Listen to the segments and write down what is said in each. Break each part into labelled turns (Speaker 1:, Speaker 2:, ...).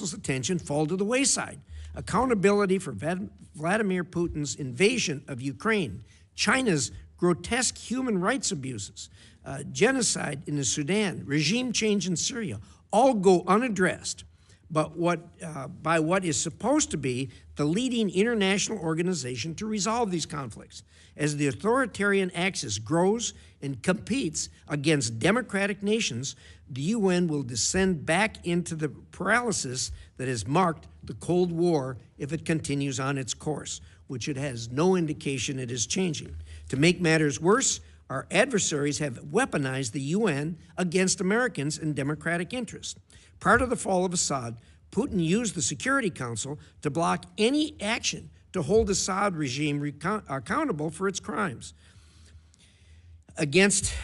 Speaker 1: attention fall to the wayside. Accountability for Vladimir Putin's invasion of Ukraine, China's grotesque human rights abuses, genocide in the Sudan, regime change in Syria, all go unaddressed. But by what is supposed to be the leading international organization to resolve these conflicts. As the authoritarian axis grows and competes against democratic nations, the UN will descend back into the paralysis that has marked the Cold War if it continues on its course, which it has no indication it is changing. To make matters worse, our adversaries have weaponized the UN against Americans and democratic interests. Prior to the fall of Assad, Putin used the Security Council to block any action to hold Assad regime accountable for its crimes against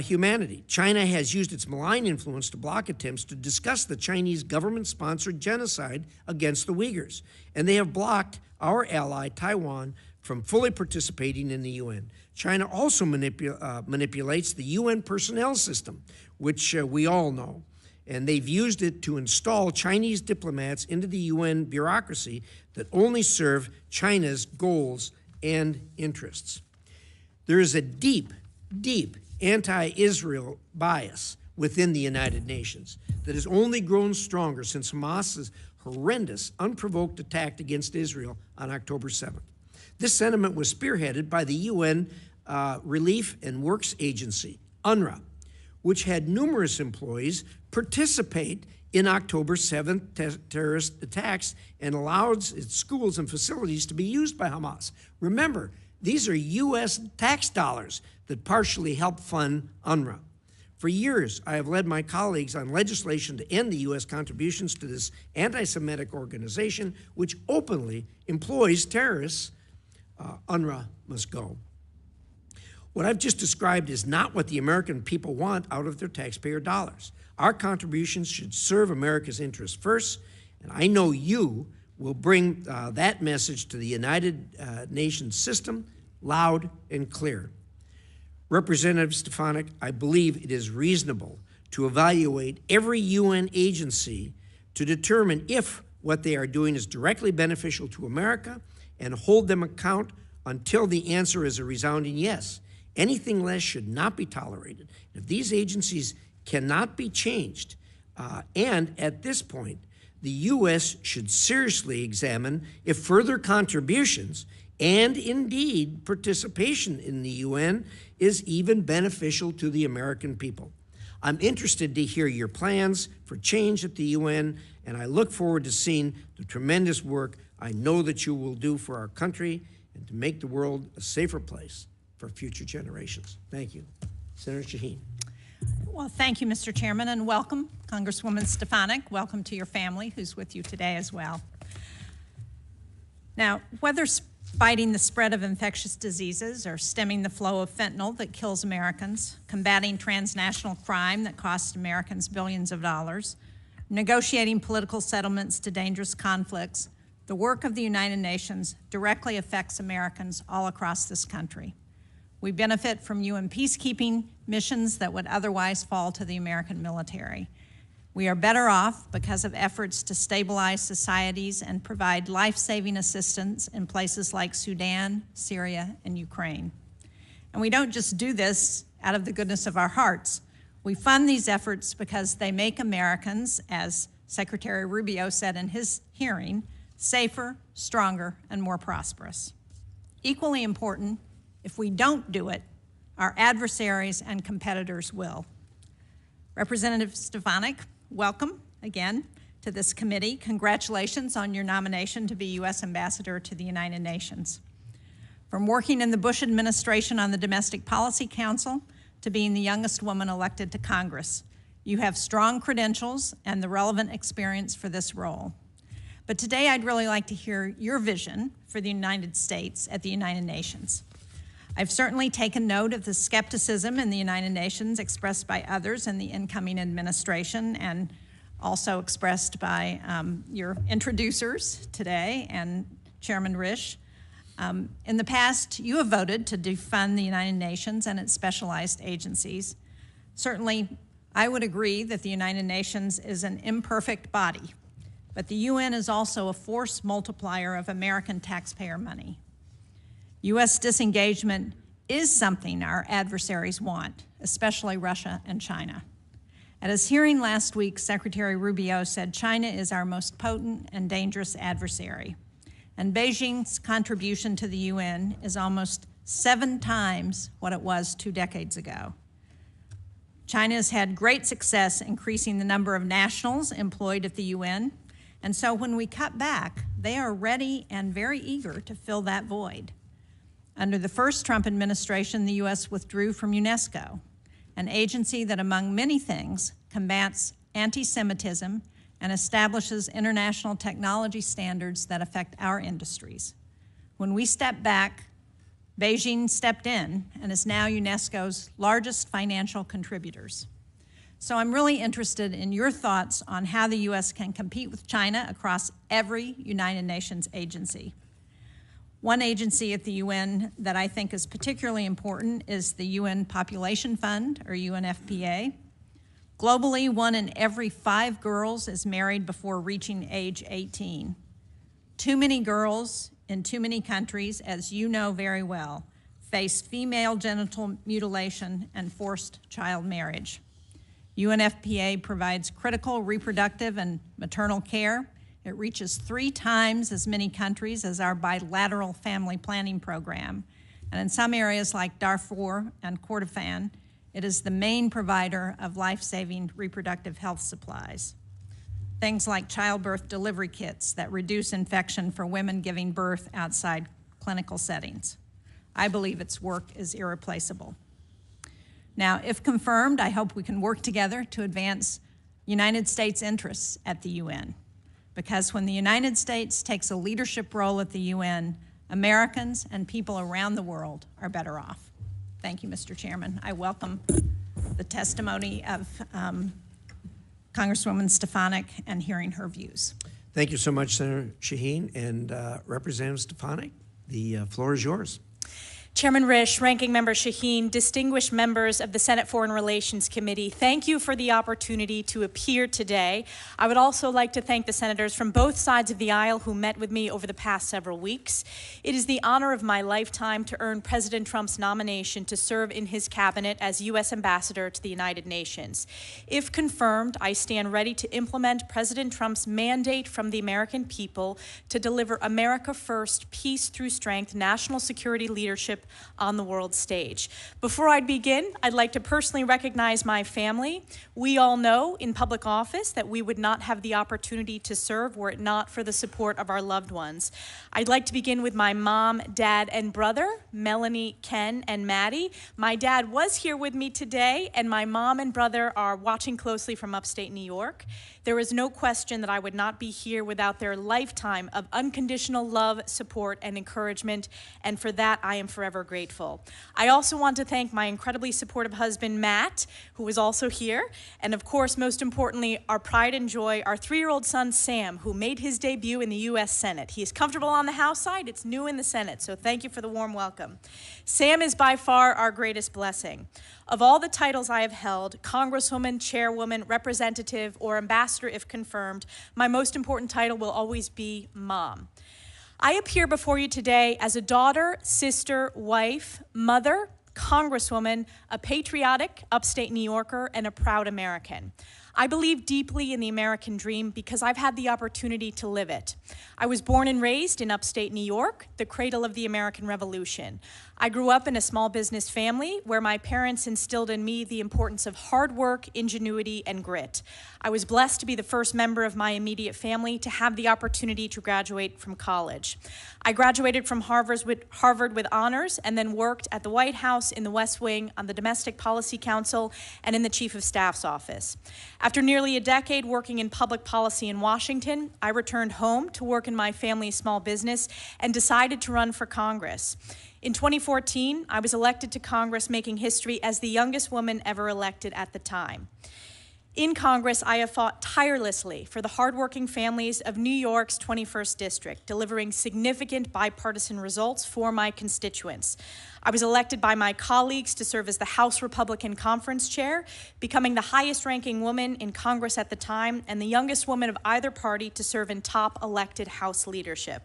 Speaker 1: humanity. China has used its malign influence to block attempts to discuss the Chinese government-sponsored genocide against the Uyghurs, and they have blocked our ally, Taiwan, from fully participating in the UN. China also manipulates the UN personnel system, which we all know, and they've used it to install Chinese diplomats into the UN bureaucracy that only serve China's goals and interests. There is a deep, deep anti-Israel bias within the United Nations that has only grown stronger since Hamas's horrendous, unprovoked attack against Israel on October 7th. This sentiment was spearheaded by the UN Relief and Works Agency, UNRWA, which had numerous employees participate in October 7th terrorist attacks and allows its schools and facilities to be used by Hamas. Remember, these are U.S. tax dollars that partially help fund UNRWA. For years, I have led my colleagues on legislation to end the U.S. contributions to this anti-Semitic organization, which openly employs terrorists. UNRWA must go. What I've just described is not what the American people want out of their taxpayer dollars. Our contributions should serve America's interests first, and I know you will bring that message to the United Nations system loud and clear. Representative Stefanik, I believe it is reasonable to evaluate every UN agency to determine if what they are doing is directly beneficial to America and hold them account until the answer is a resounding yes. Anything less should not be tolerated. If these agencies cannot be changed, and at this point, the U.S. should seriously examine if further contributions and indeed participation in the UN is even beneficial to the American people. I'm interested to hear your plans for change at the UN, and I look forward to seeing the tremendous work I know that you will do for our country and to make the world a safer place for future generations. Thank you. Senator Shaheen.
Speaker 2: Well, thank you, Mr. Chairman, and welcome, Congresswoman Stefanik. Welcome to your family, who's with you today as well. Now, whether fighting the spread of infectious diseases or stemming the flow of fentanyl that kills Americans, combating transnational crime that costs Americans billions of dollars, negotiating political settlements to dangerous conflicts, the work of the United Nations directly affects Americans all across this country. We benefit from UN peacekeeping missions that would otherwise fall to the American military. We are better off because of efforts to stabilize societies and provide life-saving assistance in places like Sudan, Syria, and Ukraine. And we don't just do this out of the goodness of our hearts. We fund these efforts because they make Americans, as Secretary Rubio said in his hearing, safer, stronger, and more prosperous. Equally important, if we don't do it, our adversaries and competitors will. Representative Stefanik, welcome again to this committee. Congratulations on your nomination to be U.S. Ambassador to the United Nations. From working in the Bush administration on the Domestic Policy Council to being the youngest woman elected to Congress, you have strong credentials and the relevant experience for this role. But today I'd really like to hear your vision for the United States at the United Nations. I've certainly taken note of the skepticism in the United Nations expressed by others in the incoming administration and also expressed by your introducers today and Chairman Rish. In the past, you have voted to defund the United Nations and its specialized agencies. Certainly, I would agree that the United Nations is an imperfect body, but the UN is also a force multiplier of American taxpayer money. U.S. disengagement is something our adversaries want, especially Russia and China. At his hearing last week, Secretary Rubio said China is our most potent and dangerous adversary, and Beijing's contribution to the UN is almost 7 times what it was 2 decades ago. China has had great success increasing the number of nationals employed at the UN, and so when we cut back, they are ready and very eager to fill that void. Under the first Trump administration, the U.S. withdrew from UNESCO, an agency that, among many things, combats anti-Semitism and establishes international technology standards that affect our industries. When we stepped back, Beijing stepped in and is now UNESCO's largest financial contributors. So I'm really interested in your thoughts on how the U.S. can compete with China across every United Nations agency. One agency at the UN that I think is particularly important is the UN Population Fund, or UNFPA. Globally, 1 in every 5 girls is married before reaching age 18. Too many girls in too many countries, as you know very well, face female genital mutilation and forced child marriage. UNFPA provides critical reproductive and maternal care. It reaches 3 times as many countries as our bilateral family planning program. And in some areas like Darfur and Kordofan, it is the main provider of life-saving reproductive health supplies. Things like childbirth delivery kits that reduce infection for women giving birth outside clinical settings. I believe its work is irreplaceable. Now, if confirmed, I hope we can work together to advance United States interests at the UN. Because when the United States takes a leadership role at the UN, Americans and people around the world are better off. Thank you, Mr. Chairman. I welcome the testimony of Congresswoman Stefanik and hearing her views.
Speaker 1: Thank you so much, Senator Shaheen. And Representative Stefanik, the floor is yours.
Speaker 3: Chairman Rish, Ranking Member Shaheen, distinguished members of the Senate Foreign Relations Committee, thank you for the opportunity to appear today. I would also like to thank the senators from both sides of the aisle who met with me over the past several weeks. It is the honor of my lifetime to earn President Trump's nomination to serve in his cabinet as U.S. Ambassador to the United Nations. If confirmed, I stand ready to implement President Trump's mandate from the American people to deliver America First, peace through strength, national security leadership on the world stage. Before I begin, I'd like to personally recognize my family. We all know in public office that we would not have the opportunity to serve were it not for the support of our loved ones. I'd like to begin with my mom, dad, and brother, Melanie, Ken, and Maddie. My dad was here with me today, and my mom and brother are watching closely from upstate New York. There is no question that I would not be here without their lifetime of unconditional love, support, and encouragement, and for that I am forever grateful. I also want to thank my incredibly supportive husband, Matt, who is also here, and of course, most importantly, our pride and joy, our 3-year-old son, Sam, who made his debut in the U.S. Senate. He is comfortable on the House side, it's new in the Senate, so thank you for the warm welcome. Sam is by far our greatest blessing. Of all the titles I have held, Congresswoman, Chairwoman, Representative, or Ambassador if confirmed, my most important title will always be Mom. I appear before you today as a daughter, sister, wife, mother, Congresswoman, a patriotic upstate New Yorker, and a proud American. I believe deeply in the American dream because I've had the opportunity to live it. I was born and raised in upstate New York, the cradle of the American Revolution. I grew up in a small business family where my parents instilled in me the importance of hard work, ingenuity, and grit. I was blessed to be the first member of my immediate family to have the opportunity to graduate from college. I graduated from Harvard with honors and then worked at the White House, in the West Wing, on the Domestic Policy Council, and in the Chief of Staff's office. After nearly a decade working in public policy in Washington, I returned home to work in my family's small business and decided to run for Congress. In 2014, I was elected to Congress, making history as the youngest woman ever elected at the time. In Congress, I have fought tirelessly for the hardworking families of New York's 21st District, delivering significant bipartisan results for my constituents. I was elected by my colleagues to serve as the House Republican Conference Chair, becoming the highest-ranking woman in Congress at the time and the youngest woman of either party to serve in top elected House leadership.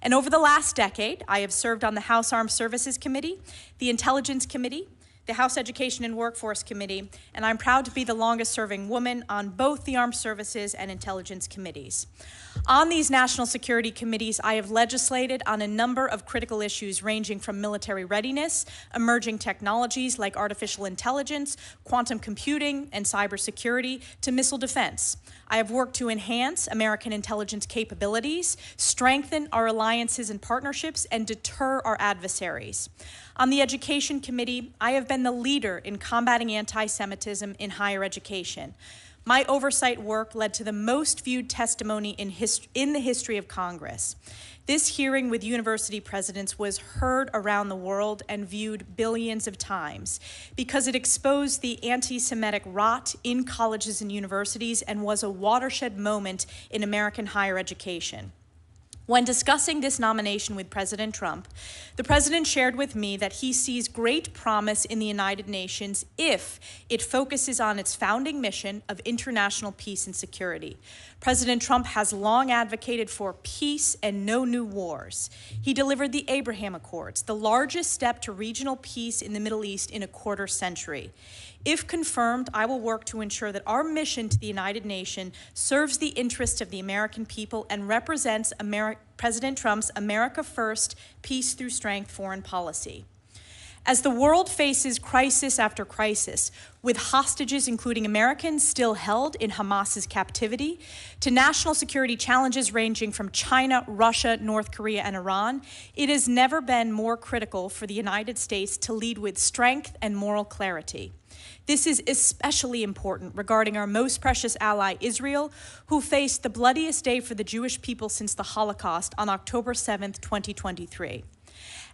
Speaker 3: And over the last decade, I have served on the House Armed Services Committee, the Intelligence Committee, the House Education and Workforce Committee, and I'm proud to be the longest-serving woman on both the Armed Services and Intelligence Committees. On these national security committees, I have legislated on a number of critical issues ranging from military readiness, emerging technologies like artificial intelligence, quantum computing, and cybersecurity, to missile defense. I have worked to enhance American intelligence capabilities, strengthen our alliances and partnerships, and deter our adversaries. On the Education Committee, I have been the leader in combating anti-Semitism in higher education. My oversight work led to the most viewed testimony in the history of Congress. This hearing with university presidents was heard around the world and viewed billions of times because it exposed the anti-Semitic rot in colleges and universities and was a watershed moment in American higher education. When discussing this nomination with President Trump, the president shared with me that he sees great promise in the United Nations if it focuses on its founding mission of international peace and security. President Trump has long advocated for peace and no new wars. He delivered the Abraham Accords, the largest step to regional peace in the Middle East in a quarter century. If confirmed, I will work to ensure that our mission to the United Nations serves the interests of the American people and represents President Trump's America First, Peace Through Strength foreign policy. As the world faces crisis after crisis, with hostages, including Americans, still held in Hamas's captivity, to national security challenges ranging from China, Russia, North Korea, and Iran, it has never been more critical for the United States to lead with strength and moral clarity. This is especially important regarding our most precious ally, Israel, who faced the bloodiest day for the Jewish people since the Holocaust on October 7th, 2023.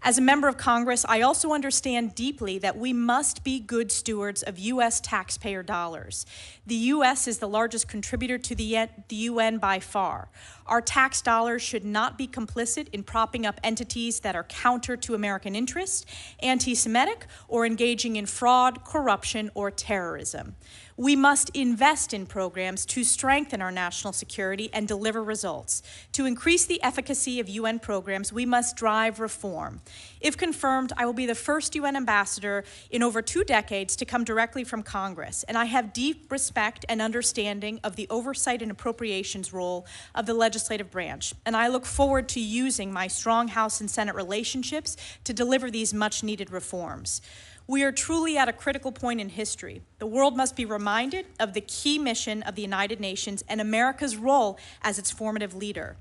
Speaker 3: As a member of Congress, I also understand deeply that we must be good stewards of U.S. taxpayer dollars. The U.S. is the largest contributor to the UN by far. Our tax dollars should not be complicit in propping up entities that are counter to American interests, anti-Semitic, or engaging in fraud, corruption, or terrorism. We must invest in programs to strengthen our national security and deliver results. To increase the efficacy of UN programs, we must drive reform. If confirmed, I will be the first UN ambassador in over 2 decades to come directly from Congress, and I have deep respect and understanding of the oversight and appropriations role of the legislative branch, and I look forward to using my strong House and Senate relationships to deliver these much-needed reforms. We are truly at a critical point in history. The world must be reminded of the key mission of the United Nations and America's role as its formative leader.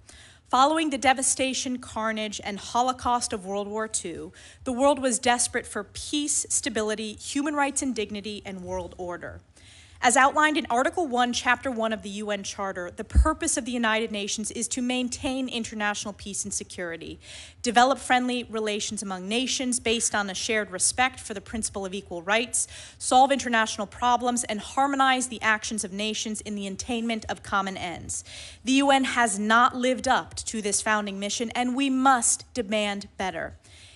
Speaker 3: Following the devastation, carnage, and Holocaust of World War II, the world was desperate for peace, stability, human rights and dignity, and world order. As outlined in Article 1, Chapter 1 of the UN Charter, the purpose of the United Nations is to maintain international peace and security, develop friendly relations among nations based on a shared respect for the principle of equal rights, solve international problems, and harmonize the actions of nations in the attainment of common ends. The UN has not lived up to this founding mission, and we must demand better.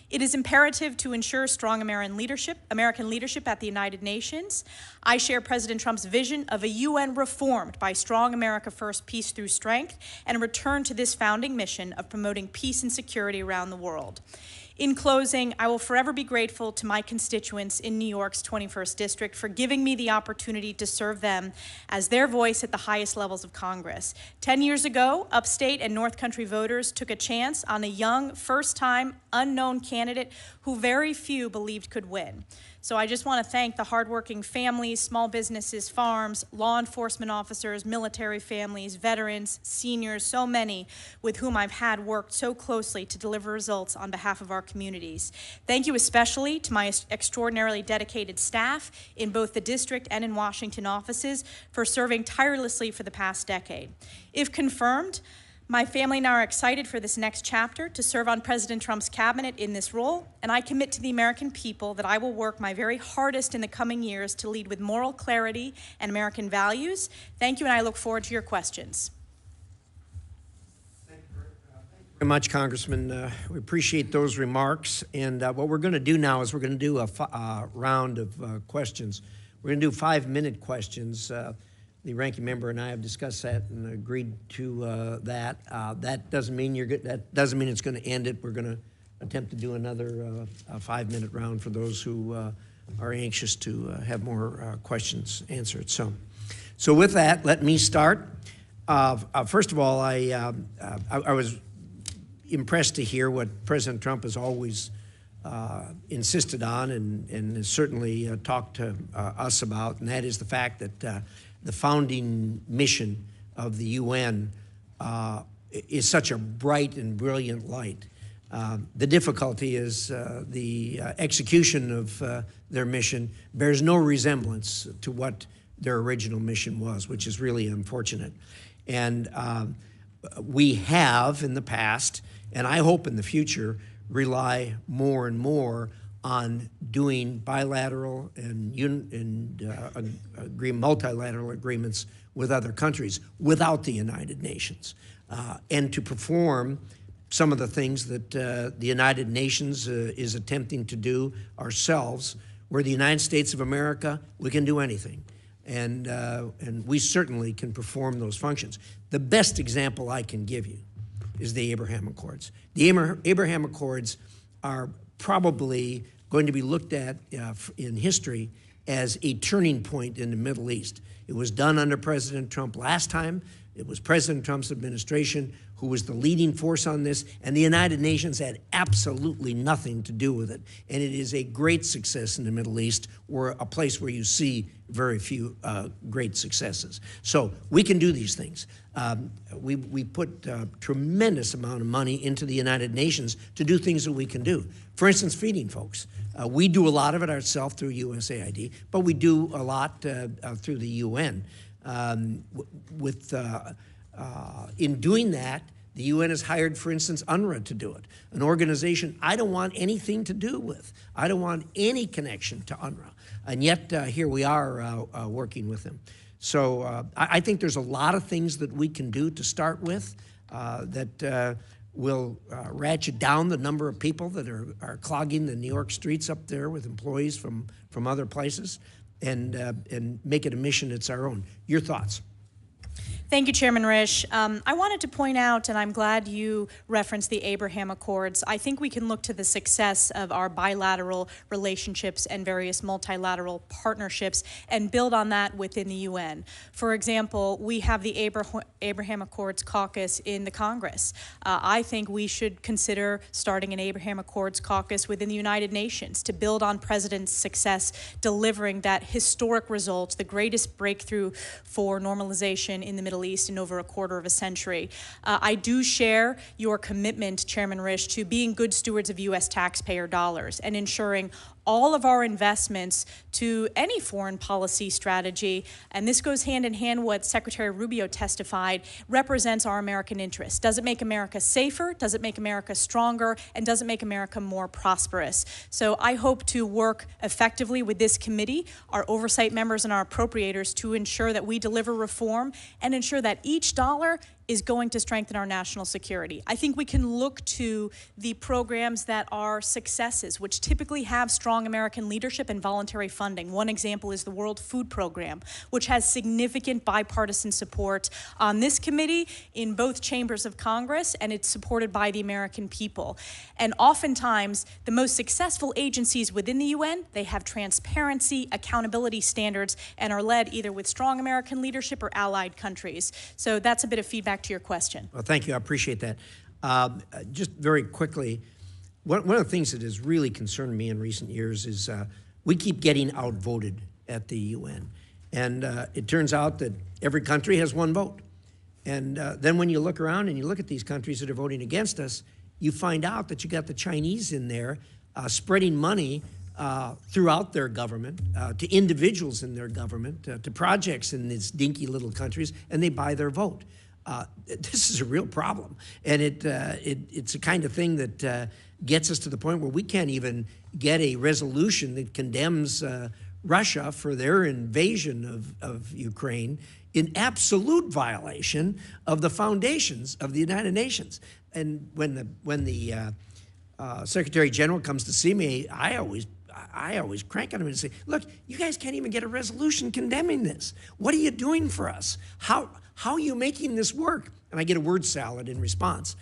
Speaker 3: It is imperative to ensure strong American leadership at the United Nations. I share President Trump's vision of a UN reformed by strong America First, Peace Through Strength, and a return to this founding mission of promoting peace and security around the world. In closing, I will forever be grateful to my constituents in New York's 21st District for giving me the opportunity to serve them as their voice at the highest levels of Congress. 10 years ago, upstate and North Country voters took a chance on a young, first-time, unknown candidate who very few believed could win. So I just want to thank the hardworking families, small businesses, farms, law enforcement officers, military families, veterans, seniors, so many with whom I've had worked so closely to deliver results on behalf of our communities. Thank you especially to my extraordinarily dedicated staff in both the district and in Washington offices for serving tirelessly for the past decade. If confirmed, My family and I are excited for this next chapter to serve on President Trump's cabinet in this role, and I commit to the American people that I will work my very hardest in the coming years to lead with moral clarity and American values. Thank you, and I look forward to your questions.
Speaker 1: Thank you very much, Congressman. We appreciate those remarks. And what we're going to do now is we're going to do a round of questions. We're going to do 5-minute questions. The ranking member and I have discussed that and agreed to that. That doesn't mean you're good. That doesn't mean it's going to end it. We're going to attempt to do another 5-minute round for those who are anxious to have more questions answered. So with that, let me start. First of all, I was impressed to hear what President Trump has always insisted on and has certainly talked to us about, and that is the fact that the founding mission of the UN is such a bright and brilliant light. The difficulty is the execution of their mission bears no resemblance to what their original mission was, which is really unfortunate. And we have in the past, and I hope in the future, rely more and more on doing bilateral and multilateral agreements with other countries without the United Nations, and to perform some of the things that the United Nations is attempting to do ourselves. We're the United States of America. We can do anything, and we certainly can perform those functions. The best example I can give you is the Abraham Accords. The Abraham Accords are probably going to be looked at in history as a turning point in the Middle East. It was done under President Trump last time. It was President Trump's administration who was the leading force on this, and the United Nations had absolutely nothing to do with it. And it is a great success in the Middle East, or a place where you see very few great successes. So we can do these things. We put a tremendous amount of money into the United Nations to do things that we can do. For instance, feeding folks. We do a lot of it ourselves through USAID, but we do a lot through the UN. In doing that, the UN has hired, for instance, UNRWA to do it, an organization I don't want anything to do with. I don't want any connection to UNRWA, and yet here we are working with them. So I think there's a lot of things that we can do to start with that will ratchet down the number of people that are clogging the New York streets up there with employees from other places, and make it a mission that's our own. Your thoughts?
Speaker 3: Thank you, Chairman Rish. I wanted to point out, and I'm glad you referenced the Abraham Accords. I think we can look to the success of our bilateral relationships and various multilateral partnerships and build on that within the UN. For example, we have the Abraham Accords caucus in the Congress. I think we should consider starting an Abraham Accords caucus within the United Nations to build on President's success delivering that historic result, the greatest breakthrough for normalization in the Middle East in over a quarter of a century. I do share your commitment, Chairman Rish, to being good stewards of U.S. taxpayer dollars and ensuring all of our investments to any foreign policy strategy, and this goes hand in hand what Secretary Rubio testified, represents our American interests. Does it make America safer? Does it make America stronger? And does it make America more prosperous? So I hope to work effectively with this committee, our oversight members and our appropriators to ensure that we deliver reform and ensure that each dollar is going to strengthen our national security. I think we can look to the programs that are successes, which typically have strong American leadership and voluntary funding. One example is the World Food Program, which has significant bipartisan support on this committee in both chambers of Congress, and it's supported by the American people. And oftentimes, the most successful agencies within the UN, they have transparency, accountability standards, and are led either with strong American leadership or allied countries. So that's a bit of feedback to your question.
Speaker 1: Well, thank you. I appreciate that. Just very quickly, one of the things that has really concerned me in recent years is we keep getting outvoted at the UN. And it turns out that every country has one vote. And then when you look around and you look at these countries that are voting against us, you find out that you got the Chinese in there spreading money throughout their government, to individuals in their government, to projects in these dinky little countries, and they buy their vote. this is a real problem. And it's a kind of thing that gets us to the point where we can't even get a resolution that condemns Russia for their invasion of Ukraine in absolute violation of the foundations of the United Nations. And when the Secretary General comes to see me, I always crank on him and say, look, you guys can't even get a resolution condemning this. What are you doing for us? How are you making this work? And I get a word salad in response.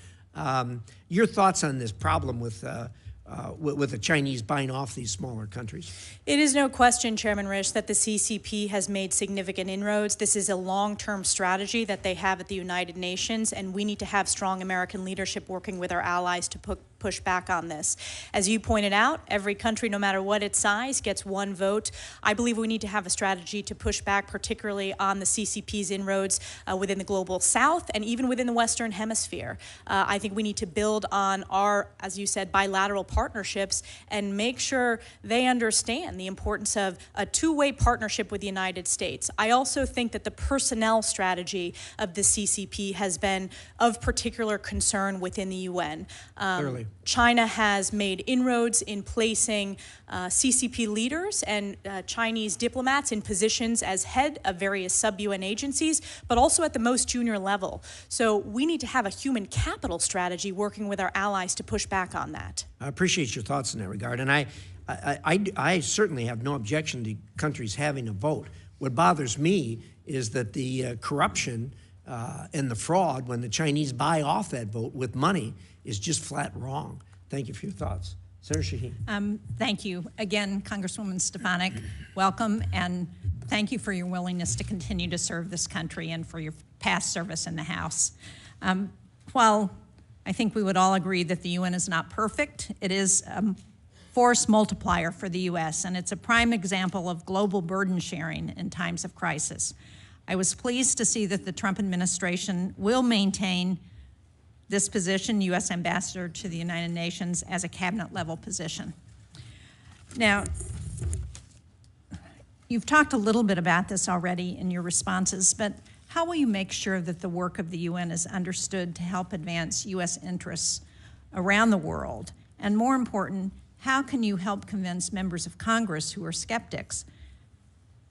Speaker 1: Your thoughts on this problem with the Chinese buying off these smaller countries?
Speaker 3: It is no question, Chairman Rish, that the CCP has made significant inroads. This is a long-term strategy that they have at the United Nations, and we need to have strong American leadership working with our allies to push back on this. As you pointed out, every country, no matter what its size, gets one vote. I believe we need to have a strategy to push back, particularly on the CCP's inroads within the global south and even within the Western Hemisphere. I think we need to build on our, as you said, bilateral partnerships and make sure they understand the importance of a two-way partnership with the United States. I also think that the personnel strategy of the CCP has been of particular concern within the UN.
Speaker 1: Clearly.
Speaker 3: China has made inroads in placing CCP leaders and Chinese diplomats in positions as head of various sub-UN agencies, but also at the most junior level. So we need to have a human capital strategy working with our allies to push back on that.
Speaker 1: I appreciate your thoughts in that regard, and I certainly have no objection to countries having a vote. What bothers me is that the corruption and the fraud when the Chinese buy off that vote with money is just flat wrong. Thank you for your thoughts. Senator Shaheen.
Speaker 2: Thank you. Again, Congresswoman Stefanik, welcome, and thank you for your willingness to continue to serve this country and for your past service in the House. While I think we would all agree that the UN is not perfect, it is a force multiplier for the U.S., and it's a prime example of global burden sharing in times of crisis. I was pleased to see that the Trump administration will maintain this position, U.S. Ambassador to the United Nations, as a cabinet-level position. Now, you've talked a little bit about this already in your responses, but how will you make sure that the work of the UN is understood to help advance U.S. interests around the world? And more important, how can you help convince members of Congress who are skeptics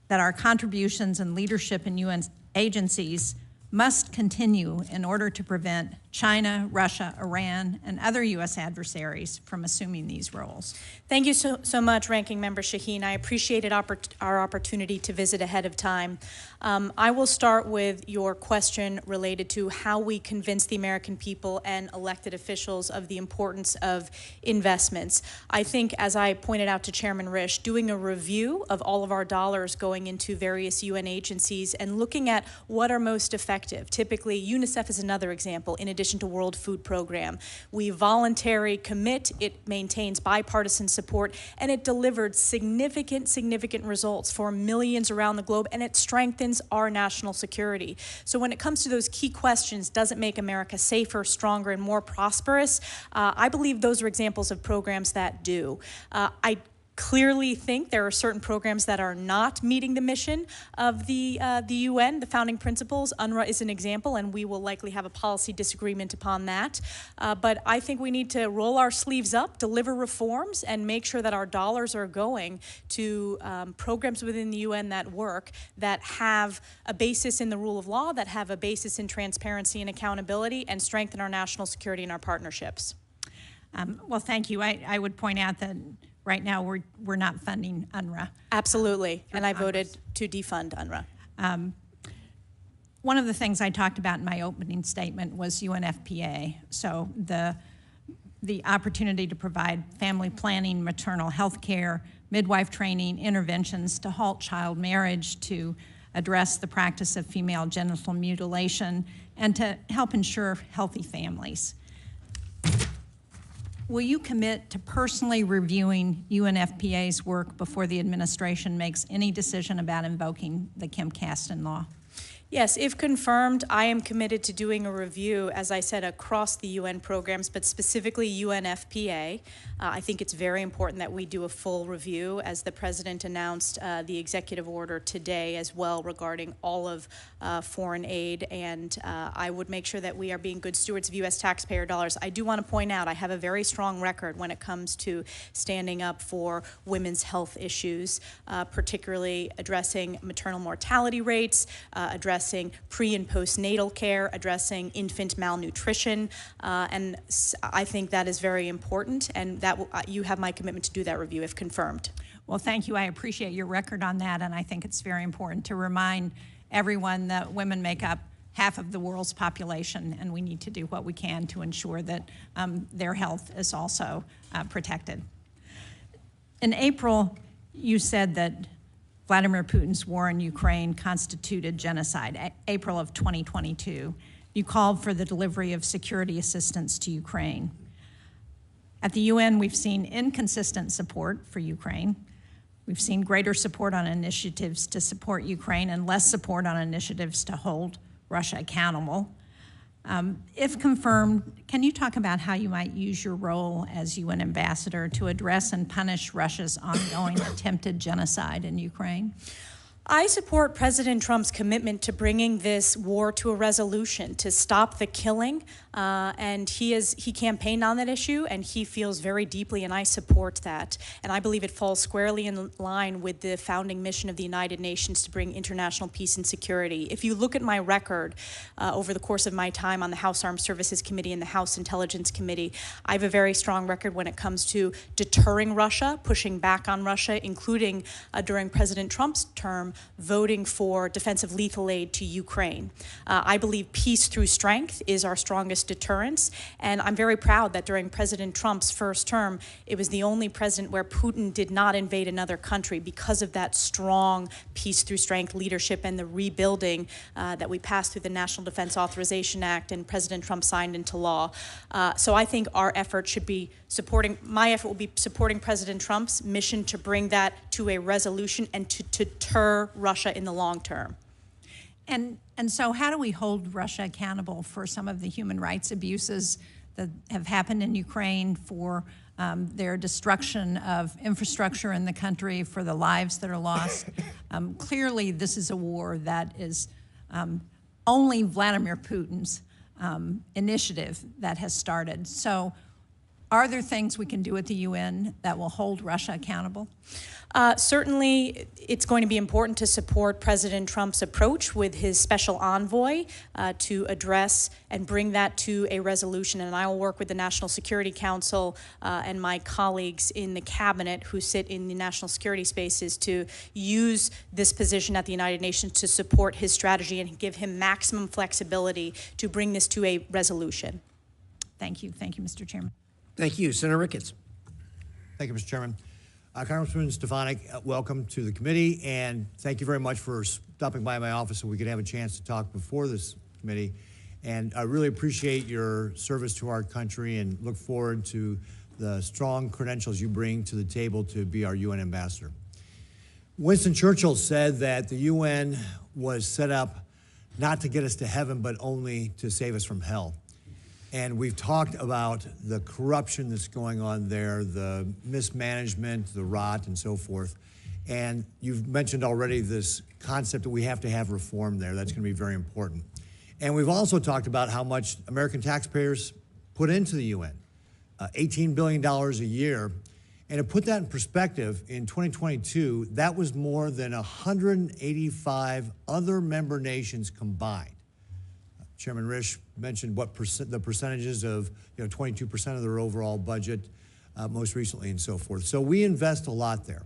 Speaker 2: that our contributions and leadership in UN agencies must continue in order to prevent China, Russia, Iran, and other U.S. adversaries from assuming these roles?
Speaker 3: Thank you so much, Ranking Member Shaheen. I appreciated our opportunity to visit ahead of time. I will start with your question related to how we convince the American people and elected officials of the importance of investments. I think, as I pointed out to Chairman Rish, doing a review of all of our dollars going into various UN agencies and looking at what are most effective. Typically, UNICEF is another example, in addition to World Food Program. We voluntary commit, it maintains bipartisan support, and it delivered significant results for millions around the globe, and it strengthens our national security. So when it comes to those key questions, does it make America safer, stronger, and more prosperous? I believe those are examples of programs that do. I clearly think there are certain programs that are not meeting the mission of the UN, the founding principles. UNRWA is an example, and we will likely have a policy disagreement upon that. But I think we need to roll our sleeves up, deliver reforms, and make sure that our dollars are going to programs within the UN that work, that have a basis in the rule of law, that have a basis in transparency and accountability, and strengthen our national security and our partnerships.
Speaker 2: Well, thank you. I would point out that right now, we're not funding UNRWA.
Speaker 3: Absolutely, and I voted to defund UNRWA.
Speaker 2: One of the things I talked about in my opening statement was UNFPA. So the opportunity to provide family planning, maternal health care, midwife training, interventions to halt child marriage, to address the practice of female genital mutilation, and to help ensure healthy families. Will you commit to personally reviewing UNFPA's work before the administration makes any decision about invoking the Kim Kasten law?
Speaker 3: Yes, if confirmed, I am committed to doing a review, as I said, across the UN programs, but specifically UNFPA. I think it's very important that we do a full review, as the President announced the executive order today as well regarding all of foreign aid, and I would make sure that we are being good stewards of U.S. taxpayer dollars. I do want to point out I have a very strong record when it comes to standing up for women's health issues, particularly addressing maternal mortality rates, addressing pre- and postnatal care, addressing infant malnutrition, and I think that is very important, and that you have my commitment to do that review if confirmed.
Speaker 2: Well, thank you. I appreciate your record on that, and I think it's very important to remind everyone that women make up half of the world's population, and we need to do what we can to ensure that their health is also protected. In April, you said that Vladimir Putin's war in Ukraine constituted genocide, April of 2022. You called for the delivery of security assistance to Ukraine. At the UN, we've seen inconsistent support for Ukraine. We've seen greater support on initiatives to support Ukraine and less support on initiatives to hold Russia accountable. If confirmed, can you talk about how you might use your role as UN ambassador to address and punish Russia's ongoing attempted genocide in Ukraine?
Speaker 3: I support President Trump's commitment to bringing this war to a resolution, to stop the killing, and he campaigned on that issue, and he feels very deeply, and I support that. And I believe it falls squarely in line with the founding mission of the United Nations to bring international peace and security. If you look at my record over the course of my time on the House Armed Services Committee and the House Intelligence Committee, I have a very strong record when it comes to deterring Russia, pushing back on Russia, including during President Trump's term, voting for defensive lethal aid to Ukraine. I believe peace through strength is our strongest deterrence, and I'm very proud that during President Trump's first term, it was the only president where Putin did not invade another country because of that strong peace through strength leadership and the rebuilding that we passed through the National Defense Authorization Act and President Trump signed into law. So I think our effort should be my effort will be supporting President Trump's mission to bring that to a resolution and to deter Russia in the long term.
Speaker 2: And so how do we hold Russia accountable for some of the human rights abuses that have happened in Ukraine, for their destruction of infrastructure in the country, for the lives that are lost? Clearly, this is a war that is only Vladimir Putin's initiative that has started. So are there things we can do at the UN that will hold Russia accountable?
Speaker 3: Certainly, it's going to be important to support President Trump's approach with his special envoy to address and bring that to a resolution. And I will work with the National Security Council and my colleagues in the cabinet who sit in the national security spaces to use this position at the United Nations to support his strategy and give him maximum flexibility to bring this to a resolution.
Speaker 2: Thank you. Thank you, Mr. Chairman.
Speaker 1: Thank you. Senator Ricketts.
Speaker 4: Thank you, Mr. Chairman. Congresswoman Stefanik, welcome to the committee, and thank you very much for stopping by my office so we could have a chance to talk before this committee. And I really appreciate your service to our country and look forward to the strong credentials you bring to the table to be our UN ambassador. Winston Churchill said that the UN was set up not to get us to heaven, but only to save us from hell. And we've talked about the corruption that's going on there, the mismanagement, the rot, and so forth. And you've mentioned already this concept that we have to have reform there. That's going to be very important. And we've also talked about how much American taxpayers put into the UN, $18 billion a year. And to put that in perspective, in 2022, that was more than 185 other member nations combined. Chairman Rish mentioned what the percentages of 22% of their overall budget most recently and so forth. So we invest a lot there.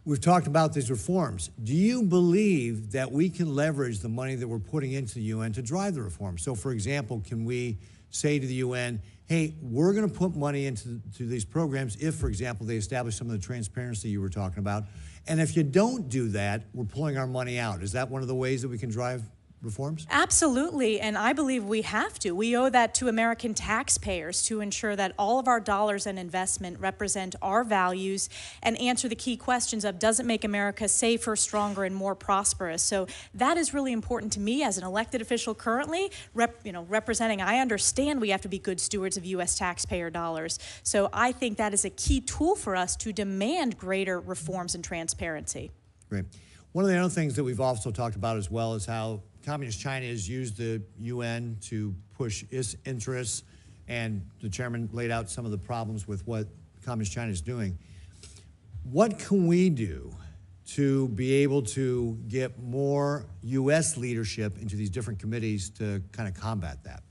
Speaker 4: We've talked about these reforms. Do you believe that we can leverage the money that we're putting into the UN to drive the reforms? So, for example, can we say to the UN, hey, we're going to put money into these programs if, for example, they establish some of the transparency you were talking about, and if you don't do that, we're pulling our money out. Is that one of the ways that we can drive reforms?
Speaker 3: Absolutely, and I believe we have to. We owe that to American taxpayers to ensure that all of our dollars and investment represent our values and answer the key questions of, does it make America safer, stronger, and more prosperous? So that is really important to me as an elected official currently, representing. I understand we have to be good stewards of U.S. taxpayer dollars. So I think that is a key tool for us to demand greater reforms and transparency.
Speaker 4: Great. One of the other things that we've also talked about as well is how Communist China has used the UN to push its interests, and the chairman laid out some of the problems with what Communist China is doing. What can we do to be able to get more U.S. leadership into these different committees to kind of combat that?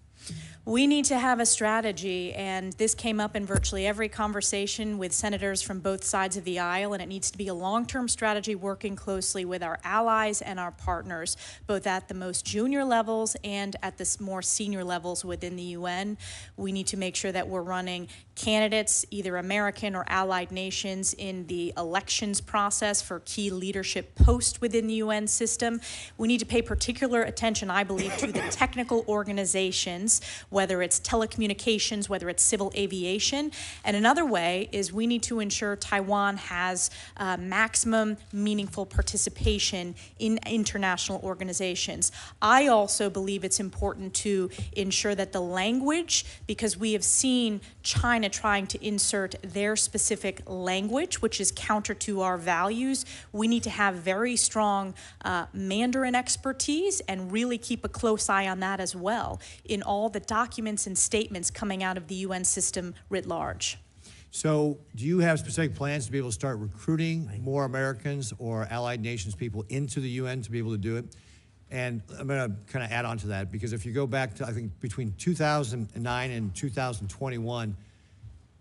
Speaker 3: We need to have a strategy, and this came up in virtually every conversation with senators from both sides of the aisle, and it needs to be a long-term strategy working closely with our allies and our partners, both at the most junior levels and at the more senior levels within the UN. We need to make sure that we're running candidates, either American or allied nations, in the elections process for key leadership posts within the UN system. We need to pay particular attention, I believe, to the technical organizations, whether it's telecommunications, whether it's civil aviation. And another way is we need to ensure Taiwan has maximum meaningful participation in international organizations. I also believe it's important to ensure that the language, because we have seen China trying to insert their specific language, which is counter to our values, we need to have very strong Mandarin expertise and really keep a close eye on that as well in all the documents and statements coming out of the UN system writ large.
Speaker 4: So do you have specific plans to be able to start recruiting more Americans or allied nations people into the UN to be able to do it? And I'm going to kind of add on to that, because if you go back to, I think, between 2009 and 2021,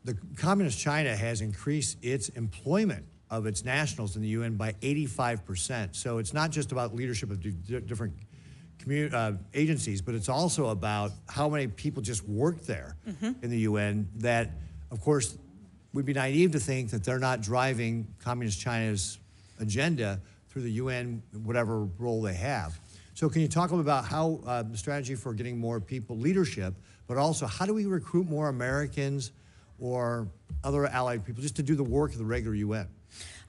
Speaker 4: the Communist China has increased its employment of its nationals in the UN by 85%. So it's not just about leadership of different agencies, but it's also about how many people just work there in the UN that, of course, would be naive to think that they're not driving Communist China's agenda through the UN, whatever role they have. So can you talk a little about how the strategy for getting more people leadership, but also how do we recruit more Americans or other allied people just to do the work of the regular UN?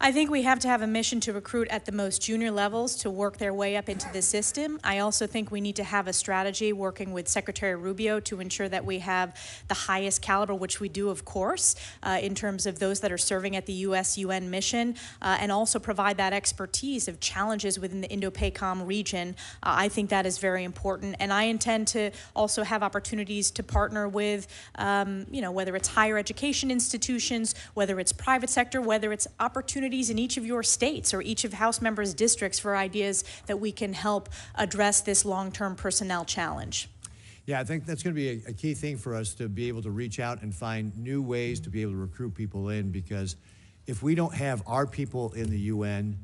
Speaker 3: I think we have to have a mission to recruit at the most junior levels to work their way up into the system. I also think we need to have a strategy working with Secretary Rubio to ensure that we have the highest caliber, which we do, of course, in terms of those that are serving at the US-UN mission, and also provide that expertise of challenges within the Indo-PACOM region. I think that is very important, and I intend to also have opportunities to partner with, whether it's higher education institutions, whether it's private sector, whether it's opportunities in each of your states or each of House members' districts for ideas that we can help address this long-term personnel challenge.
Speaker 4: Yeah, I think that's going to be a key thing for us to be able to reach out and find new ways to be able to recruit people in, because if we don't have our people in the UN,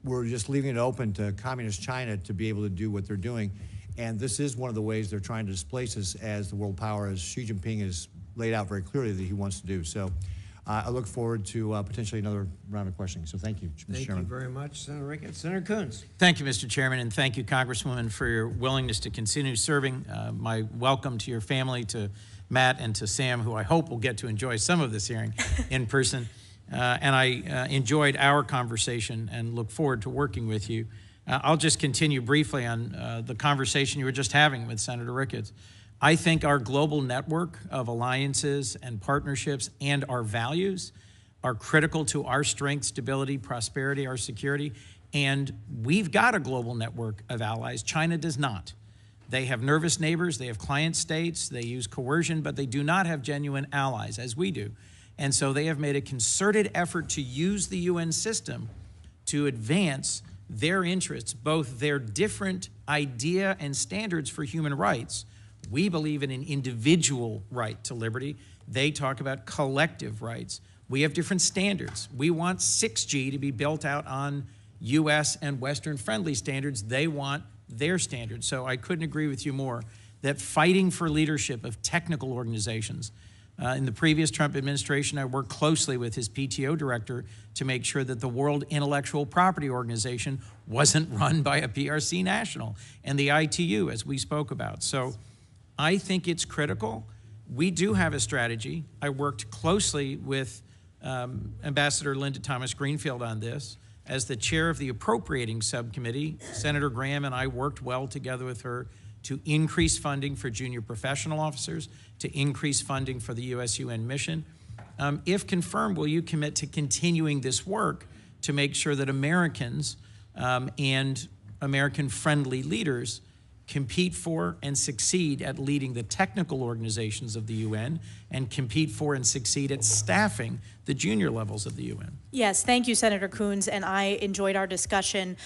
Speaker 4: we're just leaving it open to Communist China to be able to do what they're doing. And this is one of the ways they're trying to displace us as the world power, as Xi Jinping has laid out very clearly that he wants to do. So I look forward to potentially another round of questioning. So thank you, Mr. Chairman.
Speaker 1: Thank you very much, Senator Ricketts. Senator Coons.
Speaker 5: Thank you, Mr. Chairman, and thank you, Congresswoman, for your willingness to continue serving. My welcome to your family, to Matt and to Sam, who I hope will get to enjoy some of this hearing in person. And I enjoyed our conversation and look forward to working with you. I'll just continue briefly on the conversation you were just having with Senator Ricketts. I think our global network of alliances and partnerships and our values are critical to our strength, stability, prosperity, our security. And we've got a global network of allies. China does not. They have nervous neighbors, they have client states, they use coercion, but they do not have genuine allies, as we do. And so they have made a concerted effort to use the UN system to advance their interests, both their different idea and standards for human rights. We believe in an individual right to liberty. They talk about collective rights. We have different standards. We want 6G to be built out on US and Western friendly standards. They want their standards. So I couldn't agree with you more that fighting for leadership of technical organizations In the previous Trump administration, I worked closely with his PTO director to make sure that the World Intellectual Property Organization wasn't run by a PRC national, and the ITU, as we spoke about. So I think it's critical. We do have a strategy. I worked closely with Ambassador Linda Thomas-Greenfield on this. As the chair of the appropriating subcommittee, Senator Graham and I worked well together with her to increase funding for junior professional officers, to increase funding for the US-UN mission. If confirmed, will you commit to continuing this work to make sure that Americans and American-friendly leaders compete for and succeed at leading the technical organizations of the UN and compete for and succeed at staffing the junior levels of the UN?
Speaker 3: Yes, thank you, Senator Coons, and I enjoyed our discussion.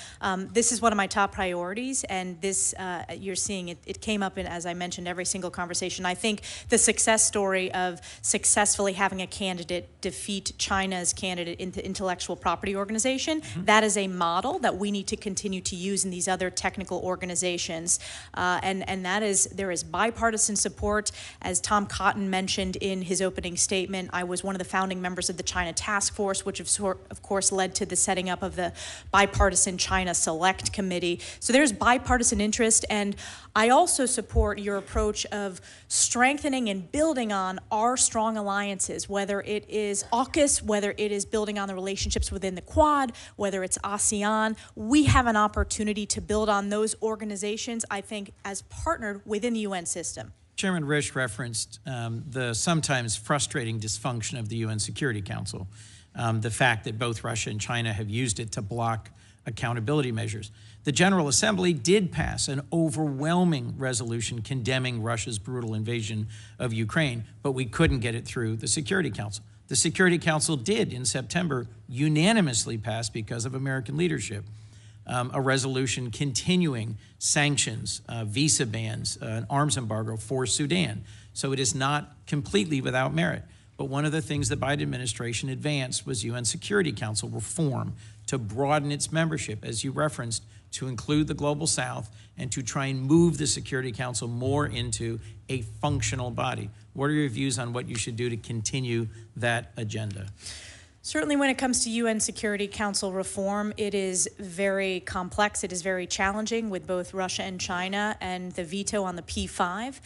Speaker 3: This is one of my top priorities, and this, you're seeing it came up in, as I mentioned, every single conversation. I think the success story of successfully having a candidate defeat China's candidate in the Intellectual Property Organization, that is a model that we need to continue to use in these other technical organizations. And that is, there is bipartisan support. As Tom Cotton mentioned in his opening statement, I was one of the founding members of the China Task Force, which of course led to the setting up of the bipartisan China Select Committee. So there's bipartisan interest, and I also support your approach of strengthening and building on our strong alliances, whether it is AUKUS, whether it is building on the relationships within the Quad, whether it's ASEAN. We have an opportunity to build on those organizations, I think, as partnered within the UN system.
Speaker 5: Chairman Rish referenced the sometimes frustrating dysfunction of the UN Security Council, the fact that both Russia and China have used it to block accountability measures. The General Assembly did pass an overwhelming resolution condemning Russia's brutal invasion of Ukraine, but we couldn't get it through the Security Council. The Security Council did, in September, unanimously pass, because of American leadership, a resolution continuing sanctions, visa bans, an arms embargo for Sudan. So it is not completely without merit. But one of the things the Biden administration advanced was UN Security Council reform to broaden its membership, as you referenced, to include the Global South and to try and move the Security Council more into a functional body. What are your views on what you should do to continue that agenda?
Speaker 3: Certainly when it comes to UN Security Council reform, it is very complex. It is very challenging with both Russia and China and the veto on the P5.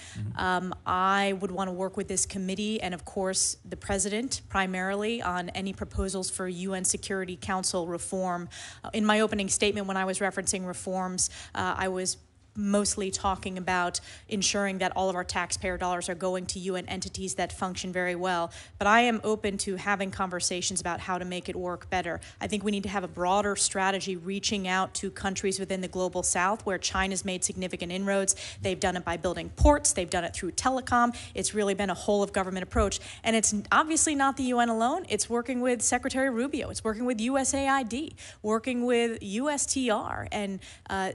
Speaker 3: I would want to work with this committee and, of course, the president primarily on any proposals for UN Security Council reform. In my opening statement, when I was referencing reforms, I was mostly talking about ensuring that all of our taxpayer dollars are going to UN entities that function very well. But I am open to having conversations about how to make it work better. I think we need to have a broader strategy reaching out to countries within the Global South where China's made significant inroads. They've done it by building ports. They've done it through telecom. It's really been a whole of government approach. And it's obviously not the UN alone. It's working with Secretary Rubio. It's working with USAID, working with USTR, and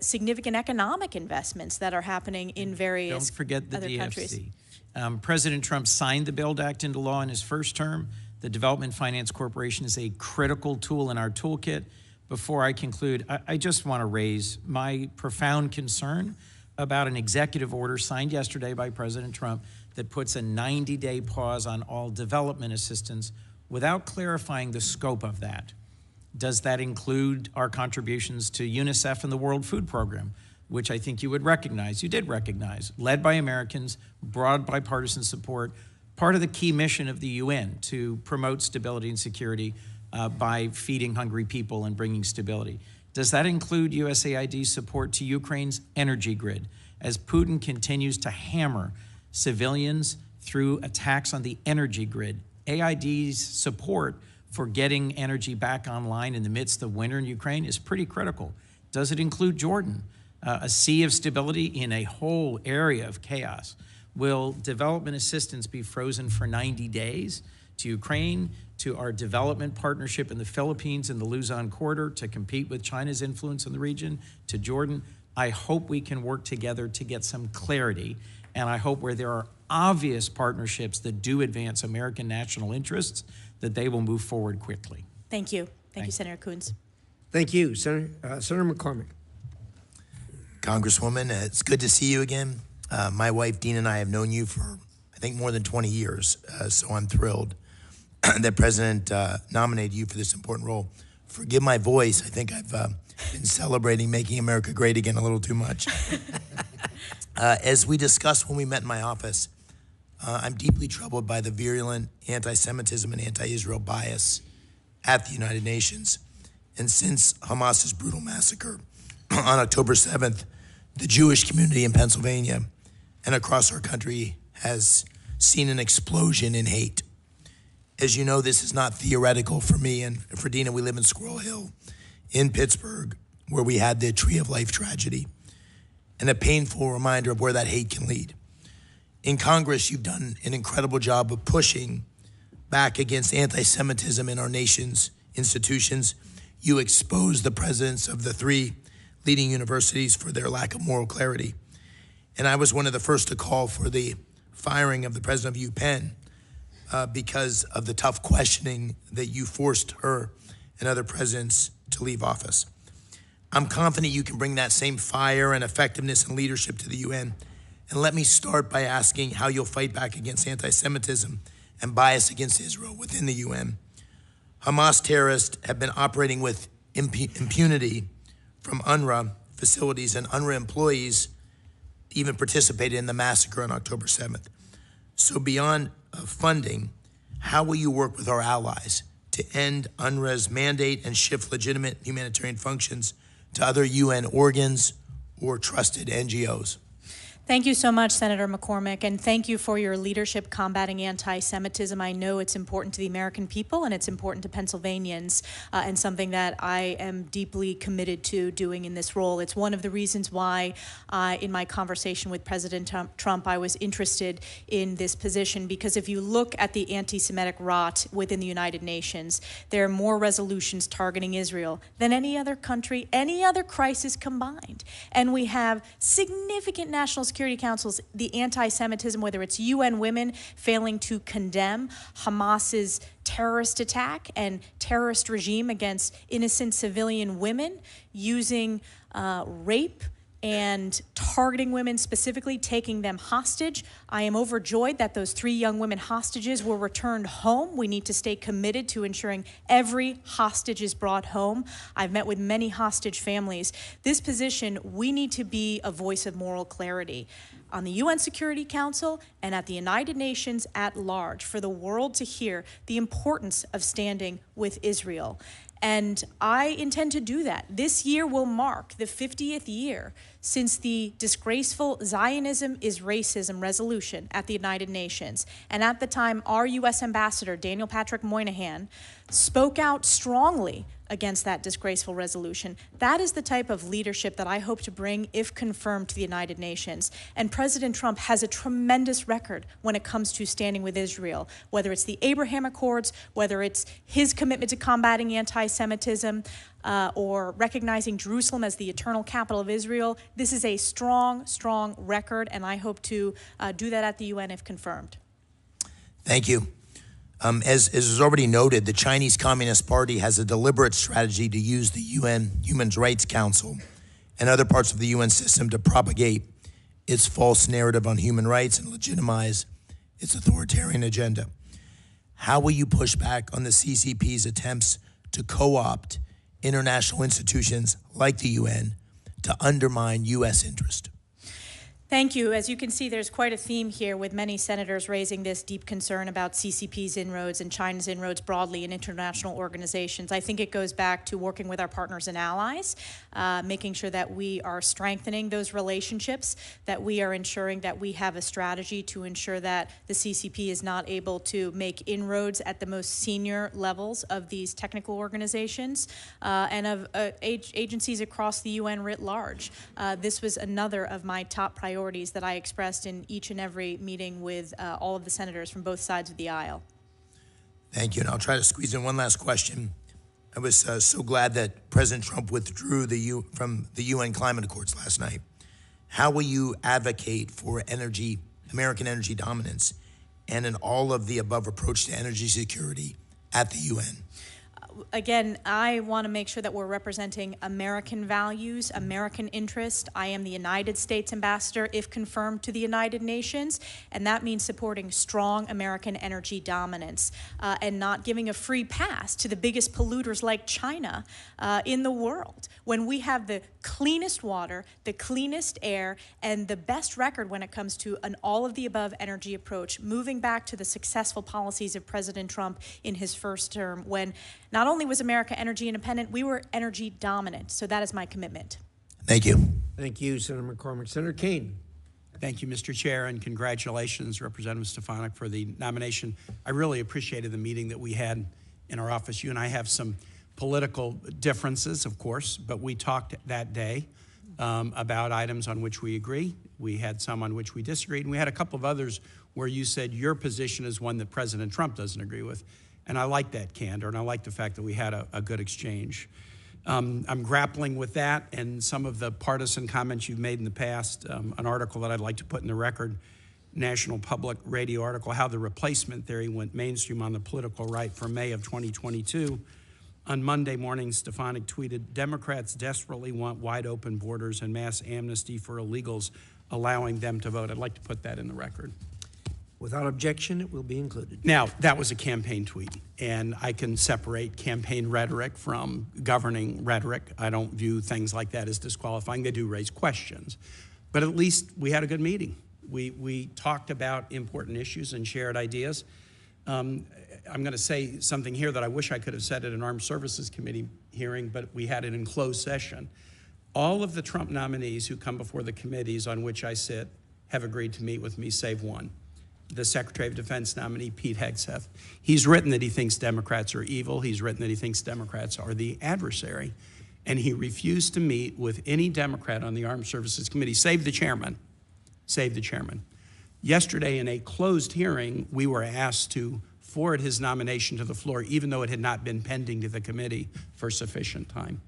Speaker 3: significant economic investments that are happening in various
Speaker 5: Don't forget the
Speaker 3: other
Speaker 5: DFC.
Speaker 3: countries.
Speaker 5: President Trump signed the BUILD Act into law in his first term. The Development Finance Corporation is a critical tool in our toolkit. Before I conclude, I just want to raise my profound concern about an executive order signed yesterday by President Trump that puts a 90-day pause on all development assistance without clarifying the scope of that. Does that include our contributions to UNICEF and the World Food Program, which I think you would recognize, you did recognize, led by Americans, broad bipartisan support, part of the key mission of the UN to promote stability and security by feeding hungry people and bringing stability. Does that include USAID's support to Ukraine's energy grid as Putin continues to hammer civilians through attacks on the energy grid? AID's support for getting energy back online in the midst of winter in Ukraine is pretty critical. Does it include Jordan? A sea of stability in a whole area of chaos. Will development assistance be frozen for 90 days to Ukraine, to our development partnership in the Philippines and the Luzon corridor to compete with China's influence in the region, to Jordan? I hope we can work together to get some clarity, and I hope where there are obvious partnerships that do advance American national interests, that they will move forward quickly.
Speaker 3: Thank you. Thank you, Senator Coons.
Speaker 1: Thank you, Senator McCormack.
Speaker 6: Congresswoman, it's good to see you again. My wife, Dean, and I have known you for I think, more than 20 years. So I'm thrilled that President nominated you for this important role. Forgive my voice. I think I've been celebrating making America great again a little too much. As we discussed when we met in my office, I'm deeply troubled by the virulent anti-Semitism and anti-Israel bias at the United Nations. And since Hamas's brutal massacre on October 7th, the Jewish community in Pennsylvania and across our country has seen an explosion in hate. As you know, this is not theoretical for me and for Dina. We live in Squirrel Hill in Pittsburgh, where we had the Tree of Life tragedy, and a painful reminder of where that hate can lead. In Congress, you've done an incredible job of pushing back against anti-Semitism in our nation's institutions. You exposed the presidents of the 3 leading universities for their lack of moral clarity. And I was one of the first to call for the firing of the president of UPenn because of the tough questioning that you forced her and other presidents to leave office. I'm confident you can bring that same fire and effectiveness and leadership to the UN. And let me start by asking how you'll fight back against anti-Semitism and bias against Israel within the UN. Hamas terrorists have been operating with impunity from UNRWA facilities, and UNRWA employees even participated in the massacre on October 7th. So beyond funding, how will you work with our allies to end UNRWA's mandate and shift legitimate humanitarian functions to other UN organs or trusted NGOs?
Speaker 3: Thank you so much, Senator McCormack, and thank you for your leadership combating anti-Semitism. I know it's important to the American people and it's important to Pennsylvanians, and something that I am deeply committed to doing in this role. It's one of the reasons why in my conversation with President Trump, I was interested in this position, because if you look at the anti-Semitic rot within the United Nations, there are more resolutions targeting Israel than any other country, any other crisis combined. And we have significant national security councils, the anti-Semitism, whether it's UN Women failing to condemn Hamas's terrorist attack and terrorist regime against innocent civilian women, using rape and targeting women specifically, taking them hostage. I am overjoyed that those 3 young women hostages were returned home. We need to stay committed to ensuring every hostage is brought home. I've met with many hostage families. This position, we need to be a voice of moral clarity on the UN Security Council and at the United Nations at large, for the world to hear the importance of standing with Israel. And I intend to do that. This year will mark the 50th year since the disgraceful Zionism is Racism resolution at the United Nations. And at the time, our U.S. Ambassador, Daniel Patrick Moynihan, spoke out strongly against that disgraceful resolution. That is the type of leadership that I hope to bring, if confirmed, to the United Nations. And President Trump has a tremendous record when it comes to standing with Israel, whether it's the Abraham Accords, whether it's his commitment to combating anti-Semitism, or recognizing Jerusalem as the eternal capital of Israel. This is a strong, strong record, and I hope to do that at the UN if confirmed.
Speaker 6: Thank you. As is already noted, the Chinese Communist Party has a deliberate strategy to use the UN Human Rights Council and other parts of the UN system to propagate its false narrative on human rights and legitimize its authoritarian agenda. How will you push back on the CCP's attempts to co-opt international institutions like the UN to undermine U.S. interest?
Speaker 3: Thank you. As you can see, there's quite a theme here, with many senators raising this deep concern about CCP's inroads and China's inroads broadly in international organizations. I think it goes back to working with our partners and allies, making sure that we are strengthening those relationships, that we are ensuring that we have a strategy to ensure that the CCP is not able to make inroads at the most senior levels of these technical organizations and of agencies across the UN writ large. This was another of my top priorities that I expressed in each and every meeting with all of the senators from both sides of the aisle.
Speaker 6: Thank you, and I'll try to squeeze in one last question. I was so glad that President Trump withdrew from the UN climate accords last night. How will you advocate for American energy dominance and an all-of-the-above approach to energy security at the UN?
Speaker 3: Again, I want to make sure that we're representing American values, American interest. I am the United States ambassador, if confirmed, to the United Nations, and that means supporting strong American energy dominance and not giving a free pass to the biggest polluters like China in the world. When we have the cleanest water, the cleanest air, and the best record when it comes to an all-of-the-above energy approach, moving back to the successful policies of President Trump in his first term, when not only was America energy independent, we were energy dominant. So that is my commitment.
Speaker 6: Thank you.
Speaker 1: Thank you, Senator McCormack. Senator Kaine.
Speaker 7: Thank you, Mr. Chair, and congratulations, Representative Stefanik, for the nomination. I really appreciated the meeting that we had in our office. You and I have some political differences, of course, but we talked that day about items on which we agree. We had some on which we disagreed, and we had a couple of others where you said your position is one that President Trump doesn't agree with. And I like that candor, and I like the fact that we had a good exchange. I'm grappling with that and some of the partisan comments you've made in the past. An article that I'd like to put in the record, National Public Radio article, How the Replacement Theory Went Mainstream on the Political Right, from May of 2022. On Monday morning, Stefanik tweeted, "Democrats desperately want wide open borders and mass amnesty for illegals, allowing them to vote." I'd like to put that in the record.
Speaker 1: Without objection, it will be included.
Speaker 7: Now, that was a campaign tweet, and I can separate campaign rhetoric from governing rhetoric. I don't view things like that as disqualifying. They do raise questions. But at least we had a good meeting. We talked about important issues and shared ideas. I'm going to say something here that I wish I could have said at an Armed Services Committee hearing, but we had it in closed session. All of the Trump nominees who come before the committees on which I sit have agreed to meet with me, save one. The Secretary of Defense nominee, Pete Hegseth. He's written that he thinks Democrats are evil. He's written that he thinks Democrats are the adversary. And he refused to meet with any Democrat on the Armed Services Committee, save the chairman. Save the chairman. Yesterday, in a closed hearing, we were asked to forward his nomination to the floor, even though it had not been pending to the committee for sufficient time.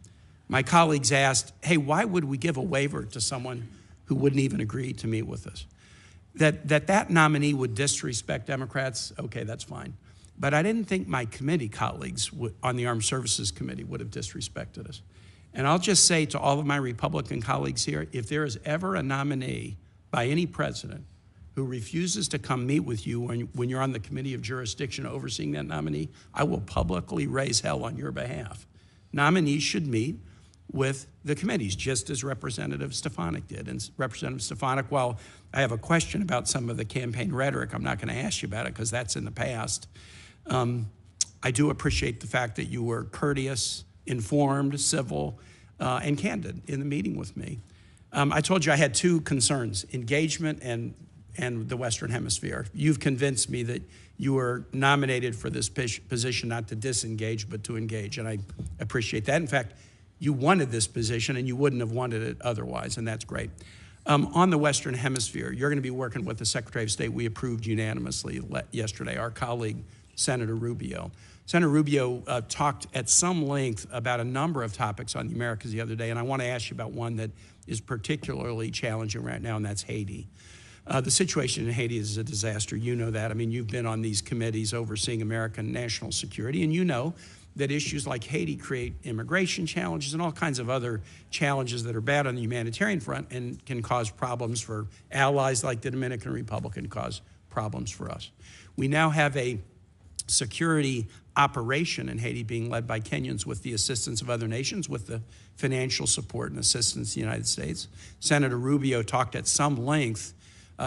Speaker 7: My colleagues asked, hey, why would we give a waiver to someone who wouldn't even agree to meet with us? That nominee would disrespect Democrats, okay, that's fine. But I didn't think my committee colleagues on the Armed Services Committee would have disrespected us. And I'll just say to all of my Republican colleagues here, if there is ever a nominee by any president who refuses to come meet with you when you're on the committee of jurisdiction overseeing that nominee, I will publicly raise hell on your behalf. Nominees should meet with the committees, just as Representative Stefanik did. And Representative Stefanik, while I have a question about some of the campaign rhetoric, I'm not going to ask you about it because that's in the past. I do appreciate the fact that you were courteous, informed, civil, and candid in the meeting with me. I told you I had two concerns, engagement and the Western Hemisphere. You've convinced me that you were nominated for this position not to disengage, but to engage, and I appreciate that. In fact, you wanted this position, and you wouldn't have wanted it otherwise, and that's great. On the Western Hemisphere, you're going to be working with the Secretary of State we approved unanimously yesterday, our colleague, Senator Rubio. Senator Rubio talked at some length about a number of topics on the Americas the other day, and I want to ask you about one that is particularly challenging right now, and that's Haiti. The situation in Haiti is a disaster. You know that. I mean, you've been on these committees overseeing American national security, and you know that issues like Haiti create immigration challenges and all kinds of other challenges that are bad on the humanitarian front and can cause problems for allies like the Dominican Republic and cause problems for us. We now have a security operation in Haiti being led by Kenyans with the assistance of other nations, with the financial support and assistance of the United States. Senator Rubio talked at some length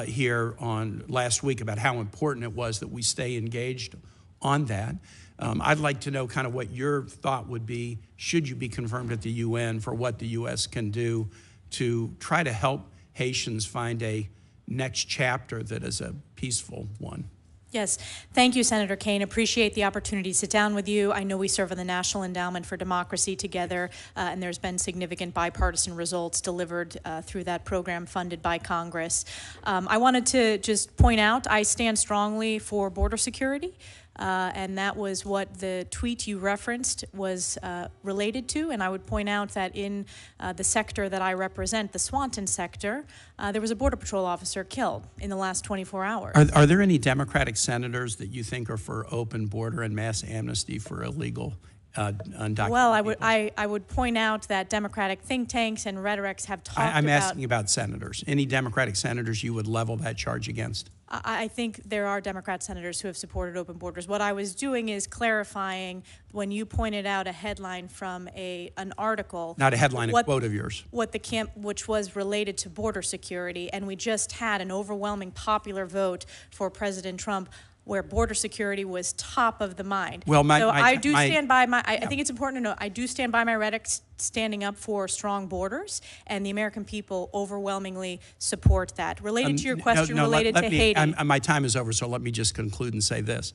Speaker 7: here on last week about how important it was that we stay engaged on that. I'd like to know kind of what your thought would be, should you be confirmed at the UN, for what the U.S. can do to try to help Haitians find a next chapter that is a peaceful one.
Speaker 3: Yes, thank you, Senator Kaine. Appreciate the opportunity to sit down with you. I know we serve on the National Endowment for Democracy together, and there's been significant bipartisan results delivered through that program funded by Congress. I wanted to just point out, I stand strongly for border security. And that was what the tweet you referenced was related to. And I would point out that in the sector that I represent, the Swanton sector, there was a Border Patrol officer killed in the last 24 hours.
Speaker 7: Are there any Democratic senators that you think are for open border and mass amnesty for illegal undocumented
Speaker 3: Well,
Speaker 7: people.
Speaker 3: I would point out that Democratic think tanks and rhetorics have talked
Speaker 7: I'm
Speaker 3: about.
Speaker 7: asking about senators. Any Democratic senators you would level that charge against?
Speaker 3: I think there are Democrat senators who have supported open borders. What I was doing is clarifying when you pointed out a headline from an article.
Speaker 7: Not a headline, a quote of yours.
Speaker 3: What which was related to border security, and we just had an overwhelming popular vote for President Trump, where border security was top of the mind.
Speaker 7: Well,
Speaker 3: I think it's important to know, I do stand by my rhetoric standing up for strong borders, and the American people overwhelmingly support that. Related to your question related to Haiti.
Speaker 7: My time is over, so let me just conclude and say this.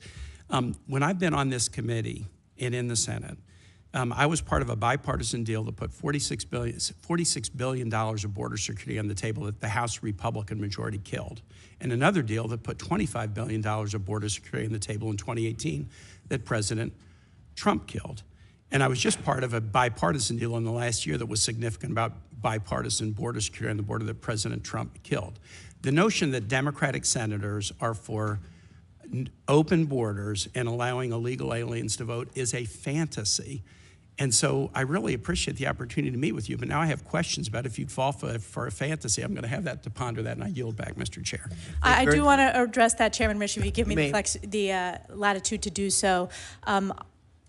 Speaker 7: When I've been on this committee and in the Senate, I was part of a bipartisan deal that put $46 billion of border security on the table that the House Republican majority killed, and another deal that put $25 billion of border security on the table in 2018 that President Trump killed. And I was just part of a bipartisan deal in the last year that was significant about bipartisan border security on the border that President Trump killed. The notion that Democratic senators are for open borders and allowing illegal aliens to vote is a fantasy. And so I really appreciate the opportunity to meet with you, but now I have questions about if you'd fall for a fantasy. I'm going to have that to ponder that, and I yield back, Mr. Chair.
Speaker 3: I do want to address that, Chairman Rish, if you give me the latitude to do so.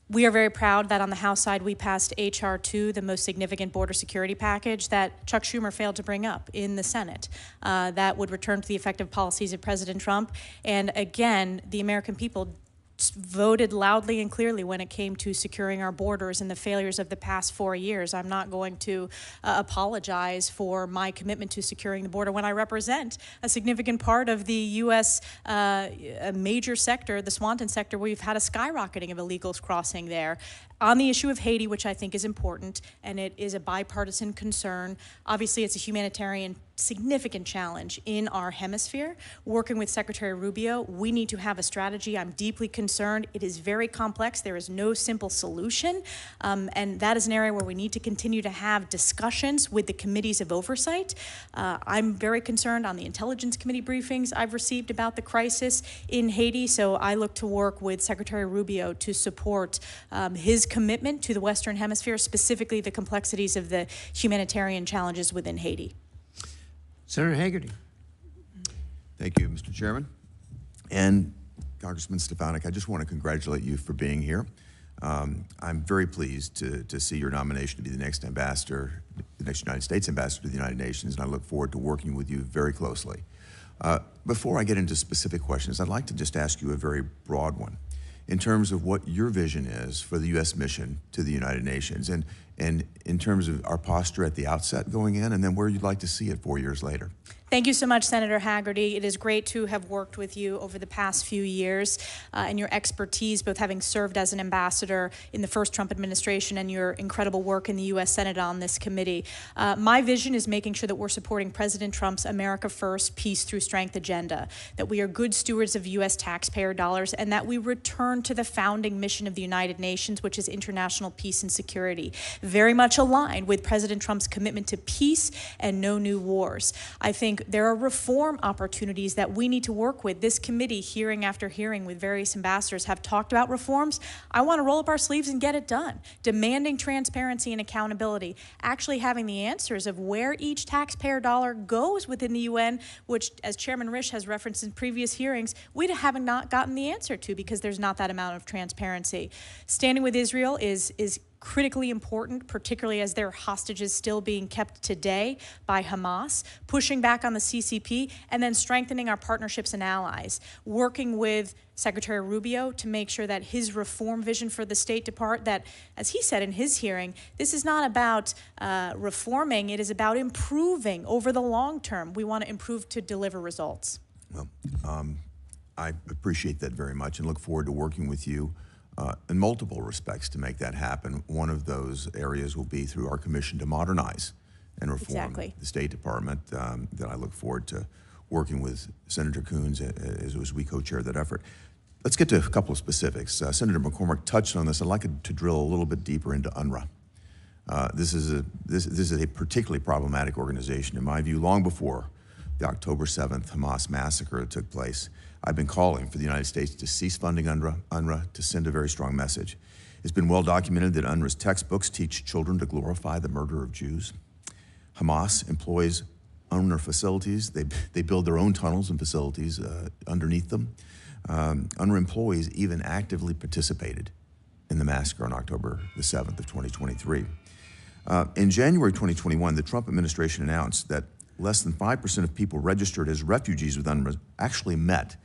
Speaker 3: We are very proud that on the House side we passed H.R. 2, the most significant border security package that Chuck Schumer failed to bring up in the Senate. That would return to the effective policies of President Trump. And again, the American people voted loudly and clearly when it came to securing our borders and the failures of the past 4 years. I'm not going to apologize for my commitment to securing the border when I represent a significant part of the U.S. A major sector, the Swanton sector, where we've had a skyrocketing of illegals crossing there. On the issue of Haiti, which I think is important, and it is a bipartisan concern, obviously it's a humanitarian significant challenge in our hemisphere. Working with Secretary Rubio, we need to have a strategy. I'm deeply concerned. It is very complex. There is no simple solution, and that is an area where we need to continue to have discussions with the committees of oversight. I'm very concerned on the Intelligence Committee briefings I've received about the crisis in Haiti, so I look to work with Secretary Rubio to support his commitment to the Western Hemisphere, specifically the complexities of the humanitarian challenges within Haiti.
Speaker 1: Senator Hagerty.
Speaker 8: Thank you, Mr. Chairman. And Congressman Stefanik, I just want to congratulate you for being here. I'm very pleased to see your nomination to be the next ambassador, the next United States ambassador to the United Nations, and I look forward to working with you very closely. Before I get into specific questions, I'd like to just ask you a very broad one in terms of what your vision is for the U.S. mission to the United Nations, and in terms of our posture at the outset going in, and then where you'd like to see it 4 years later.
Speaker 3: Thank you so much, Senator Hagerty. It is great to have worked with you over the past few years and your expertise, both having served as an ambassador in the first Trump administration and your incredible work in the U.S. Senate on this committee. My vision is making sure that we're supporting President Trump's America First, Peace Through Strength agenda, that we are good stewards of U.S. taxpayer dollars, and that we return to the founding mission of the United Nations, which is international peace and security, very much aligned with President Trump's commitment to peace and no new wars. I think there are reform opportunities that we need to work with. This committee, hearing after hearing with various ambassadors, have talked about reforms. I want to roll up our sleeves and get it done, demanding transparency and accountability, actually having the answers of where each taxpayer dollar goes within the UN, which, as Chairman Rish has referenced in previous hearings, we haven't not gotten the answer to because there's not that amount of transparency. Standing with Israel is critically important, particularly as there are hostages still being kept today by Hamas, pushing back on the CCP, and then strengthening our partnerships and allies, working with Secretary Rubio to make sure that his reform vision for the State Department, that, as he said in his hearing, this is not about reforming, it is about improving over the long term. We want to improve to deliver results.
Speaker 8: Well, I appreciate that very much and look forward to working with you in multiple respects to make that happen. One of those areas will be through our commission to modernize and reform the State Department, that I look forward to working with Senator Coons as we co-chair that effort. Let's get to a couple of specifics. Senator McCormack touched on this. I'd like to drill a little bit deeper into UNRWA. This is a particularly problematic organization, in my view. Long before the October 7th Hamas massacre took place, I've been calling for the United States to cease funding UNRWA, to send a very strong message. It's been well documented that UNRWA's textbooks teach children to glorify the murder of Jews. Hamas employs UNRWA facilities. They build their own tunnels and facilities underneath them. UNRWA employees even actively participated in the massacre on October the 7th of 2023. In January 2021, the Trump administration announced that less than 5% of people registered as refugees with UNRWA actually met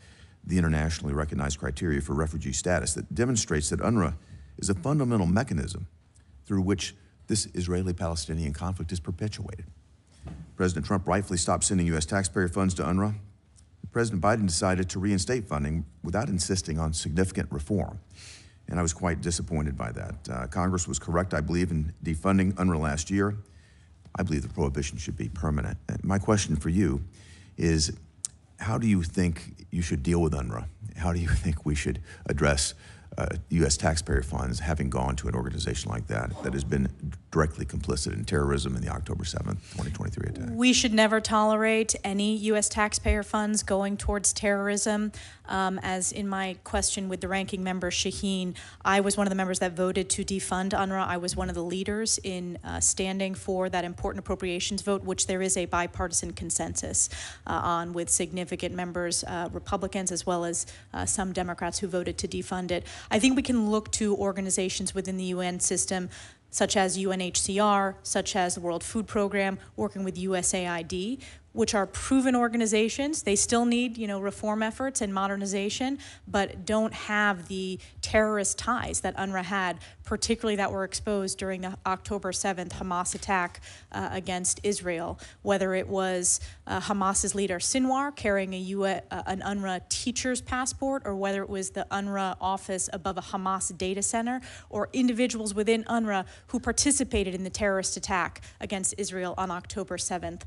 Speaker 8: the internationally recognized criteria for refugee status that demonstrates that UNRWA is a fundamental mechanism through which this Israeli-Palestinian conflict is perpetuated. President Trump rightfully stopped sending U.S. taxpayer funds to UNRWA. President Biden decided to reinstate funding without insisting on significant reform, and I was quite disappointed by that. Congress was correct, I believe, in defunding UNRWA last year. I believe the prohibition should be permanent. And my question for you is, how do you think you should deal with UNRWA? How do you think we should address U.S. taxpayer funds having gone to an organization like that has been directly complicit in terrorism in the October 7th, 2023 attack?
Speaker 3: We should never tolerate any U.S. taxpayer funds going towards terrorism. As in my question with the ranking member, Shaheen, I was one of the members that voted to defund UNRWA. I was one of the leaders in standing for that important appropriations vote, which there is a bipartisan consensus on, with significant members, Republicans, as well as some Democrats who voted to defund it. I think we can look to organizations within the UN system, such as UNHCR, such as the World Food Program, working with USAID, which are proven organizations. They still need, reform efforts and modernization, but don't have the terrorist ties that UNRWA had, particularly that were exposed during the October 7th Hamas attack against Israel. Whether it was Hamas's leader Sinwar carrying an UNRWA teacher's passport, or whether it was the UNRWA office above a Hamas data center, or individuals within UNRWA who participated in the terrorist attack against Israel on October 7th.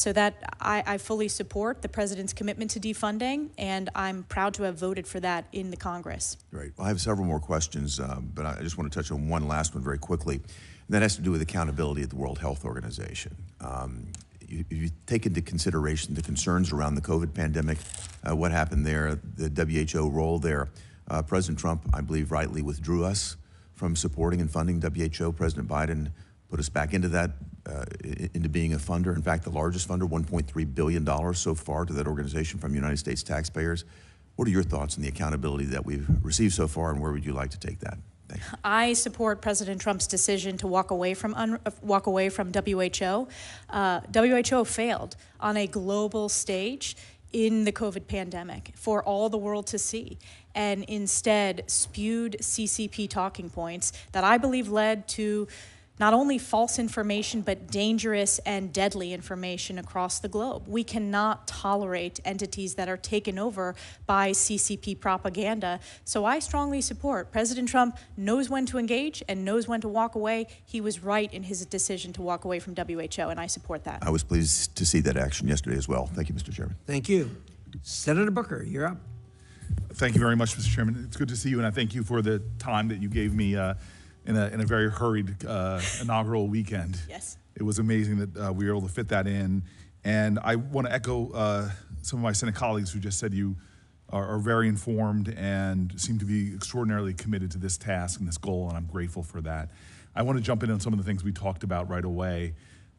Speaker 3: So that I fully support the president's commitment to defunding, and I'm proud to have voted for that in the Congress.
Speaker 8: Great. Well, I have several more questions, but I just want to touch on one last one very quickly. And that has to do with accountability at the World Health Organization. You take into consideration the concerns around the COVID pandemic, what happened there, the WHO role there. President Trump, I believe, rightly withdrew us from supporting and funding WHO. President Biden put us back into that, into being a funder. In fact, the largest funder, $1.3 billion so far to that organization from United States taxpayers. What are your thoughts on the accountability that we've received so far, and where would you like to take that? Thank you.
Speaker 3: I support President Trump's decision to walk away from WHO. WHO failed on a global stage in the COVID pandemic for all the world to see, and instead spewed CCP talking points that I believe led to not only false information, but dangerous and deadly information across the globe. We cannot tolerate entities that are taken over by CCP propaganda. So I strongly support. President Trump knows when to engage and knows when to walk away. He was right in his decision to walk away from WHO, and I support that.
Speaker 8: I was pleased to see that action yesterday as well. Thank you, Mr. Chairman.
Speaker 1: Thank you. Senator Booker, you're up.
Speaker 9: Thank you very much, Mr. Chairman. It's good to see you, and I thank you for the time that you gave me in a very hurried inaugural weekend.
Speaker 3: Yes.
Speaker 9: It was amazing that we were able to fit that in. And I want to echo some of my Senate colleagues who just said you are very informed and seem to be extraordinarily committed to this task and this goal, and I'm grateful for that. I want to jump in on some of the things we talked about right away.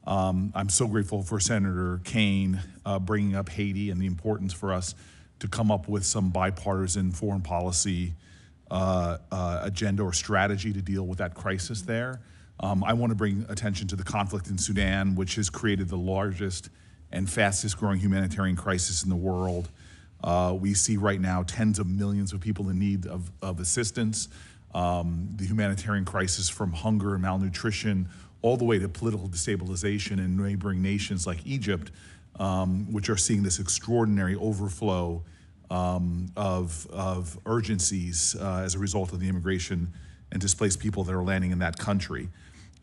Speaker 9: I'm so grateful for Senator Kaine bringing up Haiti and the importance for us to come up with some bipartisan foreign policy agenda or strategy to deal with that crisis there. I want to bring attention to the conflict in Sudan, which has created the largest and fastest growing humanitarian crisis in the world. We see right now tens of millions of people in need of assistance. The humanitarian crisis, from hunger and malnutrition all the way to political destabilization in neighboring nations like Egypt, which are seeing this extraordinary overflow of urgencies as a result of the immigration and displaced people that are landing in that country.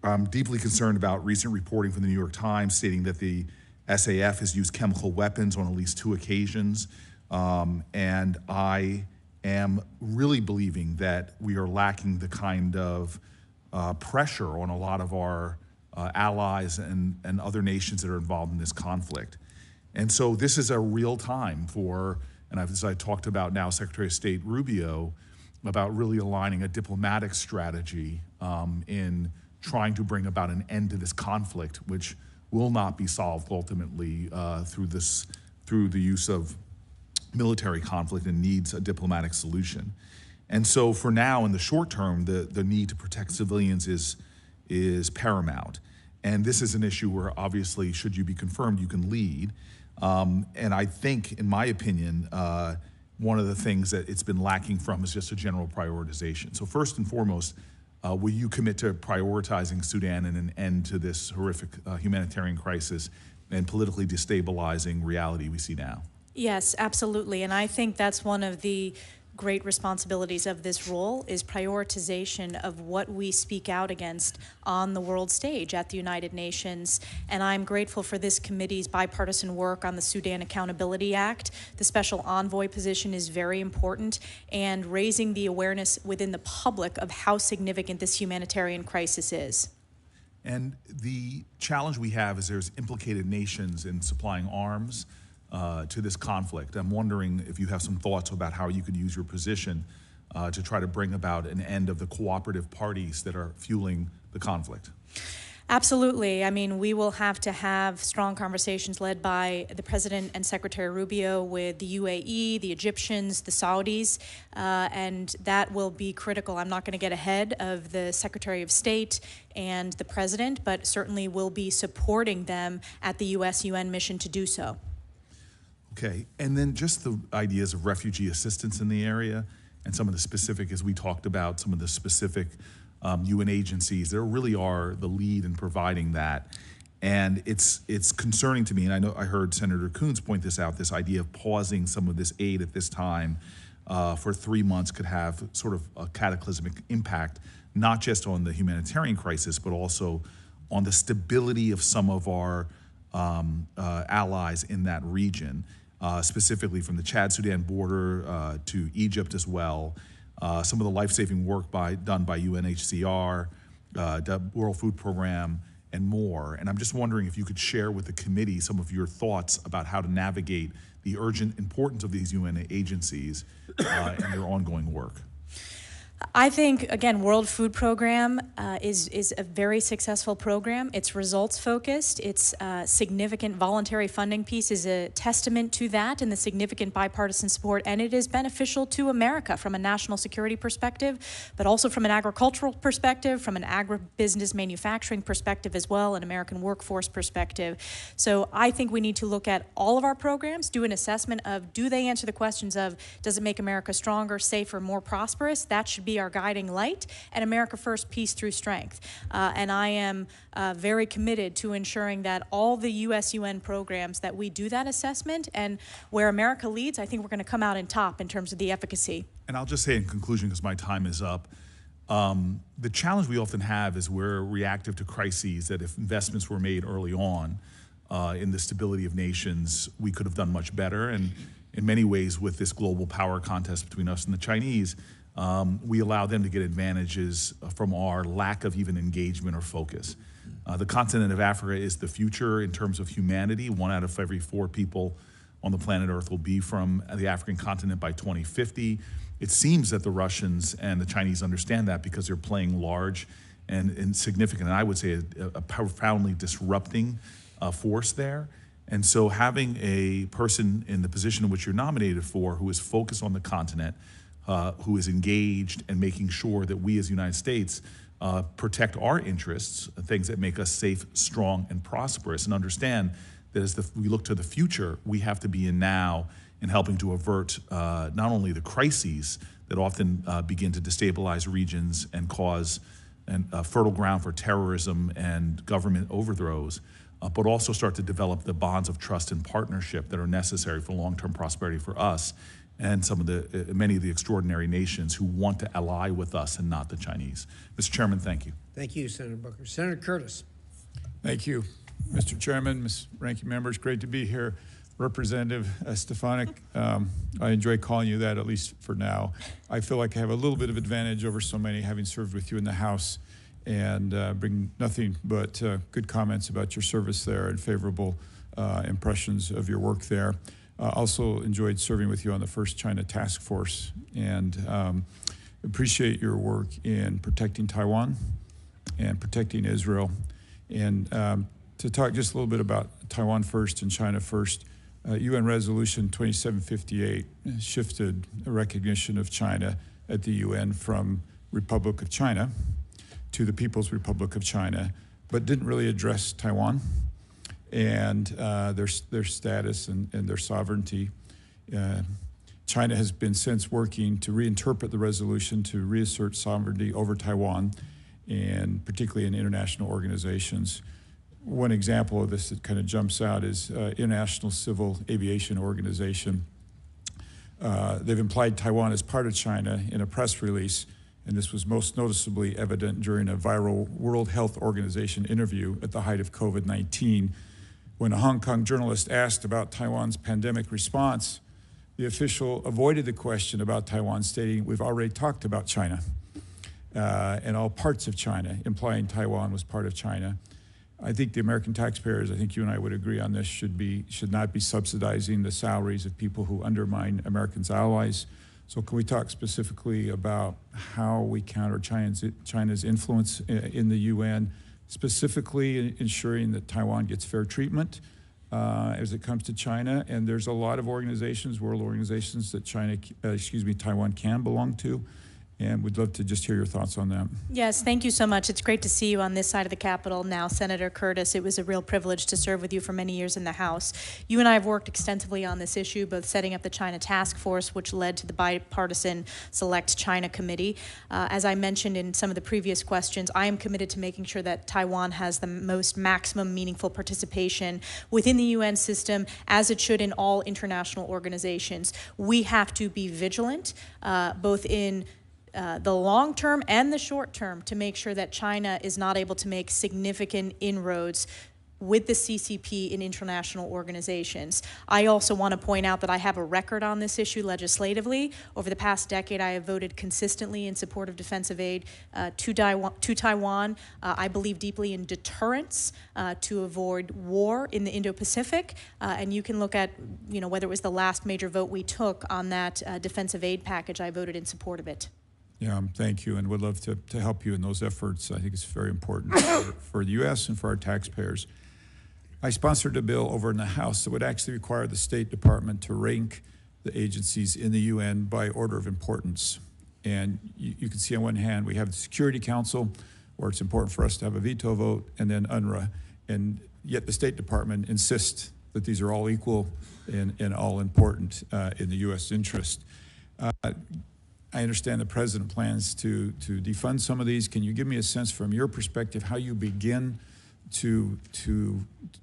Speaker 9: I'm deeply concerned about recent reporting from the New York Times stating that the SAF has used chemical weapons on at least 2 occasions. And I am really believing that we are lacking the kind of pressure on a lot of our allies and other nations that are involved in this conflict. And so this is a real time for, and as I talked about now, Secretary of State Rubio, about really aligning a diplomatic strategy in trying to bring about an end to this conflict, which will not be solved ultimately through the use of military conflict and needs a diplomatic solution. And so for now, in the short term, the need to protect civilians is paramount. And this is an issue where obviously, should you be confirmed, you can lead. And I think, in my opinion, one of the things that it's been lacking from is just a general prioritization. So first and foremost, will you commit to prioritizing Sudan and an end to this horrific humanitarian crisis and politically destabilizing reality we see now?
Speaker 3: Yes, absolutely. And I think that's one of the great responsibilities of this role is prioritization of what we speak out against on the world stage at the United Nations. And I'm grateful for this committee's bipartisan work on the Sudan Accountability Act. The special envoy position is very important, and raising the awareness within the public of how significant this humanitarian crisis is.
Speaker 9: And the challenge we have is there's implicated nations in supplying arms to this conflict. I'm wondering if you have some thoughts about how you could use your position to try to bring about an end of the cooperative parties that are fueling the conflict.
Speaker 3: Absolutely. I mean, we will have to have strong conversations led by the President and Secretary Rubio with the UAE, the Egyptians, the Saudis, and that will be critical. I'm not going to get ahead of the Secretary of State and the President, but certainly will be supporting them at the U.S.-UN mission to do so.
Speaker 9: Okay, and then just the ideas of refugee assistance in the area and some of the specific, as we talked about, some of the specific UN agencies that really are the lead in providing that. And it's concerning to me, and I know I heard Senator Coons point this out, this idea of pausing some of this aid at this time for 3 months could have sort of a cataclysmic impact, not just on the humanitarian crisis, but also on the stability of some of our allies in that region. Specifically from the Chad-Sudan border to Egypt as well. Some of the life-saving work done by UNHCR, the World Food Program, and more. And I'm just wondering if you could share with the committee some of your thoughts about how to navigate the urgent importance of these UN agencies and their ongoing work.
Speaker 3: I think, again, World Food Program is a very successful program. It's results-focused. Its significant voluntary funding piece is a testament to that and the significant bipartisan support, and it is beneficial to America from a national security perspective, but also from an agricultural perspective, from an agribusiness manufacturing perspective as well, an American workforce perspective. So I think we need to look at all of our programs, do an assessment of, do they answer the questions of, does it make America stronger, safer, more prosperous? That should be our guiding light, and America First, peace through strength. And I am very committed to ensuring that all the US-UN programs that we do that assessment, and where America leads, I think we're going to come out in top in terms of the efficacy.
Speaker 9: And I'll just say in conclusion, because my time is up, the challenge we often have is we're reactive to crises, that if investments were made early on in the stability of nations, we could have done much better. And in many ways, with this global power contest between us and the Chinese, we allow them to get advantages from our lack of even engagement or focus. The continent of Africa is the future in terms of humanity. 1 out of every 4 people on the planet Earth will be from the African continent by 2050. It seems that the Russians and the Chinese understand that because they're playing large and significant, and I would say a profoundly disrupting force there. And so having a person in the position in which you're nominated for who is focused on the continent, who is engaged and making sure that we as the United States protect our interests, things that make us safe, strong, and prosperous, and understand that as we look to the future, we have to be in now in helping to avert not only the crises that often begin to destabilize regions and cause fertile ground for terrorism and government overthrows, but also start to develop the bonds of trust and partnership that are necessary for long-term prosperity for us and many of the extraordinary nations who want to ally with us and not the Chinese. Mr. Chairman, thank you.
Speaker 1: Thank you, Senator Booker. Senator Curtis.
Speaker 10: Thank you, Mr. Chairman, Ms. Ranking Members. Great to be here. Representative Stefanik, I enjoy calling you that, at least for now. I feel like I have a little bit of advantage over so many, having served with you in the House, and bring nothing but good comments about your service there and favorable impressions of your work there. Also enjoyed serving with you on the first China Task Force, and appreciate your work in protecting Taiwan and protecting Israel. And to talk just a little bit about Taiwan first and China first, UN Resolution 2758 shifted a recognition of China at the UN from Republic of China to the People's Republic of China, but didn't really address Taiwan and their status and their sovereignty. China has been since working to reinterpret the resolution to reassert sovereignty over Taiwan, and particularly in international organizations. One example of this that kind of jumps out is International Civil Aviation Organization. They've implied Taiwan as part of China in a press release, and this was most noticeably evident during a viral World Health Organization interview at the height of COVID-19. When a Hong Kong journalist asked about Taiwan's pandemic response, the official avoided the question about Taiwan, stating, "We've already talked about China," and all parts of China, implying Taiwan was part of China. I think the American taxpayers, I think you and I would agree on this, should not be subsidizing the salaries of people who undermine Americans' allies. So can we talk specifically about how we counter China's influence in the UN, specifically ensuring that Taiwan gets fair treatment as it comes to China? And there's a lot of organizations, world organizations that Taiwan can belong to. And we'd love to just hear your thoughts on that.
Speaker 3: Yes, thank you so much. It's great to see you on this side of the Capitol now, Senator Curtis. It was a real privilege to serve with you for many years in the House. You and I have worked extensively on this issue, both setting up the China Task Force, which led to the bipartisan Select China Committee. As I mentioned in some of the previous questions, I am committed to making sure that Taiwan has the most maximum meaningful participation within the UN system, as it should in all international organizations. We have to be vigilant, both in the long term and the short term, to make sure that China is not able to make significant inroads with the CCP in international organizations. I also want to point out that I have a record on this issue legislatively. Over the past decade, I have voted consistently in support of defensive aid to Taiwan. I believe deeply in deterrence to avoid war in the Indo-Pacific. And you can look at, whether it was the last major vote we took on that defensive aid package, I voted in support of it.
Speaker 10: Yeah, thank you, and would love to help you in those efforts. I think it's very important for the U.S. and for our taxpayers. I sponsored a bill over in the House that would actually require the State Department to rank the agencies in the UN by order of importance. And you can see on one hand, we have the Security Council, where it's important for us to have a veto vote, and then UNRWA. And yet the State Department insists that these are all equal and all important in the U.S. interest. I understand the President plans to defund some of these. Can you give me a sense from your perspective how you begin to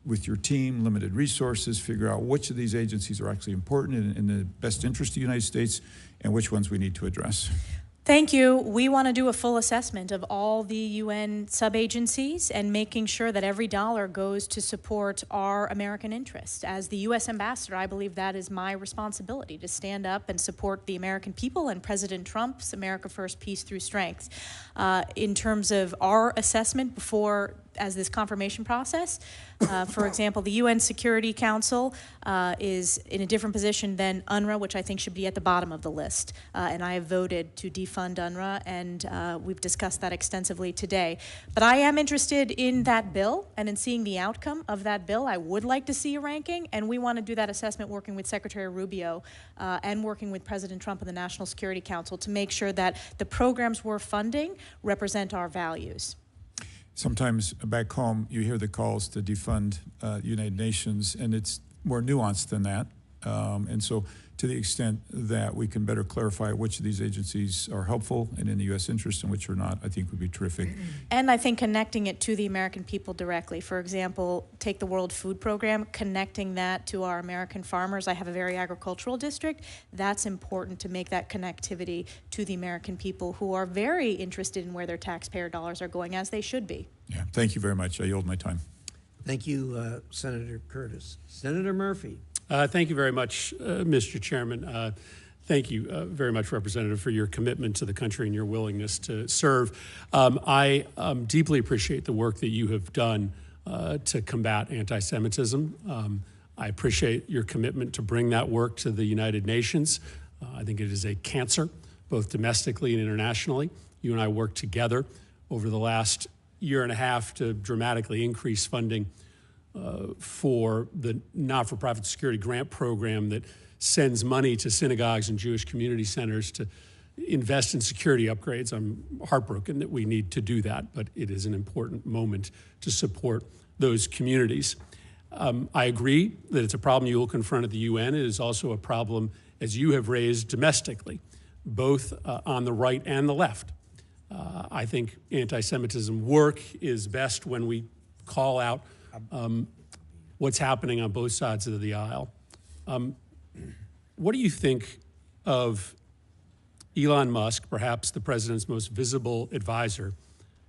Speaker 10: with your team, limited resources, figure out which of these agencies are actually important in the best interest of the United States and which ones we need to address?
Speaker 3: Thank you. We want to do a full assessment of all the UN sub-agencies and making sure that every dollar goes to support our American interest. As the U.S. ambassador, I believe that is my responsibility, to stand up and support the American people and President Trump's America First, Peace Through Strength. In terms of our assessment as this confirmation process, for example, the UN Security Council is in a different position than UNRWA, which I think should be at the bottom of the list. And I have voted to defund UNRWA, and we've discussed that extensively today. But I am interested in that bill and in seeing the outcome of that bill. I would like to see a ranking, and we want to do that assessment working with Secretary Rubio and working with President Trump and the National Security Council to make sure that the programs we're funding represent our values.
Speaker 10: Sometimes back home, you hear the calls to defund United Nations, and it's more nuanced than that. And so to the extent that we can better clarify which of these agencies are helpful and in the U.S. interest and which are not, I think would be terrific.
Speaker 3: And I think connecting it to the American people directly. For example, take the World Food Program, connecting that to our American farmers. I have a very agricultural district. That's important to make that connectivity to the American people, who are very interested in where their taxpayer dollars are going, as they should be.
Speaker 10: Yeah, thank you very much. I yield my time.
Speaker 1: Thank you, Senator Curtis. Senator Murphy.
Speaker 11: Thank you very much, Mr. Chairman. Thank you very much, Representative, for your commitment to the country and your willingness to serve. I deeply appreciate the work that you have done to combat anti-Semitism. I appreciate your commitment to bring that work to the United Nations. I think it is a cancer both domestically and internationally. You and I worked together over the last year and a half to dramatically increase funding for the not-for-profit security grant program that sends money to synagogues and Jewish community centers to invest in security upgrades. I'm heartbroken that we need to do that, but it is an important moment to support those communities. I agree that it's a problem you will confront at the UN. It is also a problem, as you have raised, domestically, both on the right and the left. I think anti-Semitism work is best when we call out what's happening on both sides of the aisle. What do you think of Elon Musk, perhaps the president's most visible advisor,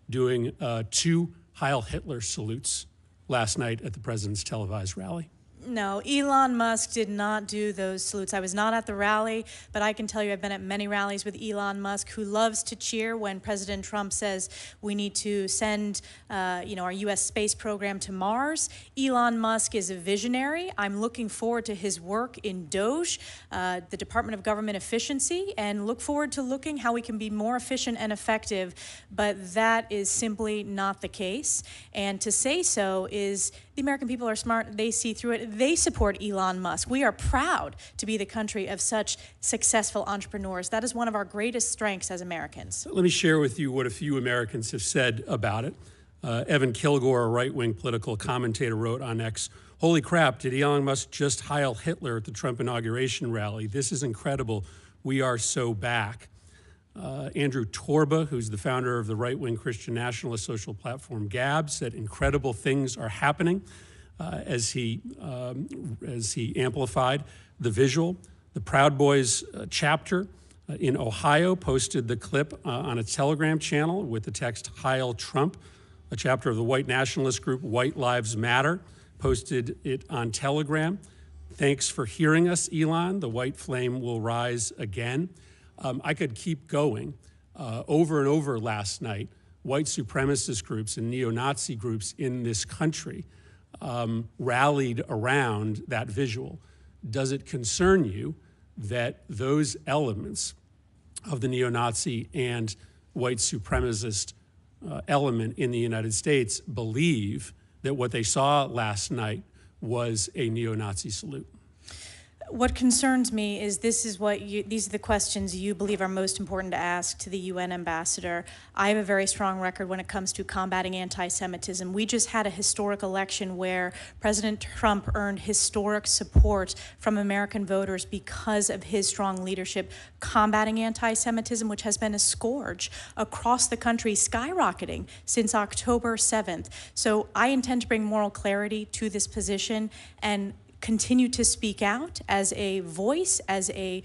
Speaker 11: doing 2 Heil Hitler salutes last night at the president's televised rally?
Speaker 3: No, Elon Musk did not do those salutes. I was not at the rally, but I can tell you I've been at many rallies with Elon Musk, who loves to cheer when President Trump says we need to send our U.S. space program to Mars. Elon Musk is a visionary. I'm looking forward to his work in DOGE, the Department of Government Efficiency, and look forward to looking how we can be more efficient and effective, but that is simply not the case. And to say so is the American people are smart. They see through it. They support Elon Musk. We are proud to be the country of such successful entrepreneurs. That is one of our greatest strengths as Americans.
Speaker 11: Let me share with you what a few Americans have said about it. Evan Kilgore, a right-wing political commentator, wrote on X, "Holy crap, did Elon Musk just Heil Hitler at the Trump inauguration rally? This is incredible. We are so back." Andrew Torba, who's the founder of the right-wing Christian nationalist social platform Gab, said incredible things are happening as he amplified the visual. The Proud Boys chapter in Ohio posted the clip on a Telegram channel with the text "Heil Trump." A chapter of the white nationalist group White Lives Matter posted it on Telegram. "Thanks for hearing us, Elon. The white flame will rise again." I could keep going. Over and over last night, white supremacist groups and neo-Nazi groups in this country rallied around that visual. Does it concern you that those elements of the neo-Nazi and white supremacist element in the United States believe that what they saw last night was a neo-Nazi salute?
Speaker 3: What concerns me is these are the questions you believe are most important to ask to the UN ambassador. I have a very strong record when it comes to combating anti-Semitism. We just had a historic election where President Trump earned historic support from American voters because of his strong leadership combating anti-Semitism, which has been a scourge across the country, skyrocketing since October 7th. So I intend to bring moral clarity to this position and continue to speak out as a voice, as a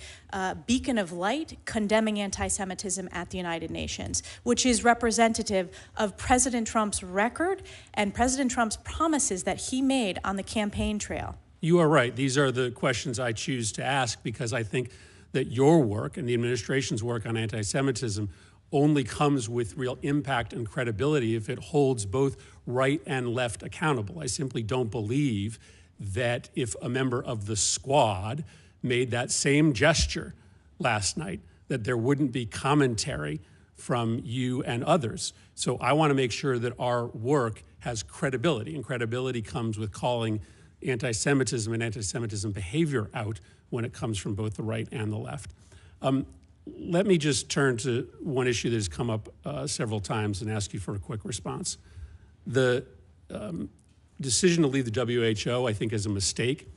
Speaker 3: beacon of light, condemning anti-Semitism at the United Nations, which is representative of President Trump's record and President Trump's promises that he made on the campaign trail.
Speaker 11: You are right. These are the questions I choose to ask because I think that your work and the administration's work on anti-Semitism only comes with real impact and credibility if it holds both right and left accountable. I simply don't believe that if a member of the squad made that same gesture last night, that there wouldn't be commentary from you and others. So I want to make sure that our work has credibility, and credibility comes with calling anti-Semitism and anti-Semitism behavior out when it comes from both the right and the left. Let me just turn to one issue that has come up several times and ask you for a quick response. The decision to leave the WHO, I think, is a mistake,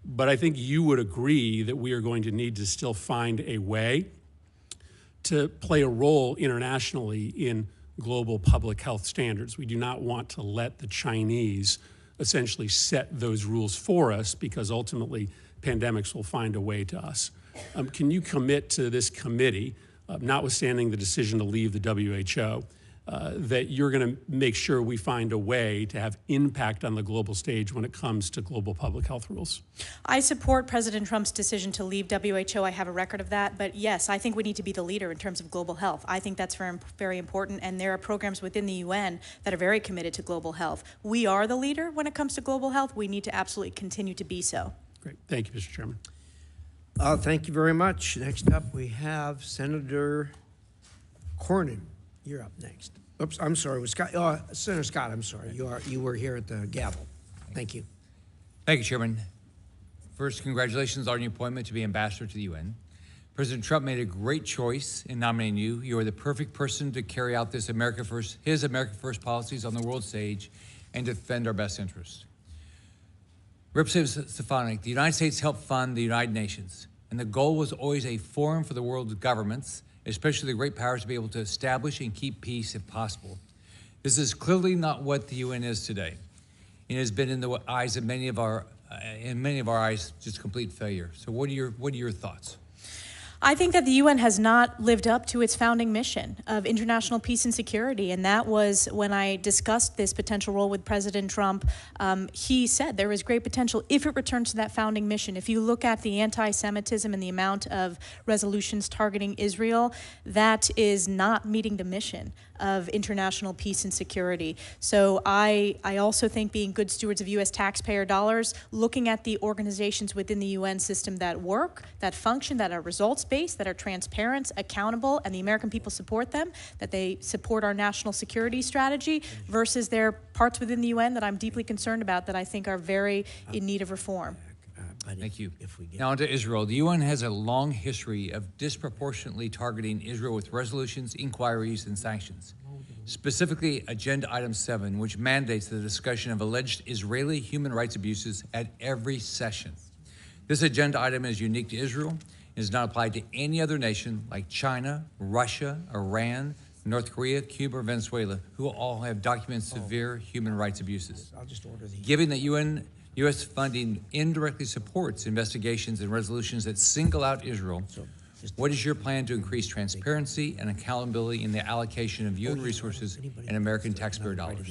Speaker 11: but I think you would agree that we are going to need to still find a way to play a role internationally in global public health standards. We do not want to let the Chinese essentially set those rules for us because ultimately pandemics will find a way to us. Can you commit to this committee, notwithstanding the decision to leave the WHO, that you're going to make sure we find a way to have impact on the global stage when it comes to global public health rules?
Speaker 3: I support President Trump's decision to leave WHO. I have a record of that. But yes, I think we need to be the leader in terms of global health. I think that's very, very important. And there are programs within the UN that are very committed to global health. We are the leader when it comes to global health. We need to absolutely continue to be so.
Speaker 11: Great. Thank you, Mr. Chairman.
Speaker 1: Thank you very much. Next up, we have Senator Corin. You're up next. Oops, I'm sorry. Was Scott? Senator Scott, I'm sorry. You were here at the gavel. Thank you.
Speaker 12: Thank you, Chairman. First, congratulations on your appointment to be ambassador to the UN. President Trump made a great choice in nominating you. You are the perfect person to carry out his America First policies on the world stage and defend our best interests. Representative Stefanik, the United States helped fund the United Nations, and the goal was always a forum for the world's governments, especially the great powers, to be able to establish and keep peace if possible. This is clearly not what the UN is today. It has been in the eyes of many of our eyes, just complete failure. So what are your thoughts?
Speaker 3: I think that the UN has not lived up to its founding mission of international peace and security, and that was when I discussed this potential role with President Trump. He said there is great potential if it returns to that founding mission. If you look at the anti-Semitism and the amount of resolutions targeting Israel, that is not meeting the mission of international peace and security. So I also think being good stewards of U.S. taxpayer dollars, looking at the organizations within the UN system that work, that function, that are results-based, that are transparent, accountable, and the American people support them, that they support our national security strategy, versus their parts within the UN that I'm deeply concerned about that I think are very in need of reform.
Speaker 12: Thank you. Now on to Israel. The UN has a long history of disproportionately targeting Israel with resolutions, inquiries, and sanctions. Specifically, Agenda Item 7, which mandates the discussion of alleged Israeli human rights abuses at every session. This agenda item is unique to Israel and is not applied to any other nation like China, Russia, Iran, North Korea, Cuba, or Venezuela, who all have documented severe human rights abuses. Given that U.S. funding indirectly supports investigations and resolutions that single out Israel, what is your plan to increase transparency and accountability in the allocation of UN resources and American taxpayer dollars?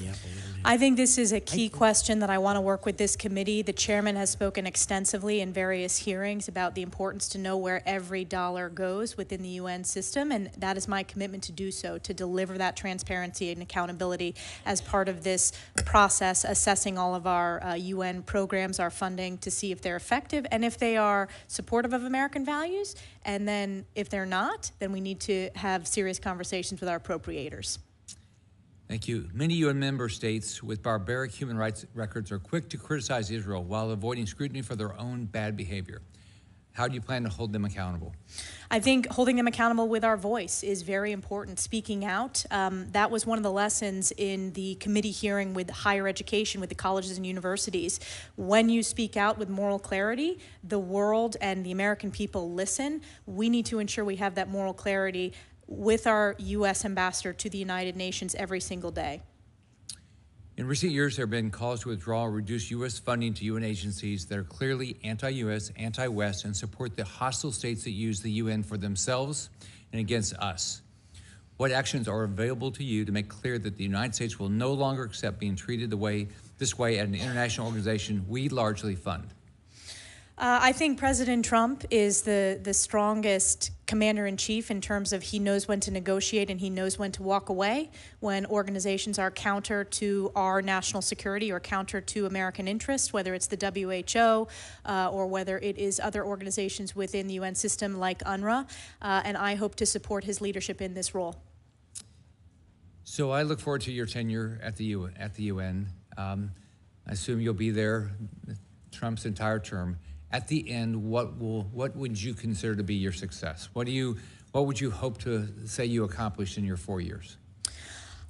Speaker 3: I think this is a key question that I want to work with this committee. The chairman has spoken extensively in various hearings about the importance to know where every dollar goes within the UN system, and that is my commitment to do so, to deliver that transparency and accountability as part of this process, assessing all of our UN programs, our funding, to see if they're effective and if they are supportive of American values. And then if they're not, then we need to have serious conversations with our appropriators.
Speaker 12: Thank you. Many UN member states with barbaric human rights records are quick to criticize Israel while avoiding scrutiny for their own bad behavior. How do you plan to hold them accountable?
Speaker 3: I think holding them accountable with our voice is very important. Speaking out, that was one of the lessons in the committee hearing with higher education, with the colleges and universities. When you speak out with moral clarity, the world and the American people listen. We need to ensure we have that moral clarity with our U.S. ambassador to the United Nations every single day.
Speaker 12: In recent years, there have been calls to withdraw or reduce U.S. funding to UN agencies that are clearly anti-U.S., anti-West, and support the hostile states that use the UN for themselves and against us. What actions are available to you to make clear that the United States will no longer accept being treated this way at an international organization we largely fund?
Speaker 3: I think President Trump is the strongest commander-in-chief in terms of he knows when to negotiate and he knows when to walk away when organizations are counter to our national security or counter to American interests, whether it's the WHO or whether it is other organizations within the UN system like UNRWA, and I hope to support his leadership in this role.
Speaker 12: So I look forward to your tenure at the UN. I assume you'll be there Trump's entire term. At the end, what would you consider to be your success? What would you hope to say you accomplished in your 4 years?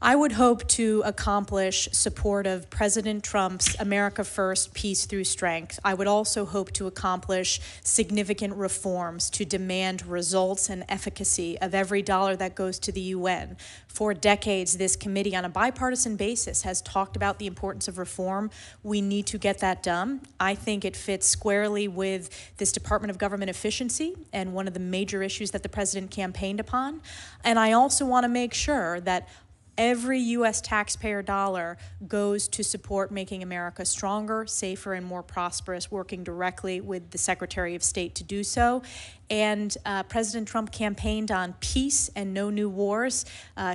Speaker 3: I would hope to accomplish support of President Trump's America First, Peace Through Strength. I would also hope to accomplish significant reforms to demand results and efficacy of every dollar that goes to the UN. For decades, this committee on a bipartisan basis has talked about the importance of reform. We need to get that done. I think it fits squarely with this Department of Government efficiency and one of the major issues that the president campaigned upon. And I also want to make sure that Every U.S. taxpayer dollar goes to support making America stronger, safer, and more prosperous, working directly with the Secretary of State to do so. And President Trump campaigned on peace and no new wars.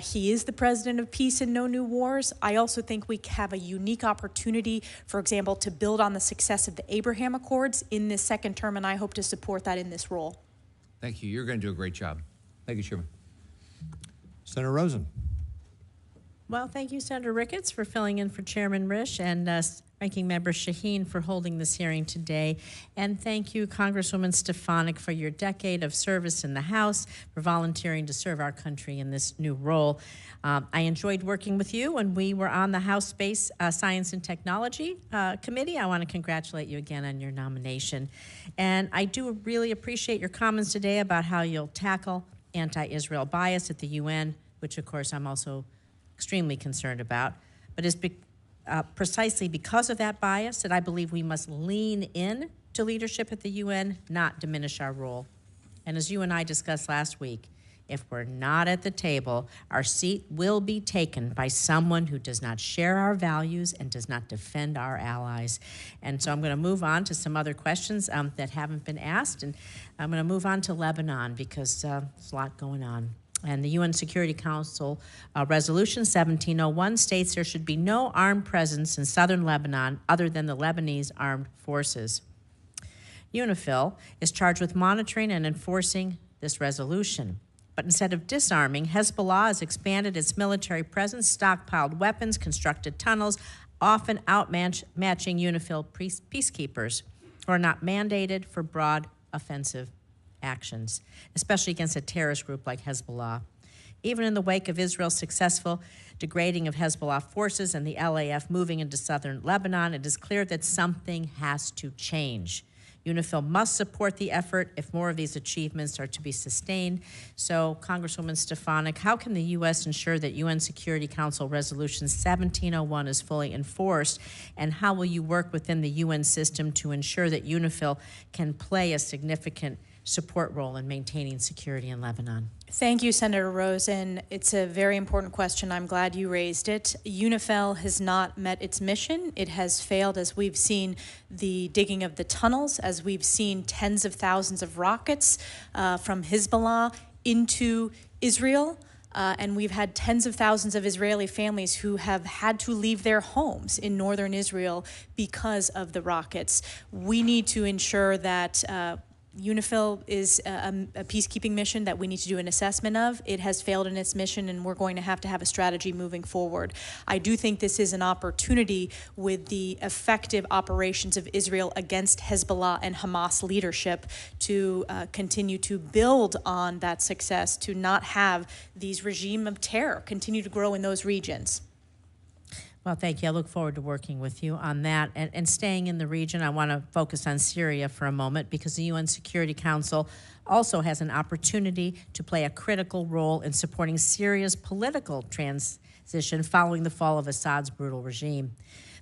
Speaker 3: He is the president of peace and no new wars. I also think we have a unique opportunity, for example, to build on the success of the Abraham Accords in this second term, and I hope to support that in this role.
Speaker 12: Thank you. You're going to do a great job. Thank you, Chairman.
Speaker 4: Senator Rosen.
Speaker 13: Well, thank you, Senator Ricketts, for filling in for Chairman Rish, and Ranking Member Shaheen for holding this hearing today. And thank you, Congresswoman Stefanik, for your decade of service in the House, for volunteering to serve our country in this new role. I enjoyed working with you when we were on the House Space Science and Technology Committee. I want to congratulate you again on your nomination. And I do really appreciate your comments today about how you'll tackle anti-Israel bias at the UN, which, of course, I'm also extremely concerned about. But it's precisely because of that bias that I believe we must lean in to leadership at the UN, not diminish our role. And as you and I discussed last week, if we're not at the table, our seat will be taken by someone who does not share our values and does not defend our allies. And so I'm going to move on to some other questions that haven't been asked. And I'm going to move on to Lebanon because there's a lot going on. And the UN Security Council Resolution 1701 states there should be no armed presence in southern Lebanon other than the Lebanese armed forces. UNIFIL is charged with monitoring and enforcing this resolution. But instead of disarming, Hezbollah has expanded its military presence, stockpiled weapons, constructed tunnels, often outmatching UNIFIL peacekeepers who are not mandated for broad offensive actions, especially against a terrorist group like Hezbollah. Even in the wake of Israel's successful degrading of Hezbollah forces and the LAF moving into southern Lebanon, it is clear that something has to change. UNIFIL must support the effort if more of these achievements are to be sustained. So, Congresswoman Stefanik, how can the U.S. ensure that UN Security Council Resolution 1701 is fully enforced, and how will you work within the UN system to ensure that UNIFIL can play a significant support role in maintaining security in Lebanon?
Speaker 3: Thank you, Senator Rosen. It's a very important question. I'm glad you raised it. UNIFIL has not met its mission. It has failed as we've seen the digging of the tunnels, as we've seen tens of thousands of rockets from Hezbollah into Israel. And we've had tens of thousands of Israeli families who have had to leave their homes in northern Israel because of the rockets. We need to ensure that UNIFIL is a peacekeeping mission that we need to do an assessment of. It has failed in its mission, and we're going to have a strategy moving forward. I do think this is an opportunity with the effective operations of Israel against Hezbollah and Hamas leadership to continue to build on that success, to not have these regime of terror continue to grow in those regions.
Speaker 13: Well, thank you. I look forward to working with you on that. And staying in the region, I want to focus on Syria for a moment because the UN Security Council also has an opportunity to play a critical role in supporting Syria's political transition following the fall of Assad's brutal regime.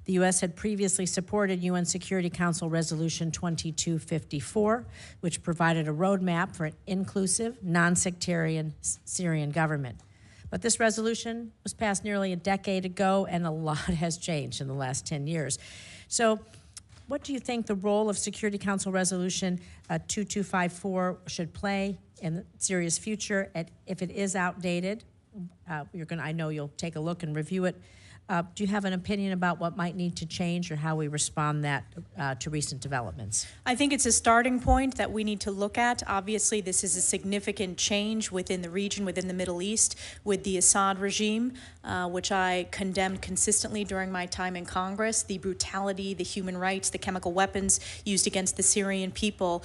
Speaker 13: The U.S. had previously supported UN Security Council Resolution 2254, which provided a roadmap for an inclusive, non-sectarian Syrian government. But this resolution was passed nearly a decade ago, and a lot has changed in the last 10 years. So what do you think the role of Security Council Resolution 2254 should play in Syria's future? And if it is outdated, I know you'll take a look and review it. Do you have an opinion about what might need to change or how we respond to recent developments?
Speaker 3: I think it's a starting point that we need to look at. Obviously, this is a significant change within the region, within the Middle East, with the Assad regime, which I condemned consistently during my time in Congress. The brutality, the human rights, the chemical weapons used against the Syrian people.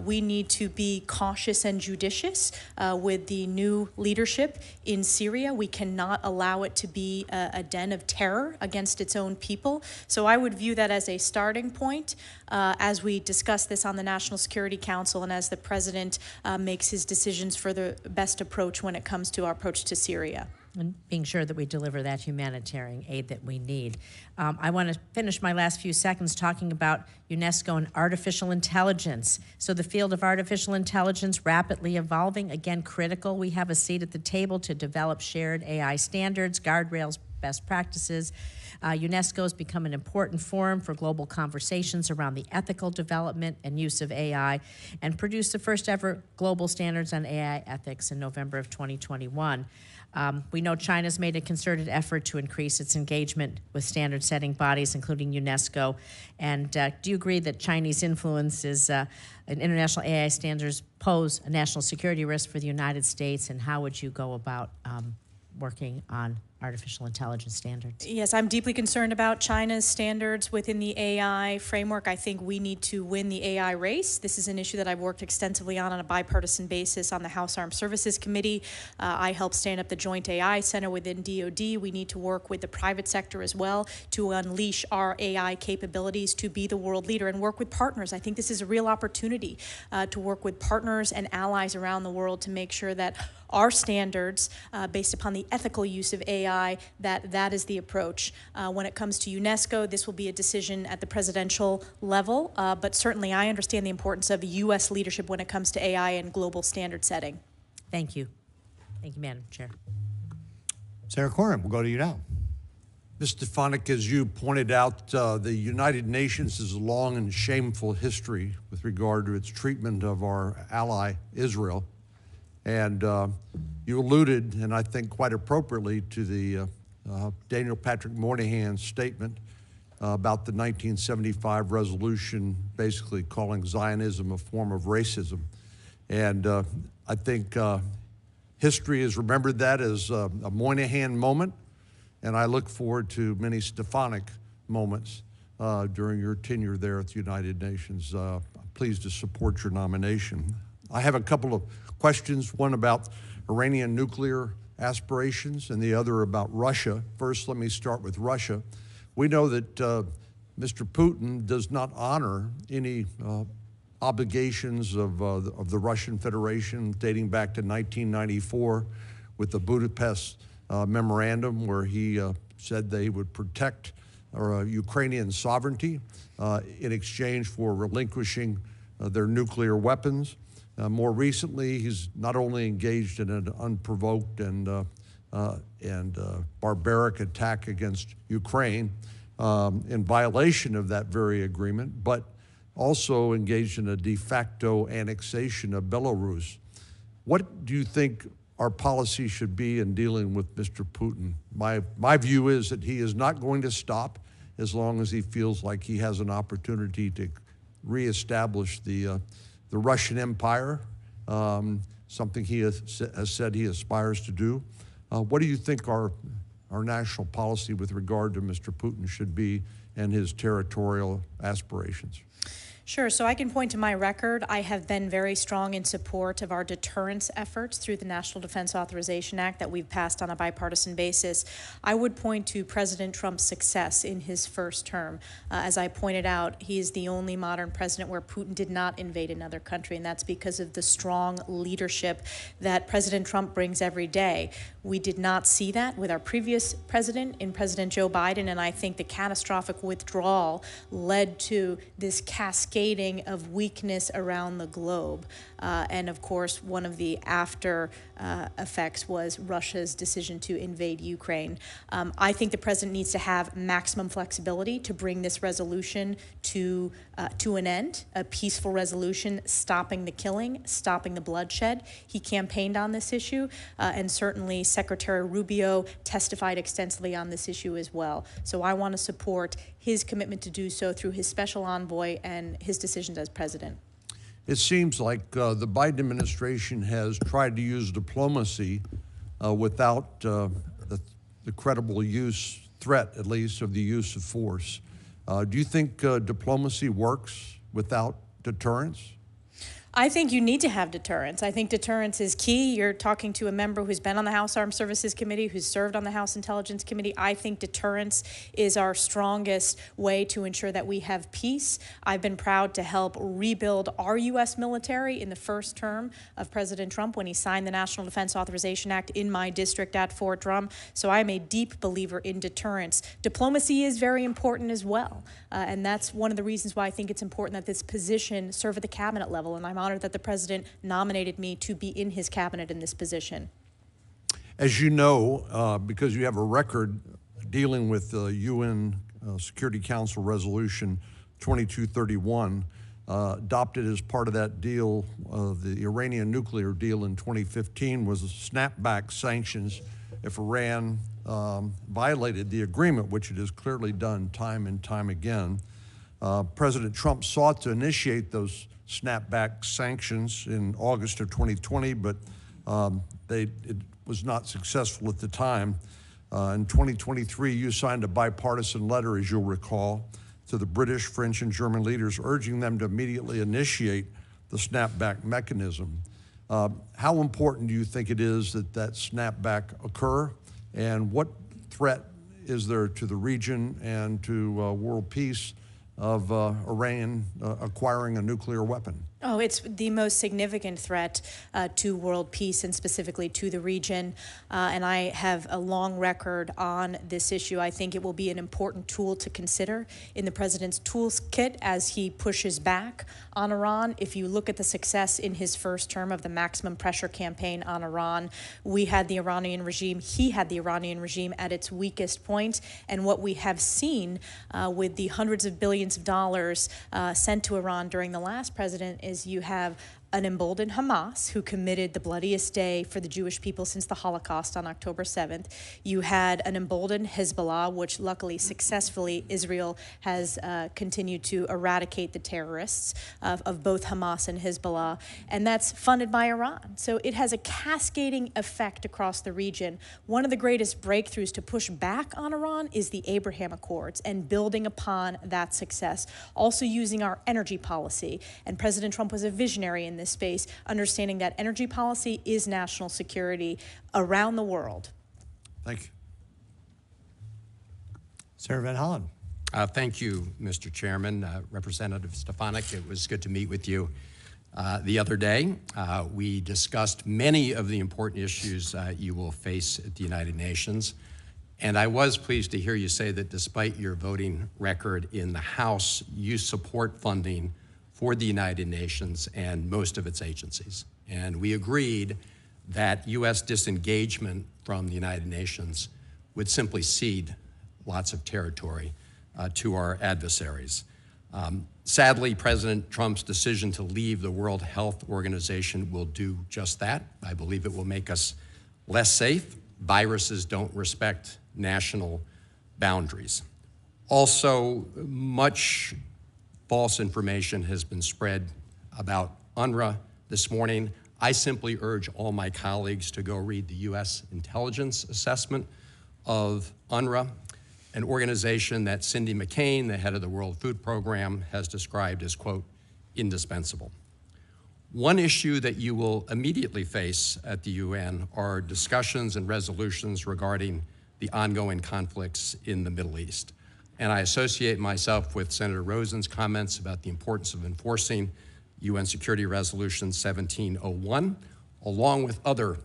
Speaker 3: We need to be cautious and judicious with the new leadership in Syria. We cannot allow it to be a den of terror against its own people. So I would view that as a starting point as we discuss this on the National Security Council and as the president makes his decisions for the best approach when it comes to our approach to Syria.
Speaker 13: and being sure that we deliver that humanitarian aid that we need. I want to finish my last few seconds talking about UNESCO and artificial intelligence. So the field of artificial intelligence rapidly evolving, again, critical. We have a seat at the table to develop shared AI standards, guardrails, best practices. UNESCO has become an important forum for global conversations around the ethical development and use of AI, and produced the first ever global standards on AI ethics in November of 2021. We know China's made a concerted effort to increase its engagement with standard-setting bodies, including UNESCO. And do you agree that Chinese influence in international AI standards pose a national security risk for the United States? And how would you go about working on artificial intelligence standards?
Speaker 3: Yes, I'm deeply concerned about China's standards within the AI framework. I think we need to win the AI race. This is an issue that I've worked extensively on a bipartisan basis on the House Armed Services Committee. I helped stand up the Joint AI Center within DoD. We need to work with the private sector as well to unleash our AI capabilities to be the world leader and work with partners. I think this is a real opportunity to work with partners and allies around the world to make sure that our standards, based upon the ethical use of AI, that is the approach. When it comes to UNESCO, this will be a decision at the presidential level, but certainly I understand the importance of U.S. leadership when it comes to AI and global standard setting.
Speaker 13: Thank you. Thank you, Madam Chair.
Speaker 4: Senator Corin, we'll go to you now.
Speaker 14: Ms. Stefanik, as you pointed out, the United Nations has a long and shameful history with regard to its treatment of our ally, Israel. And you alluded, and I think quite appropriately, to the Daniel Patrick Moynihan's statement about the 1975 resolution basically calling Zionism a form of racism. And I think history has remembered that as a Moynihan moment, and I look forward to many Stefanik moments during your tenure there at the United Nations. I'm pleased to support your nomination. I have a couple of questions, one about Iranian nuclear aspirations and the other about Russia. First, let me start with Russia. We know that Mr. Putin does not honor any obligations of the Russian Federation dating back to 1994 with the Budapest Memorandum, where he said they would protect Ukrainian sovereignty in exchange for relinquishing their nuclear weapons. More recently, he's not only engaged in an unprovoked and barbaric attack against Ukraine in violation of that very agreement, but also engaged in a de facto annexation of Belarus. What do you think our policy should be in dealing with Mr. Putin? My view is that he is not going to stop as long as he feels like he has an opportunity to reestablish the Russian Empire, something he has said he aspires to do. What do you think our national policy with regard to Mr. Putin should be and his territorial aspirations?
Speaker 3: Sure, so I can point to my record. I have been very strong in support of our deterrence efforts through the National Defense Authorization Act that we've passed on a bipartisan basis. I would point to President Trump's success in his first term. As I pointed out, he is the only modern president where Putin did not invade another country, and that's because of the strong leadership that President Trump brings every day. We did not see that with our previous president, in President Joe Biden, and I think the catastrophic withdrawal led to this cascading of weakness around the globe. And of course, one of the after effects was Russia's decision to invade Ukraine. I think the president needs to have maximum flexibility to bring this resolution to an end, a peaceful resolution, stopping the killing, stopping the bloodshed. He campaigned on this issue, and certainly Secretary Rubio testified extensively on this issue as well. So I want to support his commitment to do so through his special envoy and his decisions as president.
Speaker 14: It seems like the Biden administration has tried to use diplomacy without the credible threat, at least, of the use of force. Do you think diplomacy works without deterrence?
Speaker 3: I think you need to have deterrence. I think deterrence is key. You're talking to a member who's been on the House Armed Services Committee, who's served on the House Intelligence Committee. I think deterrence is our strongest way to ensure that we have peace. I've been proud to help rebuild our U.S. military in the first term of President Trump when he signed the National Defense Authorization Act in my district at Fort Drum. So I am a deep believer in deterrence. Diplomacy is very important as well. And that's one of the reasons why I think it's important that this position serve at the cabinet level. And I'm honored that the president nominated me to be in his cabinet in this position.
Speaker 14: As you know, because you have a record dealing with the UN Security Council Resolution 2231, adopted as part of that deal, the Iranian nuclear deal in 2015, was snapback sanctions if Iran violated the agreement, which it has clearly done time and time again. President Trump sought to initiate those snapback sanctions in August of 2020, but it was not successful at the time. In 2023, you signed a bipartisan letter, as you'll recall, to the British, French, and German leaders, urging them to immediately initiate the snapback mechanism. How important do you think it is that that snapback occur, and what threat is there to the region and to world peace of Iran acquiring a nuclear weapon?
Speaker 3: Oh, it's the most significant threat to world peace and specifically to the region. And I have a long record on this issue. I think it will be an important tool to consider in the president's toolkit as he pushes back on Iran. If you look at the success in his first term of the maximum pressure campaign on Iran, we had the Iranian regime, he had the Iranian regime at its weakest point. And what we have seen with the hundreds of billions of dollars sent to Iran during the last president is you have an emboldened Hamas, who committed the bloodiest day for the Jewish people since the Holocaust on October 7th. You had an emboldened Hezbollah, which luckily successfully Israel has continued to eradicate the terrorists of both Hamas and Hezbollah, and that's funded by Iran. So it has a cascading effect across the region. One of the greatest breakthroughs to push back on Iran is the Abraham Accords and building upon that success. Also using our energy policy, and President Trump was a visionary in this space, understanding that energy policy is national security around the world.
Speaker 14: Thank you.
Speaker 15: Senator Van Hollen.
Speaker 16: Thank you, Mr. Chairman. Representative Stefanik, it was good to meet with you the other day. We discussed many of the important issues you will face at the United Nations. And I was pleased to hear you say that despite your voting record in the House, you support funding for the United Nations and most of its agencies. And we agreed that U.S. disengagement from the United Nations would simply cede lots of territory to our adversaries. Sadly, President Trump's decision to leave the World Health Organization will do just that. I believe it will make us less safe. Viruses don't respect national boundaries. Also, much false information has been spread about UNRWA this morning. I simply urge all my colleagues to go read the U.S. intelligence assessment of UNRWA, an organization that Cindy McCain, the head of the World Food Program, has described as, quote, indispensable. One issue that you will immediately face at the UN are discussions and resolutions regarding the ongoing conflicts in the Middle East. And I associate myself with Senator Rosen's comments about the importance of enforcing UN Security Resolution 1701, along with other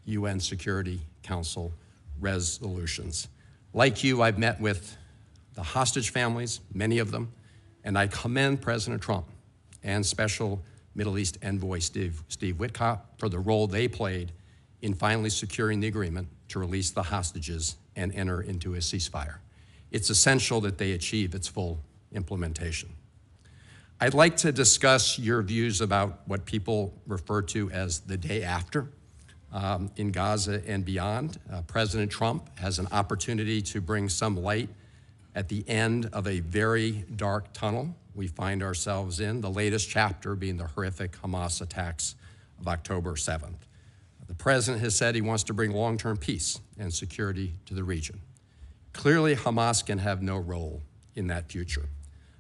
Speaker 16: UN Security Council resolutions. Like you, I've met with the hostage families, many of them, and I commend President Trump and Special Middle East Envoy Steve Witkoff for the role they played in finally securing the agreement to release the hostages and enter into a ceasefire. It's essential that they achieve its full implementation. I'd like to discuss your views about what people refer to as the day after in Gaza and beyond. President Trump has an opportunity to bring some light at the end of a very dark tunnel we find ourselves in, the latest chapter being the horrific Hamas attacks of October 7th. The president has said he wants to bring long-term peace and security to the region. Clearly, Hamas can have no role in that future,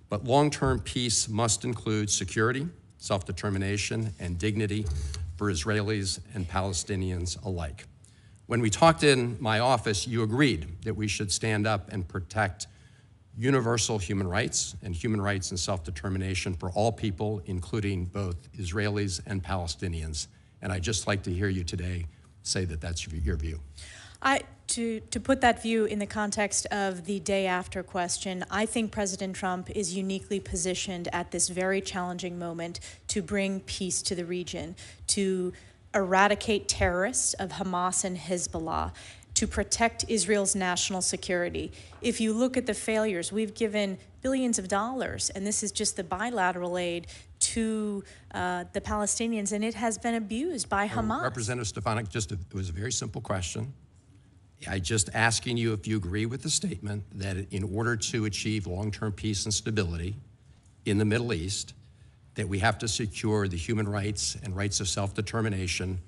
Speaker 16: but long-term peace must include security self-determination, and dignity for Israelis and Palestinians alike. When we talked in my office, you agreed that we should stand up and protect universal human rights and self-determination for all people, including both Israelis and Palestinians. And I'd just like to hear you today say that that's your view.
Speaker 3: To put that view in the context of the day after question, I think President Trump is uniquely positioned at this very challenging moment to bring peace to the region, to eradicate terrorists of Hamas and Hezbollah, to protect Israel's national security. If you look at the failures, we've given billions of dollars, and this is just the bilateral aid to the Palestinians, and it has been abused by Hamas.
Speaker 16: Representative Stefanik, it was a very simple question. I just asking you if you agree with the statement that in order to achieve long-term peace and stability in the Middle East, that we have to secure the human rights and rights of self-determination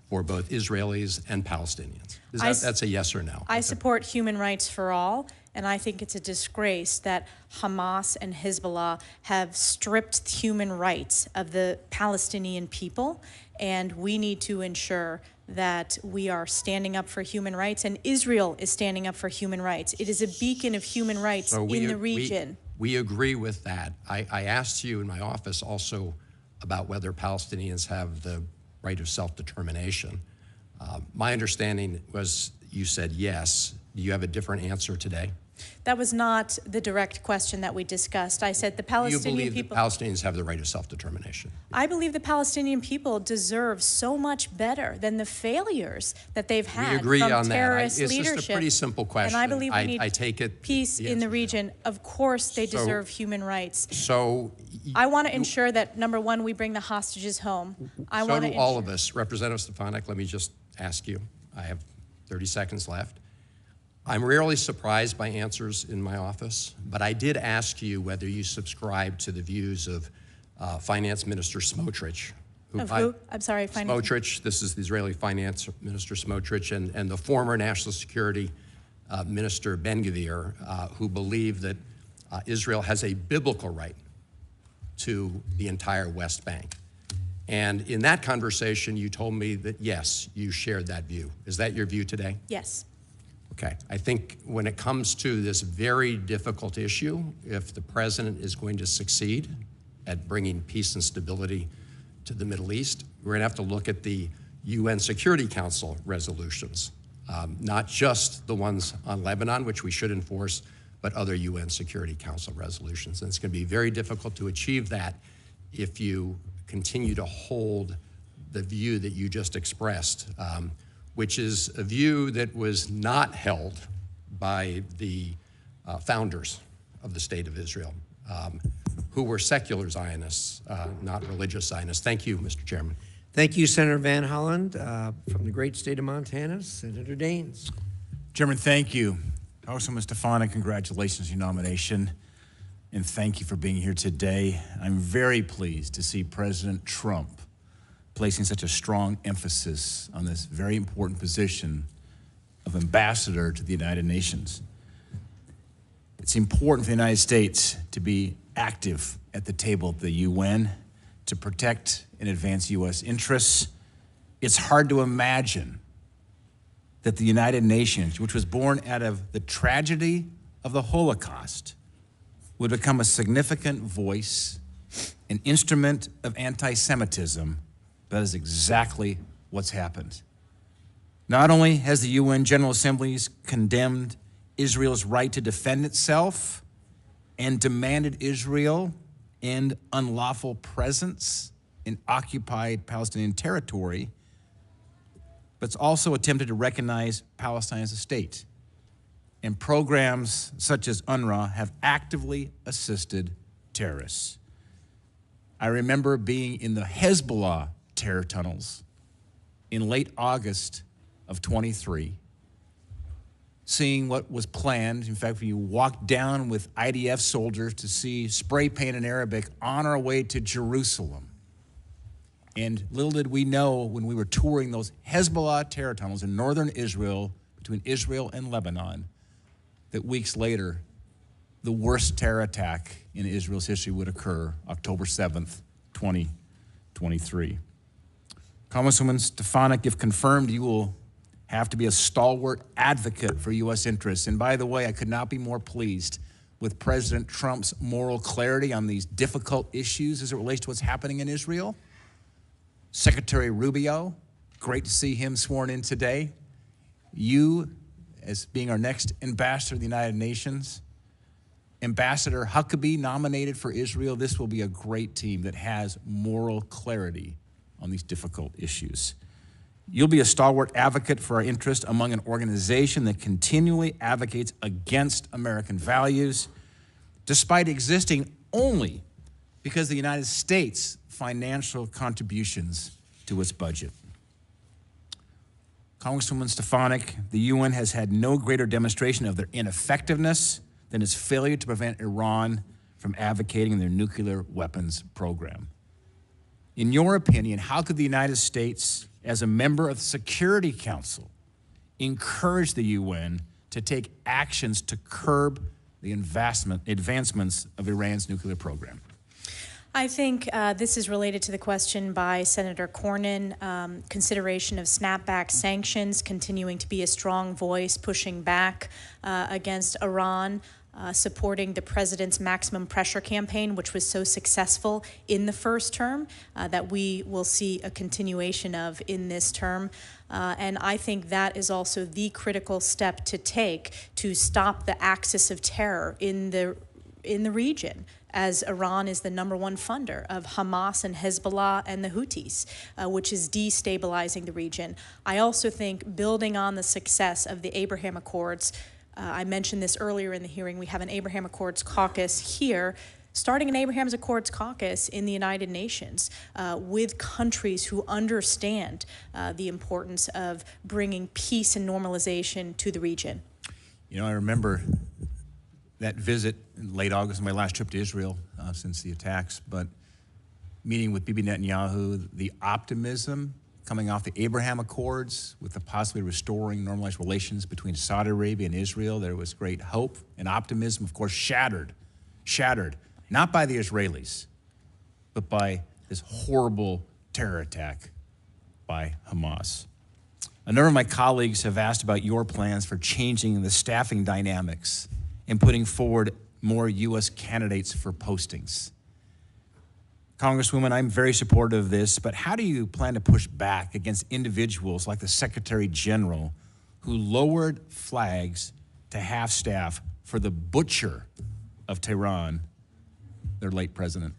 Speaker 16: for both Israelis and Palestinians. That's a yes or no?
Speaker 3: I support human rights for all, and I think it's a disgrace that Hamas and Hezbollah have stripped human rights of the Palestinian people, and we need to ensure that we are standing up for human rights, and Israel is standing up for human rights. It is a beacon of human rights in the region.
Speaker 16: We agree with that. I asked you in my office also about whether Palestinians have the right of self-determination. My understanding was you said yes. Do you have a different answer today?
Speaker 3: That was not the direct question that we discussed. I said the Palestinian people...
Speaker 16: Do you believe that Palestinians have the right of self-determination?
Speaker 3: I believe the Palestinian people deserve so much better than the failures that they've had from terrorist leadership.
Speaker 16: It's just a pretty simple question.
Speaker 3: And I believe we need peace in the region. Of course they deserve human rights.
Speaker 16: So...
Speaker 3: I want to ensure that, number one, we bring the hostages home.
Speaker 16: So do all of us. Representative Stefanik, let me just ask you. I have 30 seconds left. I'm rarely surprised by answers in my office, but I did ask you whether you subscribe to the views of Finance Minister Smotrich.
Speaker 3: Of who? I'm sorry, Finance.
Speaker 16: Smotrich, this is the Israeli Finance Minister Smotrich, and the former National Security Minister Ben-Gvir, who believe that Israel has a biblical right to the entire West Bank. And in that conversation, you told me that, yes, you shared that view. Is that your view today?
Speaker 3: Yes.
Speaker 16: Okay. I think when it comes to this very difficult issue, if the president is going to succeed at bringing peace and stability to the Middle East, we're going to have to look at the UN Security Council resolutions, not just the ones on Lebanon, which we should enforce, but other UN Security Council resolutions. And it's going to be very difficult to achieve that if you continue to hold the view that you just expressed, which is a view that was not held by the founders of the State of Israel, who were secular Zionists, not religious Zionists. Thank you, Mr. Chairman.
Speaker 1: Thank you, Senator Van Hollen. From the great state of Montana, Senator Daines.
Speaker 15: Chairman, thank you. Congresswoman Stefanik, congratulations on your nomination, and thank you for being here today. I'm very pleased to see President Trump placing such a strong emphasis on this very important position of ambassador to the United Nations. It's important for the United States to be active at the table at the UN to protect and advance U.S. interests. It's hard to imagine that the United Nations, which was born out of the tragedy of the Holocaust, would become a significant voice, an instrument of anti-Semitism. That is exactly what's happened. Not only has the UN General Assembly condemned Israel's right to defend itself and demanded Israel end unlawful presence in occupied Palestinian territory, but it's also attempted to recognize Palestine as a state. And programs such as UNRWA have actively assisted terrorists. I remember being in the Hezbollah terror tunnels in late August of 23, seeing what was planned. In fact, we walked down with IDF soldiers to see spray paint in Arabic on our way to Jerusalem. And little did we know when we were touring those Hezbollah terror tunnels in northern Israel, between Israel and Lebanon, that weeks later, the worst terror attack in Israel's history would occur, October 7th, 23. Congresswoman Stefanik, if confirmed, you will have to be a stalwart advocate for U.S. interests. And by the way, I could not be more pleased with President Trump's moral clarity on these difficult issues as it relates to what's happening in Israel. Secretary Rubio, great to see him sworn in today. You, as being our next ambassador to the United Nations, Ambassador Huckabee nominated for Israel. This will be a great team that has moral clarity on these difficult issues. You'll be a stalwart advocate for our interest among an organization that continually advocates against American values, despite existing only because the United States' financial contributions to its budget. Congresswoman Stefanik, the UN has had no greater demonstration of their ineffectiveness than its failure to prevent Iran from advocating their nuclear weapons program. In your opinion, how could the United States, as a member of the Security Council, encourage the UN to take actions to curb the advancements of Iran's nuclear program?
Speaker 3: I think this is related to the question by Senator Corin, consideration of snapback sanctions, continuing to be a strong voice, pushing back against Iran, supporting the president's maximum pressure campaign, which was so successful in the first term, that we will see a continuation of in this term. And I think that is also the critical step to take to stop the axis of terror in the region, as Iran is the #1 funder of Hamas and Hezbollah and the Houthis, which is destabilizing the region. I also think building on the success of the Abraham Accords, I mentioned this earlier in the hearing, we have an Abraham Accords caucus here, starting an Abraham Accords caucus in the United Nations with countries who understand the importance of bringing peace and normalization to the region.
Speaker 15: You know, I remember that visit in late August, my last trip to Israel since the attacks, but meeting with Bibi Netanyahu, the optimism coming off the Abraham Accords with the possibly restoring normalized relations between Saudi Arabia and Israel. There was great hope and optimism, of course, shattered, not by the Israelis, but by this horrible terror attack by Hamas. A number of my colleagues have asked about your plans for changing the staffing dynamics and putting forward more U.S. candidates for postings. Congresswoman, I'm very supportive of this, but how do you plan to push back against individuals like the Secretary General who lowered flags to half-staff for the butcher of Tehran, their late president?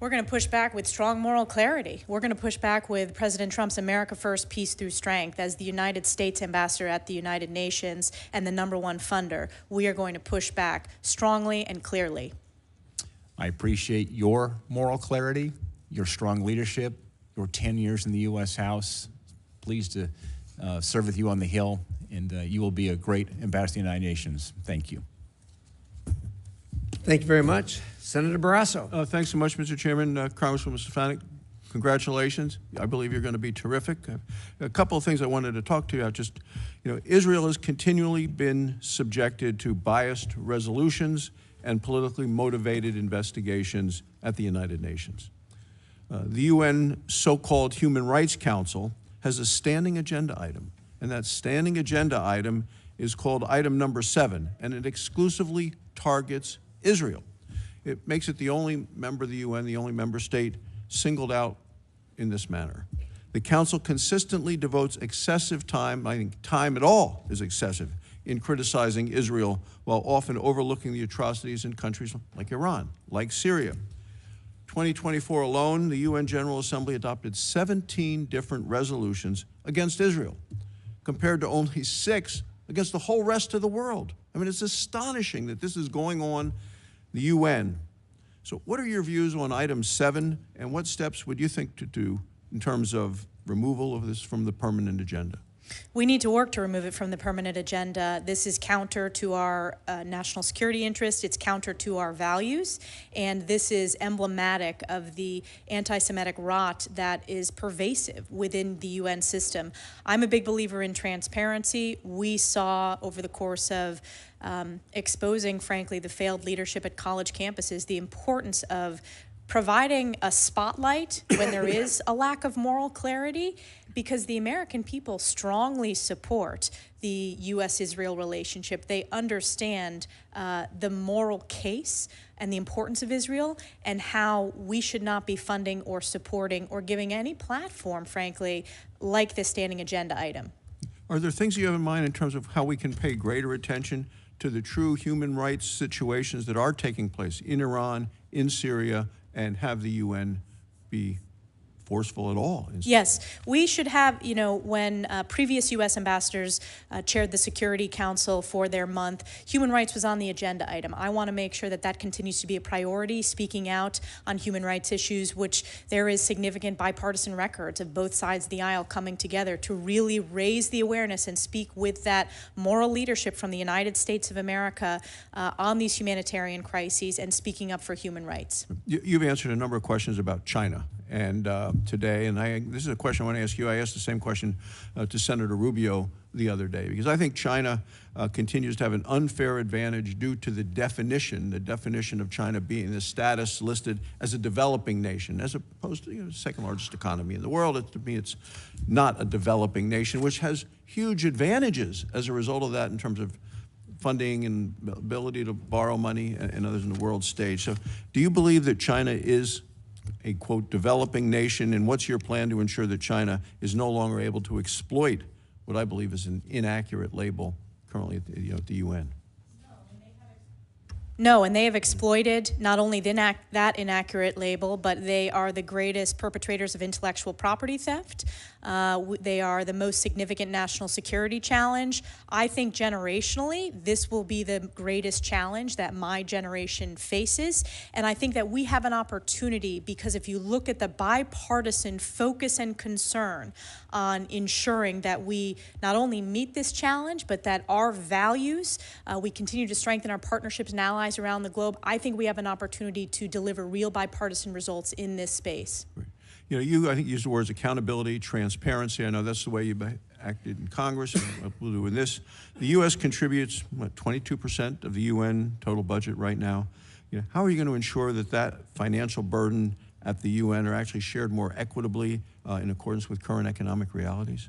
Speaker 3: We're going to push back with strong moral clarity. We're going to push back with President Trump's America First, Peace Through Strength. As the United States ambassador at the United Nations and the #1 funder, we are going to push back strongly and clearly.
Speaker 15: I appreciate your moral clarity, your strong leadership, your 10 years in the U.S. House. Pleased to serve with you on the Hill, and you will be a great ambassador to the United Nations. Thank you.
Speaker 1: Thank you very much. Senator Barrasso.
Speaker 17: Thanks so much, Mr. Chairman. Congresswoman Stefanik, congratulations. I believe you're going to be terrific. A couple of things I wanted to talk to you about. Just, Israel has continually been subjected to biased resolutions and politically motivated investigations at the United Nations. The UN so-called Human Rights Council has a standing agenda item, and that standing agenda item is called item number 7, and it exclusively targets Israel. It makes it the only member of the UN, the only member state singled out in this manner. The Council consistently devotes excessive time, I think time at all is excessive, in criticizing Israel while often overlooking the atrocities in countries like Iran, like Syria. 2024 alone, the UN General Assembly adopted 17 different resolutions against Israel, compared to only 6 against the whole rest of the world. I mean, it's astonishing that this is going on the UN. So what are your views on item 7, and what steps would you think to do in terms of removal of this from the permanent agenda?
Speaker 3: We need to work to remove it from the permanent agenda. This is counter to our national security interest. It's counter to our values. And this is emblematic of the anti-Semitic rot that is pervasive within the UN system. I'm a big believer in transparency. We saw over the course of exposing, frankly, the failed leadership at college campuses, the importance of providing a spotlight when there is a lack of moral clarity, because the American people strongly support the U.S.-Israel relationship. They understand the moral case and the importance of Israel and how we should not be funding or supporting or giving any platform, frankly, like this standing agenda item.
Speaker 17: Are there things you have in mind in terms of how we can pay greater attention to the true human rights situations that are taking place in Iran, in Syria, and have the UN be forceful at all?
Speaker 3: Yes, we should have, when previous U.S. ambassadors chaired the Security Council for their month, human rights was on the agenda item. I want to make sure that that continues to be a priority, speaking out on human rights issues, which there is significant bipartisan records of both sides of the aisle coming together to really raise the awareness and speak with that moral leadership from the United States of America on these humanitarian crises and speaking up for human rights.
Speaker 17: You've answered a number of questions about China. And today, and this is a question I want to ask you. I asked the same question to Senator Rubio the other day, because I think China continues to have an unfair advantage due to the definition of China being the status listed as a developing nation, as opposed to the second largest economy in the world. To me, it's not a developing nation, which has huge advantages as a result of that in terms of funding and ability to borrow money and others in the world stage. So do you believe that China is a, quote, developing nation, and what's your plan to ensure that China is no longer able to exploit what I believe is an inaccurate label currently at the UN?
Speaker 3: No, and they have exploited not only that inaccurate label, but they are the greatest perpetrators of intellectual property theft. They are the most significant national security challenge. I think generationally, this will be the greatest challenge that my generation faces. And I think that we have an opportunity, because if you look at the bipartisan focus and concern on ensuring that we not only meet this challenge, but that our values, we continue to strengthen our partnerships and allies around the globe, I think we have an opportunity to deliver real bipartisan results in this space.
Speaker 17: You, I think, used the words accountability, transparency. I know that's the way you acted in Congress, and what we'll do in this. The U.S. contributes, 22% of the UN total budget right now. How are you going to ensure that that financial burden at the UN are actually shared more equitably in accordance with current economic realities?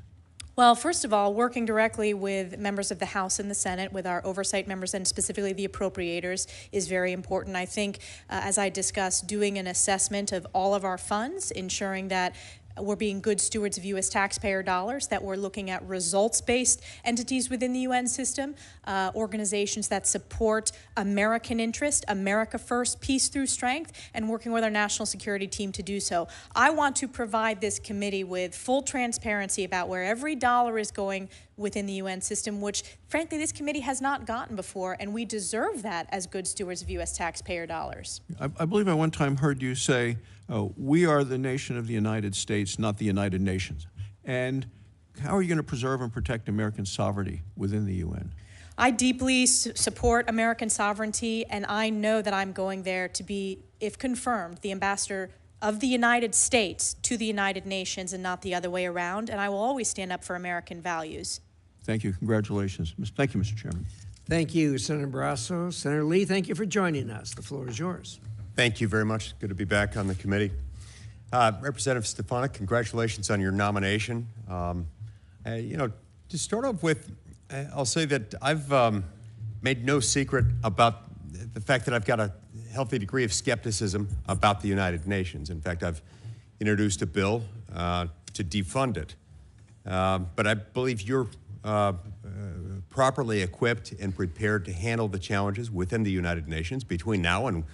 Speaker 3: Well, first of all, working directly with members of the House and the Senate, with our oversight members and specifically the appropriators, is very important. I think, as I discussed, doing an assessment of all of our funds, ensuring that we're being good stewards of U.S. taxpayer dollars, that we're looking at results-based entities within the UN system, organizations that support American interest, America first, peace through strength, and working with our national security team to do so. I want to provide this committee with full transparency about where every dollar is going within the UN system, which, frankly, this committee has not gotten before, and we deserve that as good stewards of U.S. taxpayer dollars.
Speaker 17: I believe I one time heard you say, we are the nation of the United States, not the United Nations. And how are you going to preserve and protect American sovereignty within the UN?
Speaker 3: I deeply support American sovereignty, and I know that I'm going there to be, if confirmed, the ambassador of the United States to the United Nations and not the other way around, and I will always stand up for American values.
Speaker 17: Thank you. Congratulations. Thank you, Mr. Chairman.
Speaker 1: Thank you, Senator Barrasso. Senator Lee, thank you for joining us. The floor is yours.
Speaker 18: Thank you very much. Good to be back on the committee. Representative Stefanik, congratulations on your nomination. To start off with, I'll say that I've made no secret about the fact that I've got a healthy degree of skepticism about the United Nations. In fact, I've introduced a bill to defund it. But I believe you're properly equipped and prepared to handle the challenges within the United Nations between now and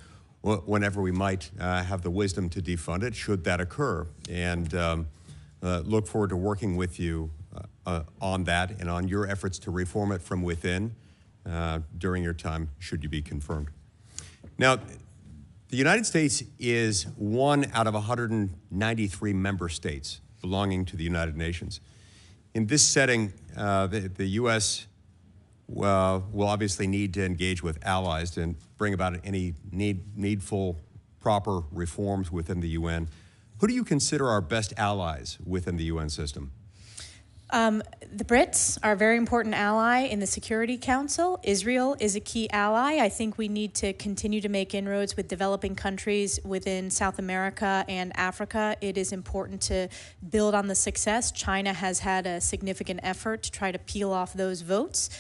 Speaker 18: whenever we might have the wisdom to defund it, should that occur. And look forward to working with you on that and on your efforts to reform it from within during your time, should you be confirmed. Now, the United States is one out of 193 member states belonging to the United Nations. In this setting, the U.S. will obviously need to engage with allies and bring about any needful proper reforms within the UN. Who do you consider our best allies within the UN system?
Speaker 3: The Brits are a very important ally in the Security Council. Israel is a key ally. I think we need to continue to make inroads with developing countries within South America and Africa. It is important to build on the success. China has had a significant effort to try to peel off those votes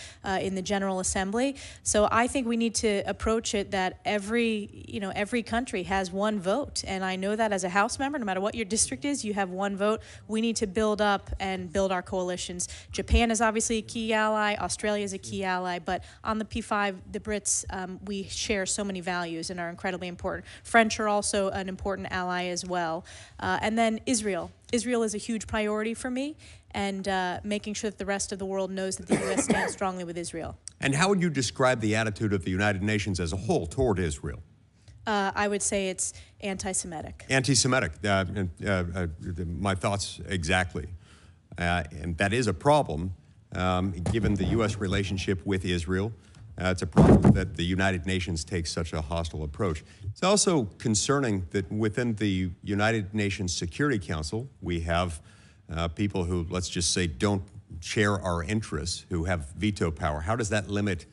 Speaker 3: in the General Assembly. So I think we need to approach it that every country has one vote. And I know that as a House member, no matter what your district is, you have one vote. We need to build up and build our coalitions. Japan is obviously a key ally. Australia is a key ally. But on the P5, the Brits, we share so many values and are incredibly important. French are also an important ally as well. And then Israel. Israel is a huge priority for me, and making sure that the rest of the world knows that the U.S. stands strongly with Israel.
Speaker 18: And how would you describe the attitude of the United Nations as a whole toward Israel?
Speaker 3: I would say it's anti-Semitic.
Speaker 18: Anti-Semitic. My thoughts exactly. And that is a problem, given the U.S. relationship with Israel. It's a problem that the United Nations takes such a hostile approach. It's also concerning that within the United Nations Security Council, we have people who, let's just say, don't share our interests, who have veto power. How does that limit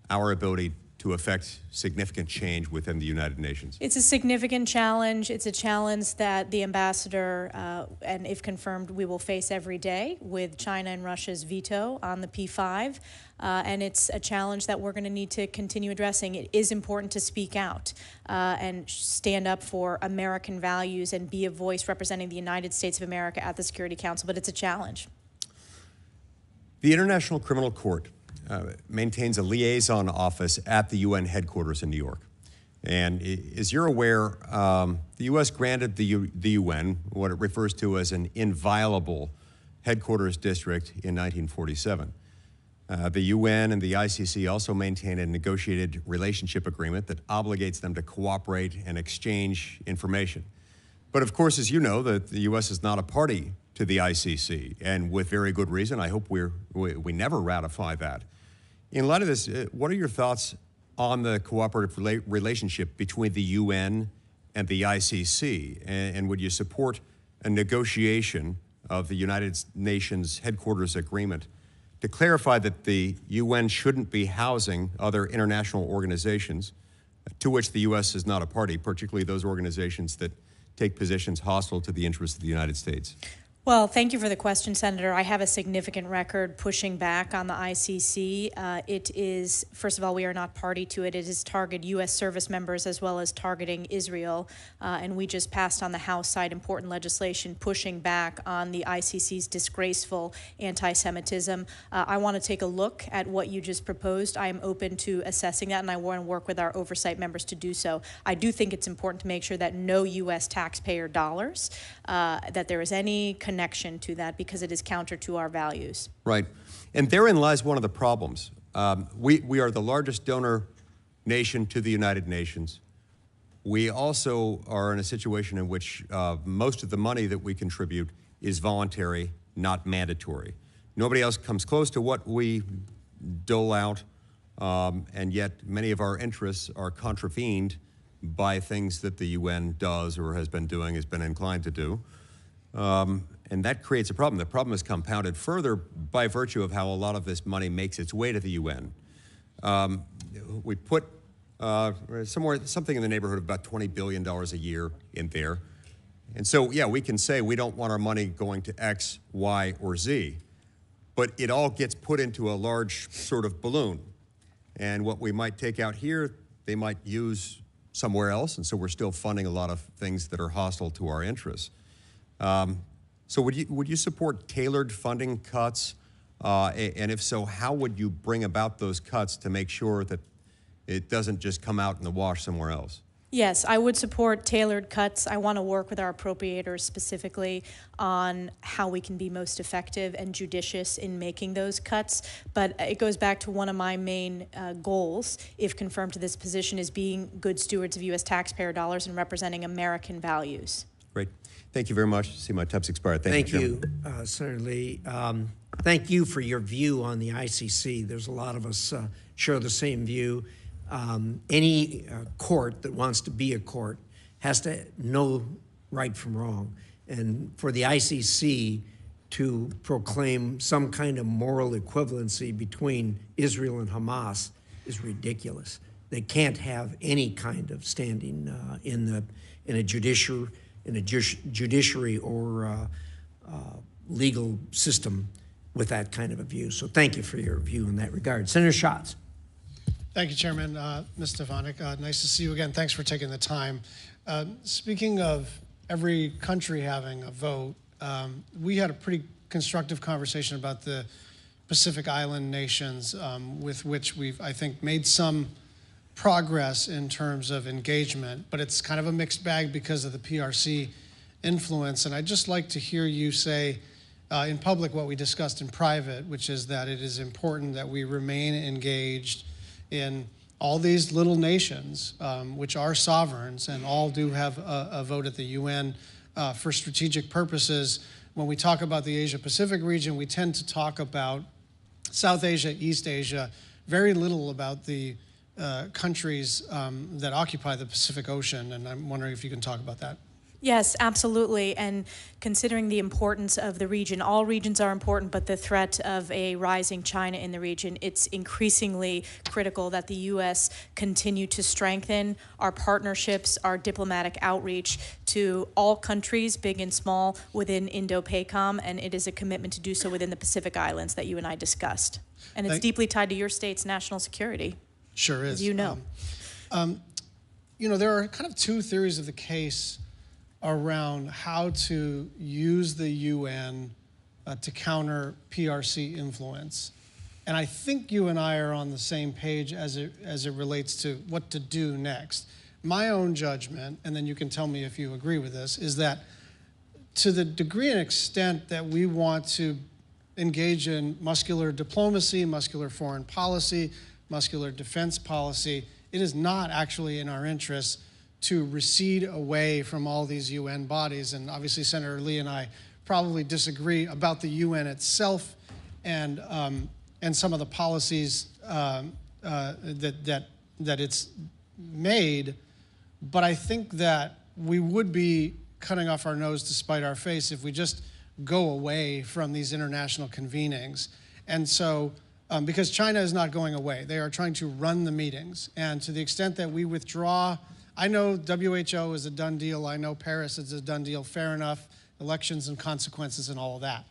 Speaker 18: our ability to affect significant change within the United Nations?
Speaker 3: It's a significant challenge. It's a challenge that the ambassador, and if confirmed, we will face every day with China and Russia's veto on the P5. And it's a challenge that we're going to need to continue addressing. It is important to speak out and stand up for American values and be a voice representing the United States of America at the Security Council, but it's a challenge.
Speaker 18: The International Criminal Court maintains a liaison office at the UN headquarters in New York. And as you're aware, the U.S. granted the UN what it refers to as an inviolable headquarters district in 1947. The UN and the ICC also maintain a negotiated relationship agreement that obligates them to cooperate and exchange information. But of course, as you know, the U.S. is not a party to the ICC, and with very good reason. I hope we never ratify that. In light of this, what are your thoughts on the cooperative relationship between the UN and the ICC? And would you support a negotiation of the United Nations headquarters agreement to clarify that the UN shouldn't be housing other international organizations to which the U.S. is not a party, particularly those organizations that take positions hostile to the interests of the United States?
Speaker 3: Well, thank you for the question, Senator. I have a significant record pushing back on the ICC. It is, first of all, we are not party to it. It is targeted U.S. service members as well as targeting Israel. And we just passed on the House side important legislation pushing back on the ICC's disgraceful anti-Semitism. I want to take a look at what you just proposed. I am open to assessing that, and I want to work with our oversight members to do so. I do think it's important to make sure that no U.S. taxpayer dollars, that there is any connection to that, because it is counter to our values.
Speaker 18: Right. And therein lies one of the problems. We are the largest donor nation to the United Nations. We also are in a situation in which most of the money that we contribute is voluntary, not mandatory. Nobody else comes close to what we dole out, and yet many of our interests are contravened by things that the UN does or has been doing, has been inclined to do. And that creates a problem. The problem is compounded further by virtue of how a lot of this money makes its way to the UN. We put something in the neighborhood of about $20 billion a year in there. And so, yeah, we can say we don't want our money going to X, Y, or Z, but it all gets put into a large sort of balloon. And what we might take out here, they might use somewhere else, and so we're still funding a lot of things that are hostile to our interests. So would you support tailored funding cuts? And if so, how would you bring about those cuts to make sure that it doesn't just come out in the wash somewhere else?
Speaker 3: Yes, I would support tailored cuts. I want to work with our appropriators specifically on how we can be most effective and judicious in making those cuts. But it goes back to one of my main goals, if confirmed to this position, is being good stewards of U.S. taxpayer dollars and representing American values.
Speaker 18: Great. Thank you very much. See, my time's expired. Thank you,
Speaker 1: Senator Lee. Thank you for your view on the ICC. There's a lot of us share the same view. Any court that wants to be a court has to know right from wrong. And for the ICC to proclaim some kind of moral equivalency between Israel and Hamas is ridiculous. They can't have any kind of standing in a judiciary or legal system with that kind of a view. So thank you for your view in that regard. Senator Schatz.
Speaker 19: Thank you, Chairman. Ms. Stefanik, nice to see you again. Thanks for taking the time. Speaking of every country having a vote, we had a pretty constructive conversation about the Pacific Island nations with which we've, I think, made some progress in terms of engagement, but it's kind of a mixed bag because of the PRC influence. And I'd just like to hear you say in public what we discussed in private, which is that it is important that we remain engaged in all these little nations, which are sovereigns and all do have a vote at the UN for strategic purposes. When we talk about the Asia-Pacific region, we tend to talk about South Asia, East Asia, very little about the countries that occupy the Pacific Ocean, and I'm wondering if you can talk about that.
Speaker 3: Yes, absolutely. And considering the importance of the region, all regions are important, but the threat of a rising China in the region, it's increasingly critical that the U.S. continue to strengthen our partnerships, our diplomatic outreach to all countries, big and small, within Indo-PACOM, and it is a commitment to do so within the Pacific Islands that you and I discussed. And it's deeply tied to your state's national security.
Speaker 19: Sure is.
Speaker 3: As you know.
Speaker 19: You know, there are kind of two theories of the case around how to use the UN to counter PRC influence. And I think you and I are on the same page as it relates to what to do next. My own judgment, and then you can tell me if you agree with this, is that to the degree and extent that we want to engage in muscular diplomacy, muscular foreign policy, muscular defense policy, it is not actually in our interests to recede away from all these UN bodies. And obviously Senator Lee and I probably disagree about the UN itself and some of the policies that it's made. But I think that we would be cutting off our nose to spite our face if we just go away from these international convenings. And so, because China is not going away, they are trying to run the meetings. And to the extent that we withdraw, I know WHO is a done deal. I know Paris is a done deal. Fair enough. Elections and consequences and all of that.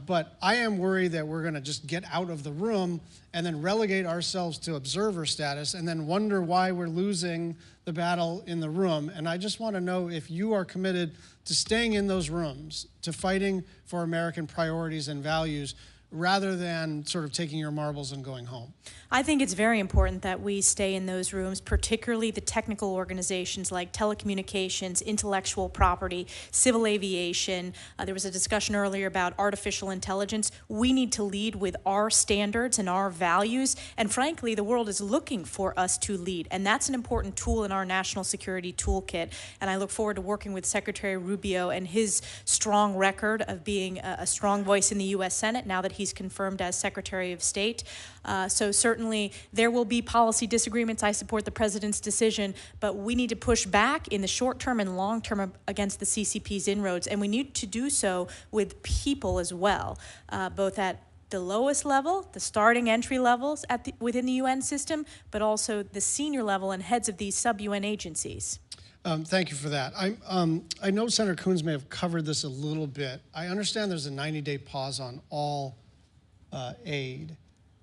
Speaker 19: But I am worried that we're going to just get out of the room and then relegate ourselves to observer status and then wonder why we're losing the battle in the room. And I just want to know if you are committed to staying in those rooms, to fighting for American priorities and values, rather than sort of taking your marbles and going home.
Speaker 3: I think it's very important that we stay in those rooms, particularly the technical organizations like telecommunications, intellectual property, civil aviation. There was a discussion earlier about artificial intelligence. We need to lead with our standards and our values, and frankly, the world is looking for us to lead, and that's an important tool in our national security toolkit, and I look forward to working with Secretary Rubio and his strong record of being a strong voice in the U.S. Senate now that he's confirmed as Secretary of State. So certainly there will be policy disagreements. I support the president's decision, but we need to push back in the short term and long term against the CCP's inroads, and we need to do so with people as well, both at the lowest level, the starting entry levels within the UN system, but also the senior level and heads of these sub-UN agencies.
Speaker 19: Thank you for that. I know Senator Coons may have covered this a little bit. I understand there's a 90-day pause on all aid.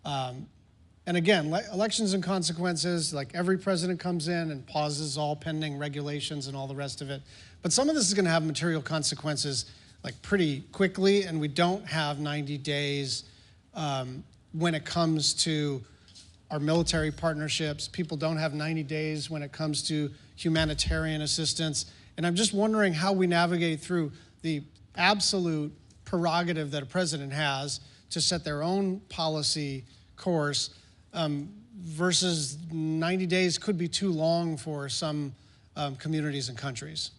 Speaker 19: And again, elections and consequences, like every president comes in and pauses all pending regulations and all the rest of it. But some of this is going to have material consequences like pretty quickly, and we don't have 90 days when it comes to our military partnerships. People don't have 90 days when it comes to humanitarian assistance. And I'm just wondering how we navigate through the absolute prerogative that a president has to set their own policy course versus 90 days could be too long for some communities and countries.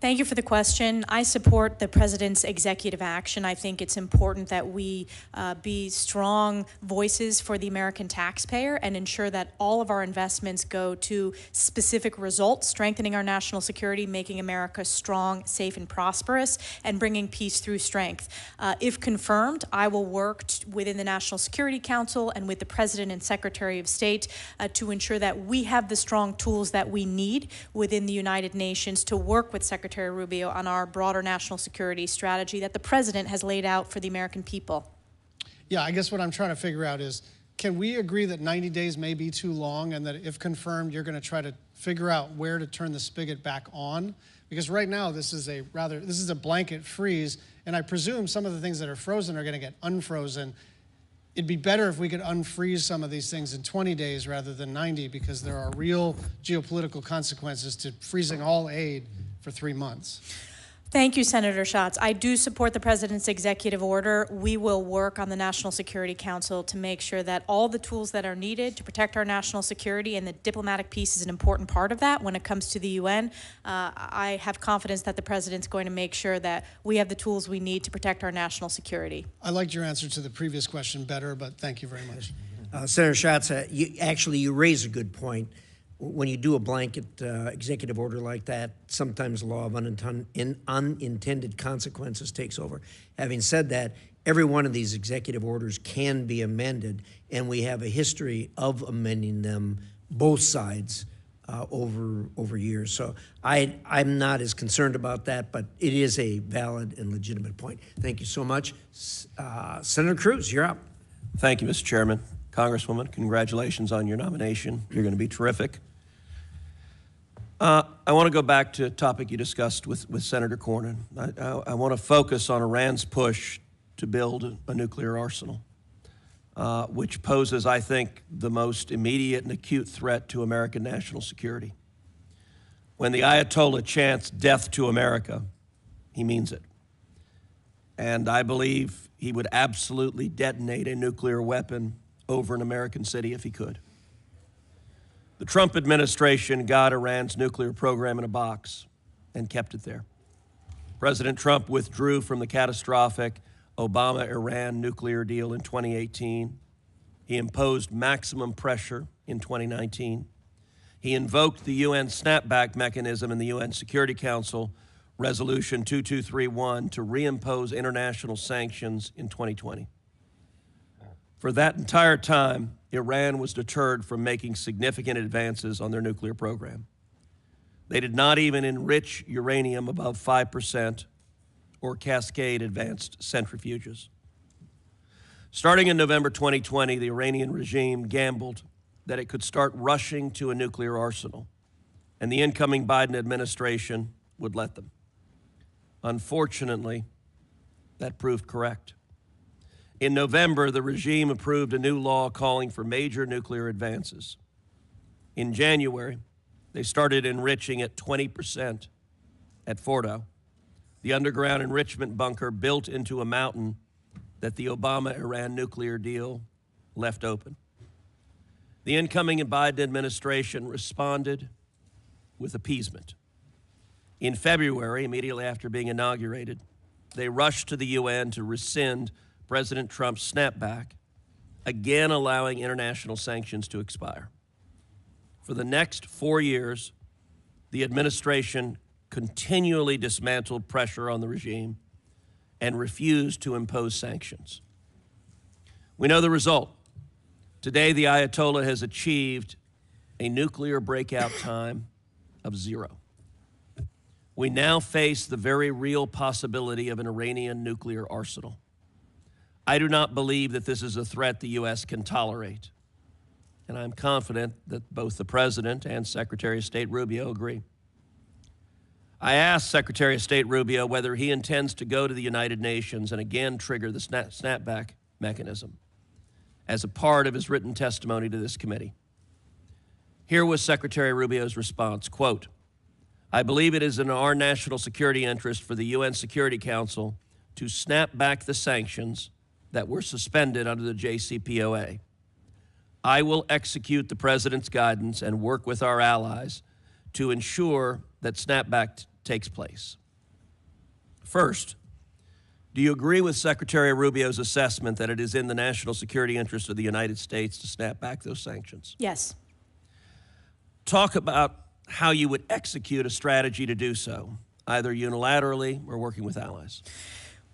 Speaker 3: Thank you for the question. I support the President's executive action. I think it's important that we be strong voices for the American taxpayer and ensure that all of our investments go to specific results, strengthening our national security, making America strong, safe, and prosperous, and bringing peace through strength. If confirmed, I will work within the National Security Council and with the President and Secretary of State to ensure that we have the strong tools that we need within the United Nations to work with Secretary Rubio on our broader national security strategy that the President has laid out for the American people.
Speaker 19: Yeah, I guess what I'm trying to figure out is, can we agree that 90 days may be too long, and that if confirmed, you're going to try to figure out where to turn the spigot back on? Because right now, this is a blanket freeze, and I presume some of the things that are frozen are going to get unfrozen. It'd be better if we could unfreeze some of these things in 20 days rather than 90, because there are real geopolitical consequences to freezing all aid for 3 months.
Speaker 3: Thank you, Senator Schatz. I do support the President's executive order. We will work on the National Security Council to make sure that all the tools that are needed to protect our national security, and the diplomatic piece is an important part of that when it comes to the UN. I have confidence that the President's going to make sure that we have the tools we need to protect our national security.
Speaker 19: I liked your answer to the previous question better, but thank you very much.
Speaker 1: Senator Schatz, you raise a good point. When you do a blanket executive order like that, sometimes the law of unintended consequences takes over. Having said that, every one of these executive orders can be amended, and we have a history of amending them, both sides, over years. So I'm not as concerned about that, but it is a valid and legitimate point. Thank you so much. Senator Cruz, you're up.
Speaker 20: Thank you, Mr. Chairman. Congresswoman, congratulations on your nomination. You're going to be terrific. I want to go back to a topic you discussed with Senator Corin. I want to focus on Iran's push to build a nuclear arsenal, which poses, I think, the most immediate and acute threat to American national security. When the Ayatollah chants death to America, he means it. And I believe he would absolutely detonate a nuclear weapon over an American city if he could. The Trump administration got Iran's nuclear program in a box and kept it there. President Trump withdrew from the catastrophic Obama-Iran nuclear deal in 2018. He imposed maximum pressure in 2019. He invoked the UN snapback mechanism in the UN Security Council, Resolution 2231, to reimpose international sanctions in 2020. For that entire time, Iran was deterred from making significant advances on their nuclear program. They did not even enrich uranium above 5% or cascade advanced centrifuges. Starting in November 2020, the Iranian regime gambled that it could start rushing to a nuclear arsenal, and the incoming Biden administration would let them. Unfortunately, that proved correct. In November, the regime approved a new law calling for major nuclear advances. In January, they started enriching at 20% at Fordow, the underground enrichment bunker built into a mountain that the Obama-Iran nuclear deal left open. The incoming Biden administration responded with appeasement. In February, immediately after being inaugurated, they rushed to the UN to rescind President Trump's snapback, again allowing international sanctions to expire. For the next 4 years, the administration continually dismantled pressure on the regime and refused to impose sanctions. We know the result. Today, the Ayatollah has achieved a nuclear breakout time of 0. We now face the very real possibility of an Iranian nuclear arsenal. I do not believe that this is a threat the U.S. can tolerate, and I'm confident that both the President and Secretary of State Rubio agree. I asked Secretary of State Rubio whether he intends to go to the United Nations and again trigger the snapback mechanism as a part of his written testimony to this committee. Here was Secretary Rubio's response, quote, "I believe it is in our national security interest for the UN Security Council to snap back the sanctions that were suspended under the JCPOA. I will execute the President's guidance and work with our allies to ensure that snapback takes place. First, do you agree with Secretary Rubio's assessment that it is in the national security interest of the United States to snap back those sanctions?
Speaker 3: Yes.
Speaker 20: Talk about how you would execute a strategy to do so, either unilaterally or working with allies.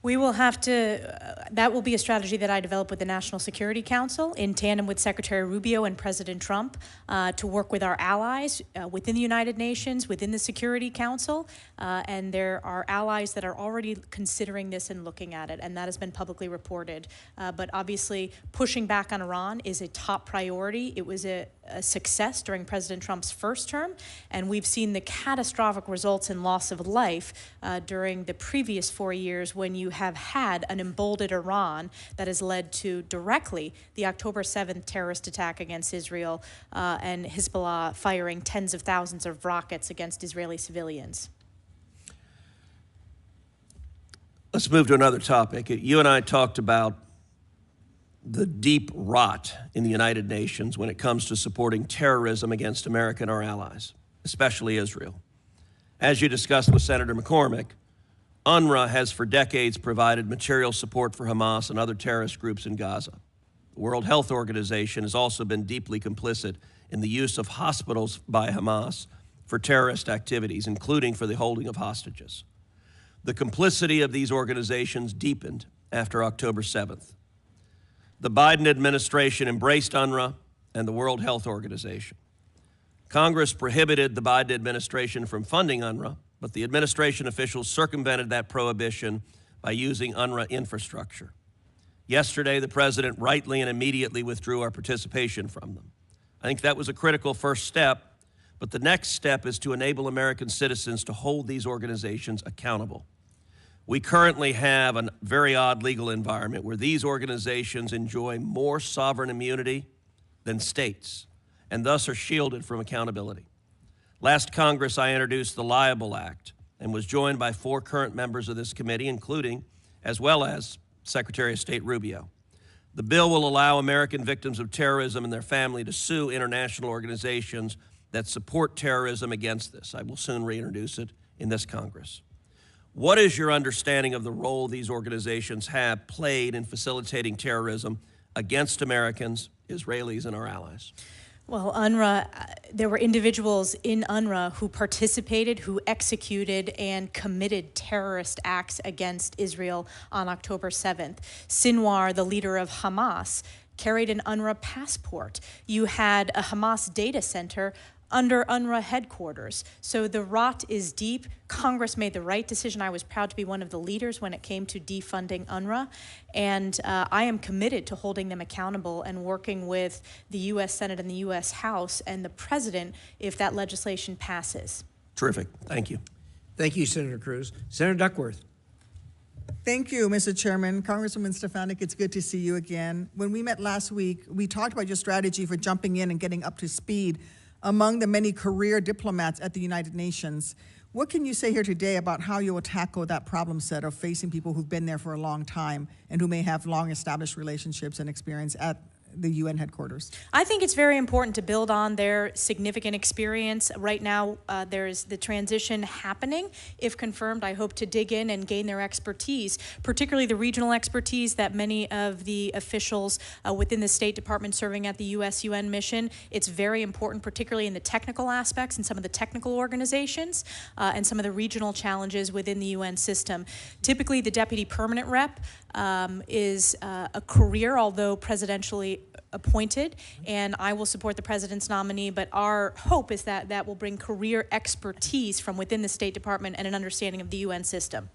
Speaker 3: We will have to, that will be a strategy that I develop with the National Security Council in tandem with Secretary Rubio and President Trump to work with our allies within the United Nations, within the Security Council, and there are allies that are already considering this and looking at it, and that has been publicly reported. But obviously, pushing back on Iran is a top priority. It was a success during President Trump's first term, and we've seen the catastrophic results in loss of life during the previous 4 years when you have had an emboldened Iran that has led to directly the October 7th terrorist attack against Israel and Hezbollah firing tens of thousands of rockets against Israeli civilians.
Speaker 20: Let's move to another topic. You and I talked about the deep rot in the United Nations when it comes to supporting terrorism against America and our allies, especially Israel. As you discussed with Senator McCormack, UNRWA has for decades provided material support for Hamas and other terrorist groups in Gaza. The World Health Organization has also been deeply complicit in the use of hospitals by Hamas for terrorist activities, including for the holding of hostages. The complicity of these organizations deepened after October 7th. The Biden administration embraced UNRWA and the World Health Organization. Congress prohibited the Biden administration from funding UNRWA, but the administration officials circumvented that prohibition by using UNRWA infrastructure. Yesterday, the president rightly and immediately withdrew our participation from them. I think that was a critical first step, but the next step is to enable American citizens to hold these organizations accountable. We currently have a very odd legal environment where these organizations enjoy more sovereign immunity than states, and thus are shielded from accountability. Last Congress, I introduced the Liable Act and was joined by 4 current members of this committee, including, as well as, Secretary of State Rubio. The bill will allow American victims of terrorism and their family to sue international organizations that support terrorism against this. I will soon reintroduce it in this Congress. What is your understanding of the role these organizations have played in facilitating terrorism against Americans, Israelis, and our allies?
Speaker 3: Well, UNRWA, there were individuals in UNRWA who participated, who executed and committed terrorist acts against Israel on October 7th. Sinwar, the leader of Hamas, carried an UNRWA passport. You had a Hamas data center under UNRWA headquarters. So the rot is deep. Congress made the right decision. I was proud to be one of the leaders when it came to defunding UNRWA. And I am committed to holding them accountable and working with the U.S. Senate and the U.S. House and the President if that legislation passes.
Speaker 20: Terrific. Thank you.
Speaker 1: Thank you, Senator Cruz. Senator Duckworth.
Speaker 21: Thank you, Mr. Chairman. Congresswoman Stefanik, it's good to see you again. When we met last week, we talked about your strategy for jumping in and getting up to speed among the many career diplomats at the United Nations. What can you say here today about how you will tackle that problem set of facing people who've been there for a long time and who may have long established relationships and experience at the UN headquarters?
Speaker 3: I think it's very important to build on their significant experience. Right now, there's the transition happening. If confirmed, I hope to dig in and gain their expertise, particularly the regional expertise that many of the officials within the State Department serving at the US-UN mission. It's very important, particularly in the technical aspects and some of the technical organizations and some of the regional challenges within the UN system. Typically, the deputy permanent rep is a career, although presidentially appointed, and I will support the president's nominee, but our hope is that that will bring career expertise from within the State Department and an understanding of the UN system.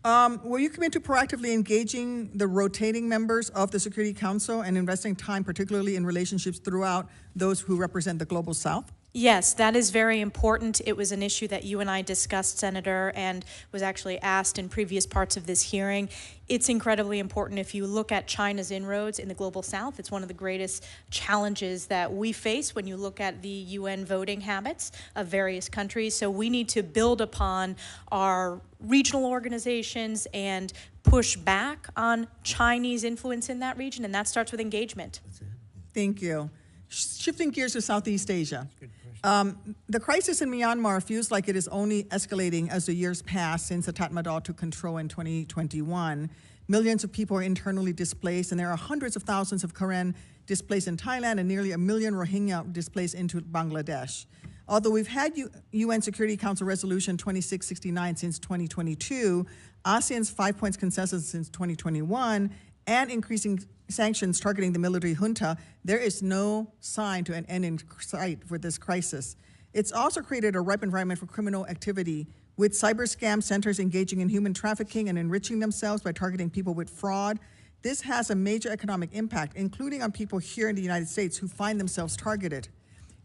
Speaker 21: Will you commit to proactively engaging the rotating members of the Security Council and investing time, particularly in relationships throughout those who represent the Global South?
Speaker 3: Yes, that is very important. It was an issue that you and I discussed, Senator, and was actually asked in previous parts of this hearing. It's incredibly important. If you look at China's inroads in the Global South, it's one of the greatest challenges that we face when you look at the UN voting habits of various countries. So we need to build upon our regional organizations and push back on Chinese influence in that region, and that starts with engagement.
Speaker 21: Thank you. Shifting gears to Southeast Asia. The crisis in Myanmar feels like it is only escalating as the years pass since the Tatmadaw took control in 2021. Millions of people are internally displaced, and there are hundreds of thousands of Corin displaced in Thailand and nearly 1 million Rohingya displaced into Bangladesh. Although we've had UN Security Council Resolution 2669 since 2022, ASEAN's 5 points consensus since 2021, and increasing sanctions targeting the military junta, there is no sign to an end in sight for this crisis. It's also created a ripe environment for criminal activity, with cyber scam centers engaging in human trafficking and enriching themselves by targeting people with fraud. This has a major economic impact, including on people here in the United States who find themselves targeted.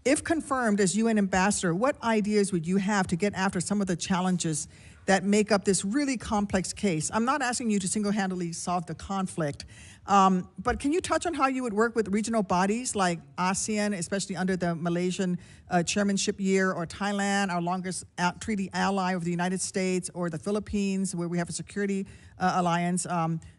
Speaker 21: If confirmed as UN ambassador, what ideas would you have to get after some of the challenges that make up this really complex case? I'm not asking you to single-handedly solve the conflict, but can you touch on how you would work with regional bodies like ASEAN, especially under the Malaysian chairmanship year, or Thailand, our longest treaty ally of the United States, or the Philippines, where we have a security alliance,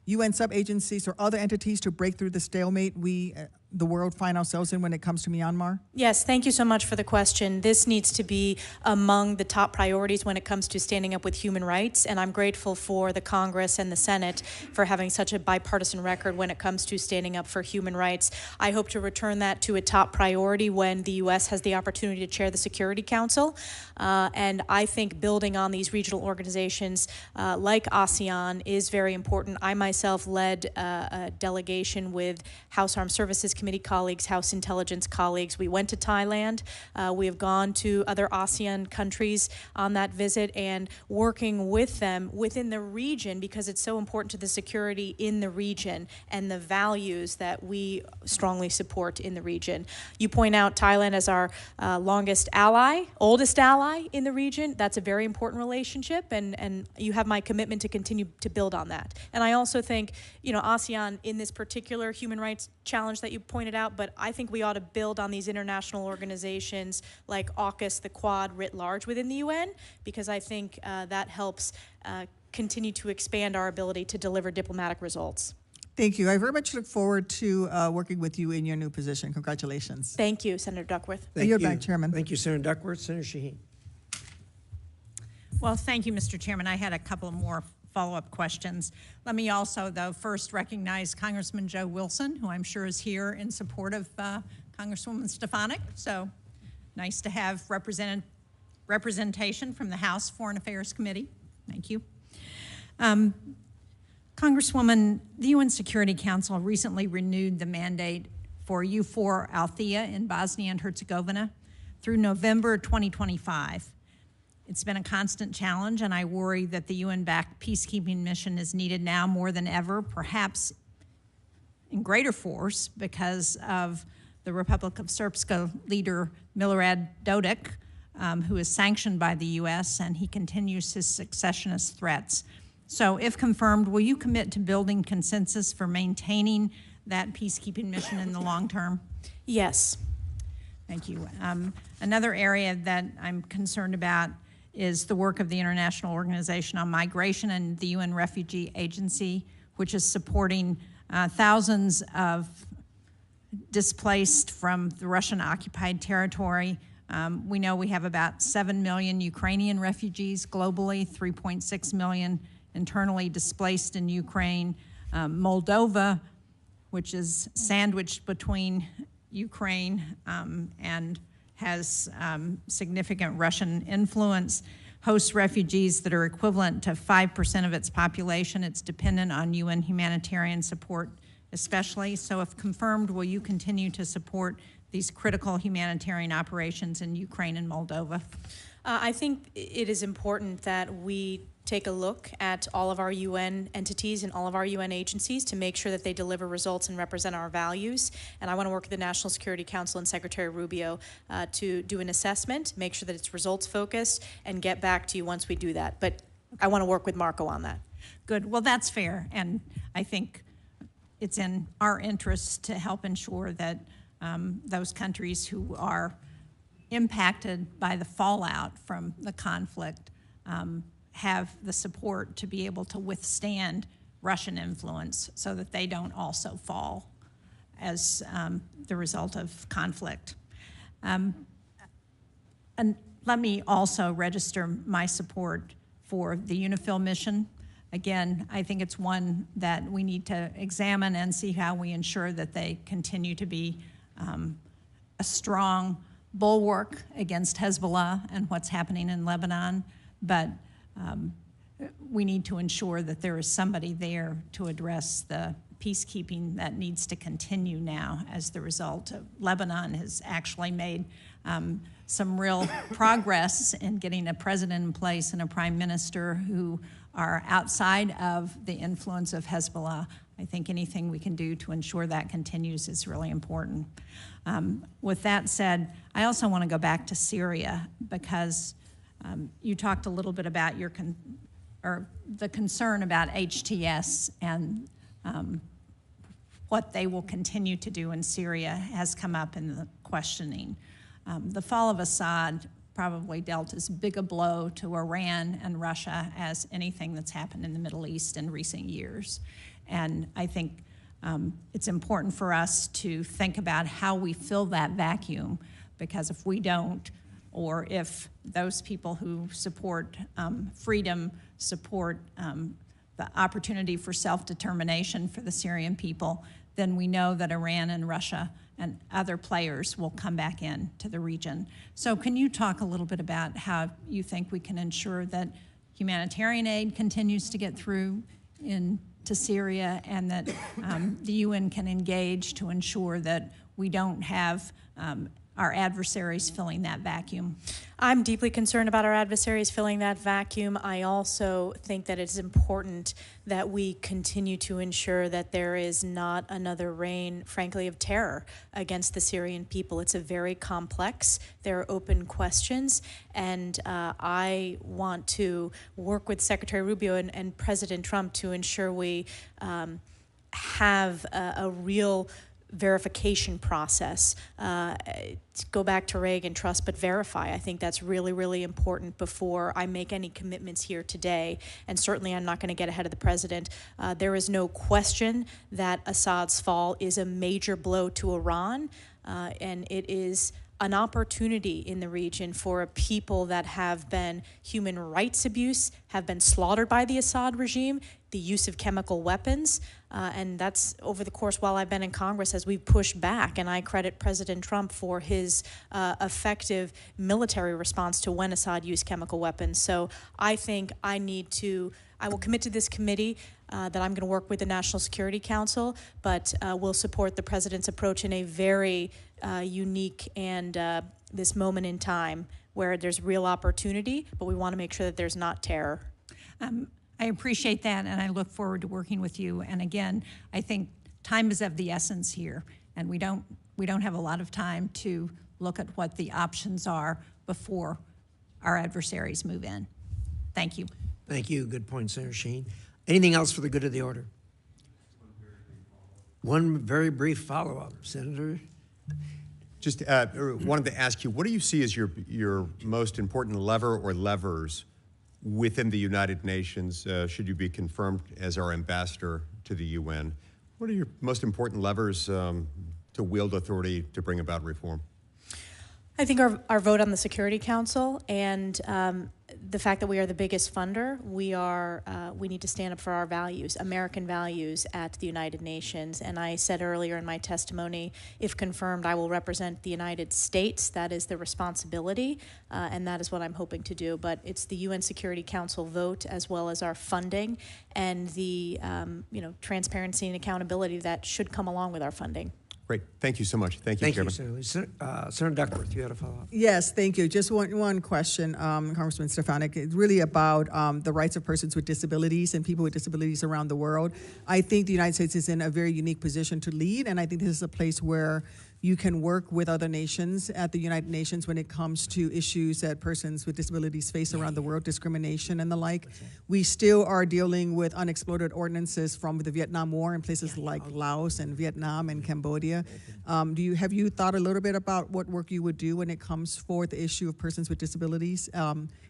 Speaker 21: UN sub-agencies or other entities to break through the stalemate we, the world, find ourselves in when it comes to Myanmar?
Speaker 3: Yes, thank you so much for the question. This needs to be among the top priorities when it comes to standing up with human rights, and I'm grateful for the Congress and the Senate for having such a bipartisan record when it comes to standing up for human rights. I hope to return that to a top priority when the U.S. has the opportunity to chair the Security Council, and I think building on these regional organizations like ASEAN is very important. I myself led a delegation with House Armed Services Committee colleagues, House Intelligence colleagues. We went to Thailand. We have gone to other ASEAN countries on that visit and working with them within the region, because it's so important to the security in the region and the values that we strongly support in the region. You point out Thailand as our longest ally, oldest ally in the region. That's a very important relationship, and you have my commitment to continue to build on that. And I also think, ASEAN in this particular human rights challenge that you pointed out, but I think we ought to build on these international organizations like AUKUS, the Quad writ large within the UN, because I think that helps continue to expand our ability to deliver diplomatic results.
Speaker 21: Thank you. I very much look forward to working with you in your new position. Congratulations.
Speaker 3: Thank you, Senator Duckworth.
Speaker 21: Thank you. Back, Chairman.
Speaker 1: Thank you, Senator Duckworth. Senator Shaheen.
Speaker 2: Well, thank you, Mr. Chairman. I had a couple more follow-up questions. Let me also, though, first recognize Congressman Joe Wilson, who I'm sure is here in support of Congresswoman Stefanik. So nice to have representation from the House Foreign Affairs Committee. Thank you. Congresswoman, the UN Security Council recently renewed the mandate for EUFOR Althea in Bosnia and Herzegovina through November 2025. It's been a constant challenge, and I worry that the UN-backed peacekeeping mission is needed now more than ever, perhaps in greater force because of the Republic of Srpska leader Milorad Dodik, who is sanctioned by the U.S., and he continues his secessionist threats. So if confirmed, will you commit to building consensus for maintaining that peacekeeping mission in the long term?
Speaker 3: Yes.
Speaker 2: Thank you. Another area that I'm concerned about is the work of the International Organization on Migration and the UN Refugee Agency, which is supporting thousands of displaced from the Russian-occupied territory. We know we have about 7 million Ukrainian refugees globally, 3.6 million internally displaced in Ukraine. Moldova, which is sandwiched between Ukraine and has significant Russian influence, hosts refugees that are equivalent to 5% of its population. It's dependent on UN humanitarian support especially. So if confirmed, will you continue to support these critical humanitarian operations in Ukraine and Moldova?
Speaker 3: I think it is important that we take a look at all of our UN entities and all of our UN agencies to make sure that they deliver results and represent our values. And I want to work with the National Security Council and Secretary Rubio to do an assessment, make sure that it's results focused, and get back to you once we do that. But I want to work with Marco on that.
Speaker 2: Good. Well, that's fair. And I think it's in our interest to help ensure that those countries who are impacted by the fallout from the conflict have the support to be able to withstand Russian influence so that they don't also fall as the result of conflict. And let me also register my support for the UNIFIL mission. Again, I think it's one that we need to examine and see how we ensure that they continue to be a strong bulwark against Hezbollah and what's happening in Lebanon. But we need to ensure that there is somebody there to address the peacekeeping that needs to continue now as the result of Lebanon has actually made some real progress in getting a president in place and a prime minister who are outside of the influence of Hezbollah. I think anything we can do to ensure that continues is really important. With that said, I also want to go back to Syria because you talked a little bit about your the concern about HTS and what they will continue to do in Syria has come up in the questioning. The fall of Assad probably dealt as big a blow to Iran and Russia as anything that's happened in the Middle East in recent years. And I think it's important for us to think about how we fill that vacuum, because if we don't, or if those people who support freedom, support the opportunity for self-determination for the Syrian people, then we know that Iran and Russia and other players will come back in to the region. So can you talk a little bit about how you think we can ensure that humanitarian aid continues to get through into Syria and that the UN can engage to ensure that we don't have our adversaries filling that vacuum?
Speaker 3: I'm deeply concerned about our adversaries filling that vacuum. I also think that it's important that we continue to ensure that there is not another reign, frankly, of terror against the Syrian people. It's a very complex, there are open questions, and I want to work with Secretary Rubio and President Trump to ensure we have a real verification process. Go back to Reagan, trust but verify. I think that's really, really important before I make any commitments here today. And certainly I'm not going to get ahead of the president. There is no question that Assad's fall is a major blow to Iran, and it is an opportunity in the region for a people that have been human rights abuse, have been slaughtered by the Assad regime, the use of chemical weapons, and that's over the course while I've been in Congress as we've pushed back, and I credit President Trump for his effective military response to when Assad used chemical weapons. So I think I will commit to this committee that I'm going to work with the National Security Council, but will support the president's approach in a very unique and this moment in time where there's real opportunity, but we want to make sure that there's not terror.
Speaker 2: I appreciate that, and I look forward to working with you. And again, I think time is of the essence here, and we don't have a lot of time to look at what the options are before our adversaries move in. Thank you.
Speaker 1: Thank you. Good point, Senator Shaheen. Anything else for the good of the order? One very brief follow-up, Senator.
Speaker 18: Just wanted to ask you, what do you see as your most important lever or levers within the United Nations, should you be confirmed as our ambassador to the UN? What are your most important levers to wield authority to bring about reform?
Speaker 3: I think our vote on the Security Council and the fact that we are the biggest funder, we need to stand up for our values, American values at the United Nations. And I said earlier in my testimony, if confirmed, I will represent the United States. That is the responsibility, and that is what I'm hoping to do. But it's the UN Security Council vote, as well as our funding and the transparency and accountability that should come along with our funding.
Speaker 18: Great. Thank you so much. Thank you, Chairman.
Speaker 1: Senator Duckworth, you had a follow-up.
Speaker 21: Yes, thank you. Just one question, Congressman Stefanik. It's really about the rights of persons with disabilities and people with disabilities around the world. I think the United States is in a very unique position to lead, and I think this is a place where you can work with other nations at the United Nations when it comes to issues that persons with disabilities face around the world, discrimination and the like. We still are dealing with unexploded ordinances from the Vietnam War in places like Laos and Vietnam and Cambodia. Have you thought a little bit about what work you would do when it comes for the issue of persons with disabilities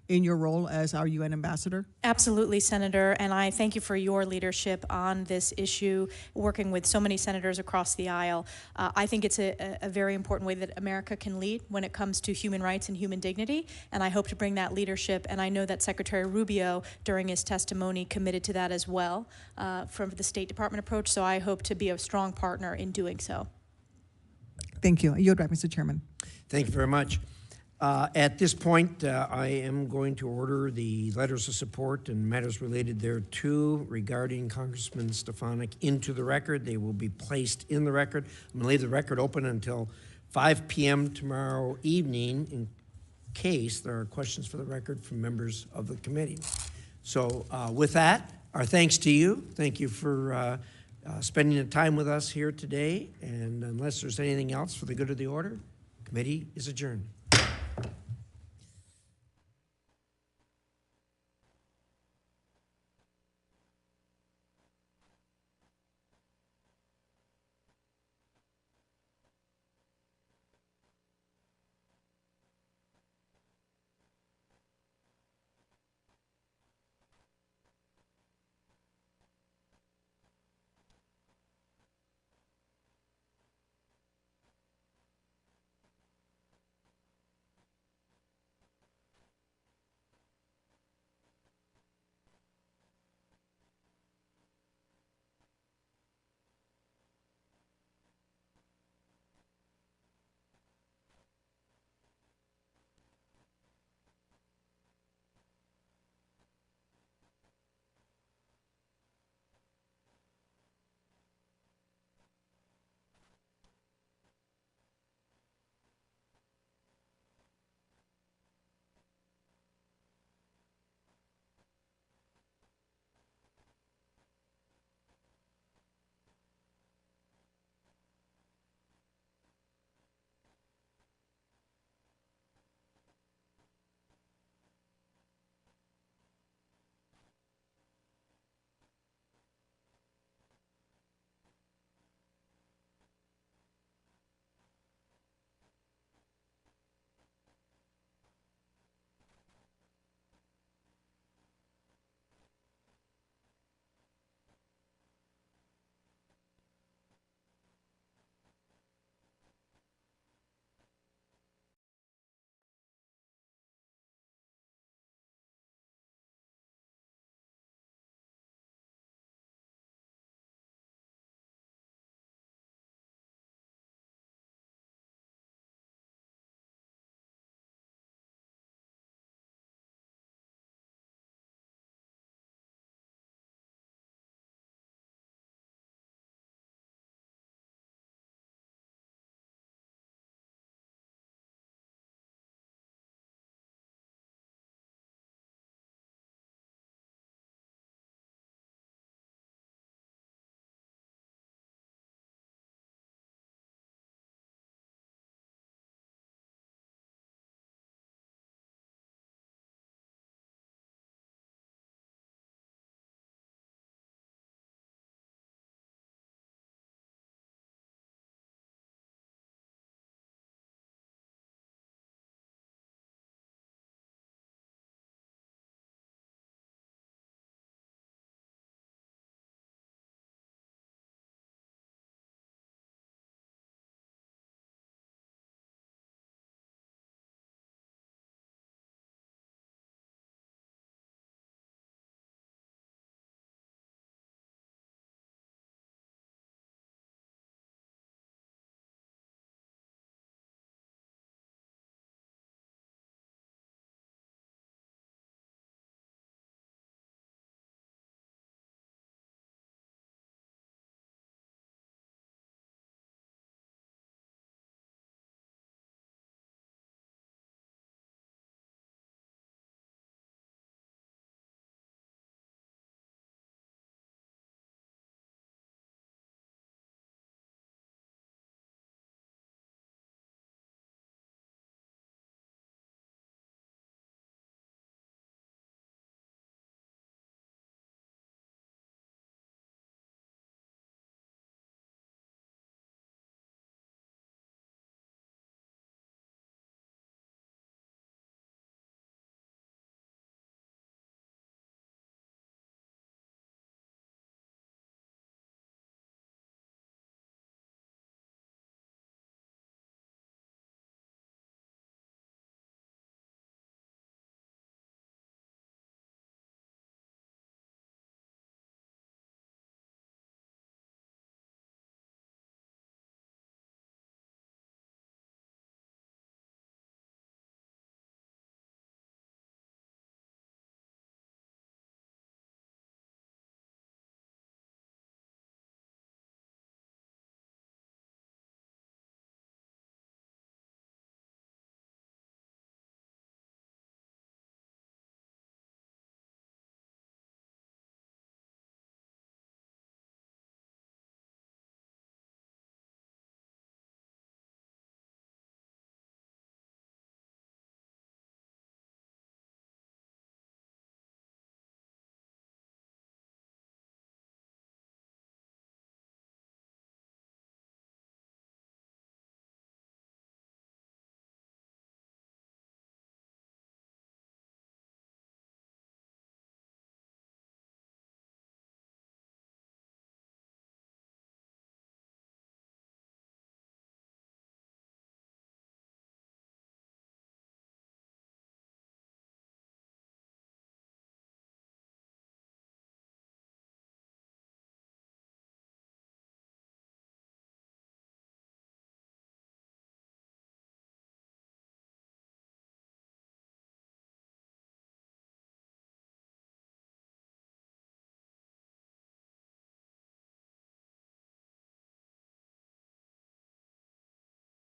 Speaker 21: in your role as our UN ambassador?
Speaker 3: Absolutely, Senator, and I thank you for your leadership on this issue, working with so many senators across the aisle. I think it's a a very important way that America can lead when it comes to human rights and human dignity, and I hope to bring that leadership, and I know that Secretary Rubio, during his testimony, committed to that as well from the State Department approach, so I hope to be a strong partner in doing so.
Speaker 21: Thank you. I yield back, Mr. Chairman.
Speaker 1: Thank you very much. At this point, I am going to order the letters of support and matters related thereto regarding Congressman Stefanik into the record. They will be placed in the record. I'm going to leave the record open until 5 p.m. tomorrow evening in case there are questions for the record from members of the committee. So with that, our thanks to you. Thank you for spending the time with us here today. And unless there's anything else for the good of the order, committee is adjourned.